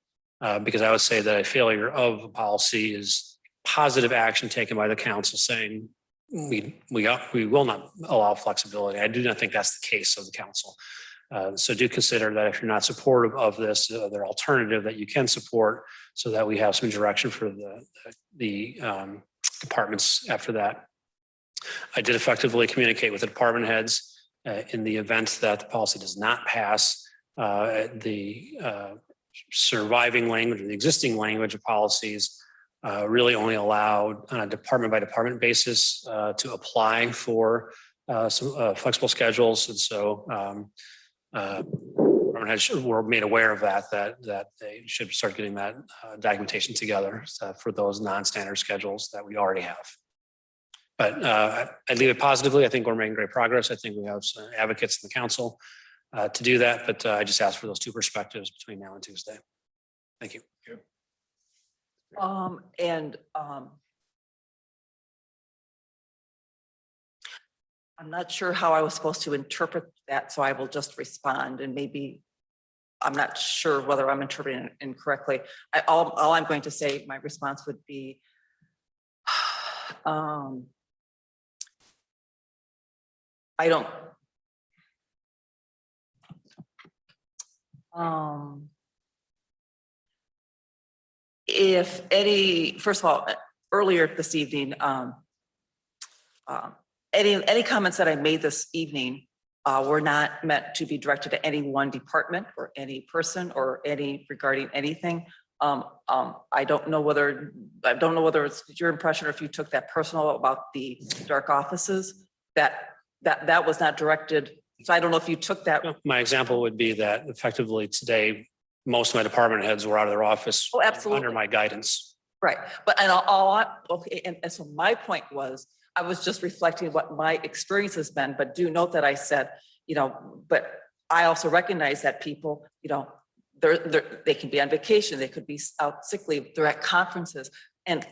E: Because I would say that a failure of a policy is positive action taken by the council saying, we will not allow flexibility. I do not think that's the case of the council. So do consider that if you're not supportive of this, their alternative that you can support so that we have some direction for the departments after that. I did effectively communicate with the department heads in the event that the policy does not pass. The surviving language or the existing language of policies really only allowed on a department by department basis to apply for some flexible schedules. And so department heads were made aware of that they should start getting that documentation together for those non-standard schedules that we already have. But I'd leave it positively. I think we're making great progress. I think we have some advocates in the council to do that, but I just ask for those two perspectives between now and Tuesday. Thank you.
A: I'm not sure how I was supposed to interpret that, so I will just respond, and maybe I'm not sure whether I'm interpreting it incorrectly. All I'm going to say, my response would be, I don't. If any, first of all, earlier this evening, any comments that I made this evening were not meant to be directed to any one department or any person or any regarding anything. I don't know whether it's your impression or if you took that personal about the dark offices, that was not directed. So I don't know if you took that.
E: My example would be that effectively today, most of my department heads were out of their office under my guidance.
A: Right. But okay. And so my point was, I was just reflecting what my experience has been, but do note that I said, but I also recognize that people, they can be on vacation, they could be out sick leave, they're at conferences. And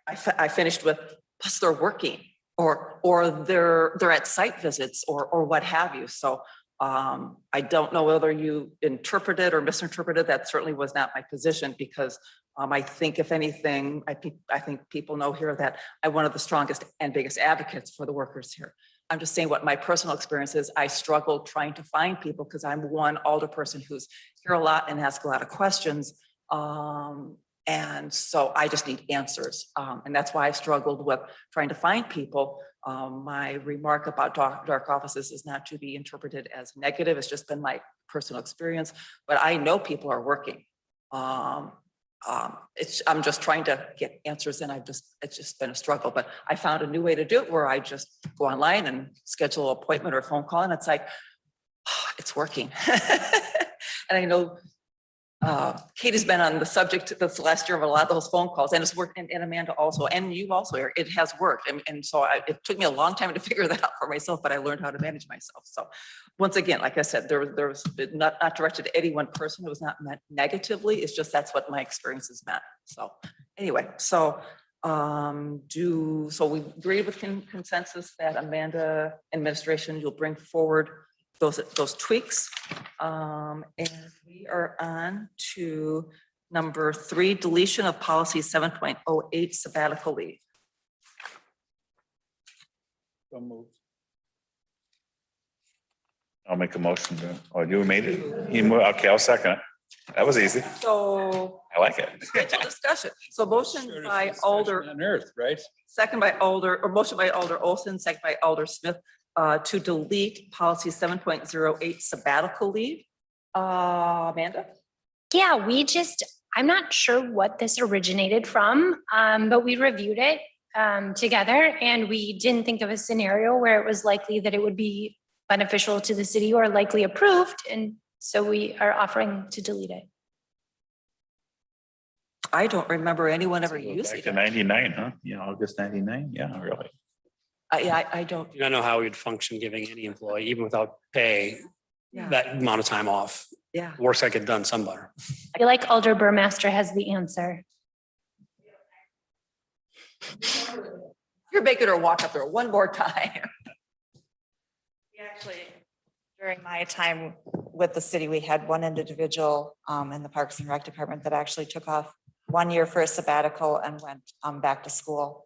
A: I finished with, plus they're working or they're at site visits or what have you. So I don't know whether you interpreted or misinterpreted. That certainly was not my position because I think if anything, I think people know here that I'm one of the strongest and biggest advocates for the workers here. I'm just saying what my personal experience is. I struggled trying to find people because I'm one older person who's here a lot and asks a lot of questions. And so I just need answers. And that's why I struggled with trying to find people. My remark about dark offices is not to be interpreted as negative. It's just been my personal experience, but I know people are working. I'm just trying to get answers and it's just been a struggle, but I found a new way to do it where I just go online and schedule an appointment or a phone call and it's like, it's working. And I know Katie's been on the subject this last year of a lot of those phone calls and it's worked and Amanda also, and you also, Eric, it has worked. And so it took me a long time to figure that out for myself, but I learned how to manage myself. So once again, like I said, there was not directed to any one person. It was not meant negatively. It's just, that's what my experience has meant. So anyway, so we agree with consensus that Amanda administration, you'll bring forward those tweaks. And we are on to number 3, deletion of policy 7.08 sabbatical leave.
C: So moved.
B: I'll make a motion to, oh, you made it? You moved, okay, I'll second it. That was easy.
A: So
B: I like it.
A: discussion. So motion
C: Shortest
A: by
C: discussion
A: Alder,
C: on earth, right?
A: second by Alder, or motion by Alder Olson, second by Alder Smith, to delete policy 7.08 sabbatical leave. Amanda?
G: Yeah, I'm not sure what this originated from, but we reviewed it together and we didn't think of a scenario where it was likely that it would be beneficial to the city or likely approved. And so we are offering to delete it.
A: I don't remember anyone ever
B: Back
A: using
B: to
A: it.
B: 99, huh? Yeah, August 99. Yeah, really.
A: I don't.
E: I don't know how we'd function giving any employee, even without pay,
A: Yeah.
E: that amount of time off.
A: Yeah.
E: Works like it done somewhere.
G: I feel like Alder Burmaster has the answer.
A: You're making her walk up there one more time.
H: We actually, during my time with the city, we had one individual in the Parks and Rec Department that actually took off 1 year for a sabbatical and went back to school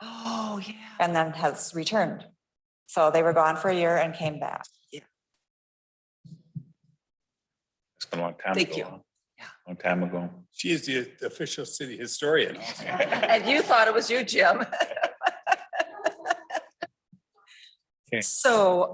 A: Oh, yeah.
H: and then has returned. So they were gone for a year and came back.
B: It's been a long time ago.
A: Thank you.
B: huh?
A: Yeah.
B: Long time ago.
C: She is the official city historian. also.
A: And you thought it was you, Jim.
B: Okay.
A: So,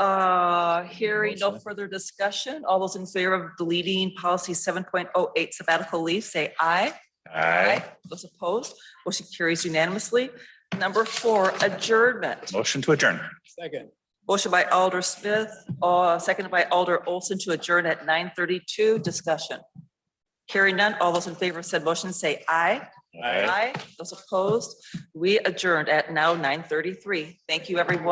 A: hearing no further discussion, all those in favor of deleting policy 7.08 sabbatical leave, say aye.
B: Aye.
A: Those opposed, motion carries unanimously. Number 4, adjournment.
B: Motion to adjourn.
C: Second.
A: Motion by Alder Smith, seconded by Alder Olson to adjourn at 9:32. Discussion. Hearing none, all those in favor of said motion say aye.
B: Aye.
A: Those opposed, we adjourned at now 9:33. Thank you, everyone.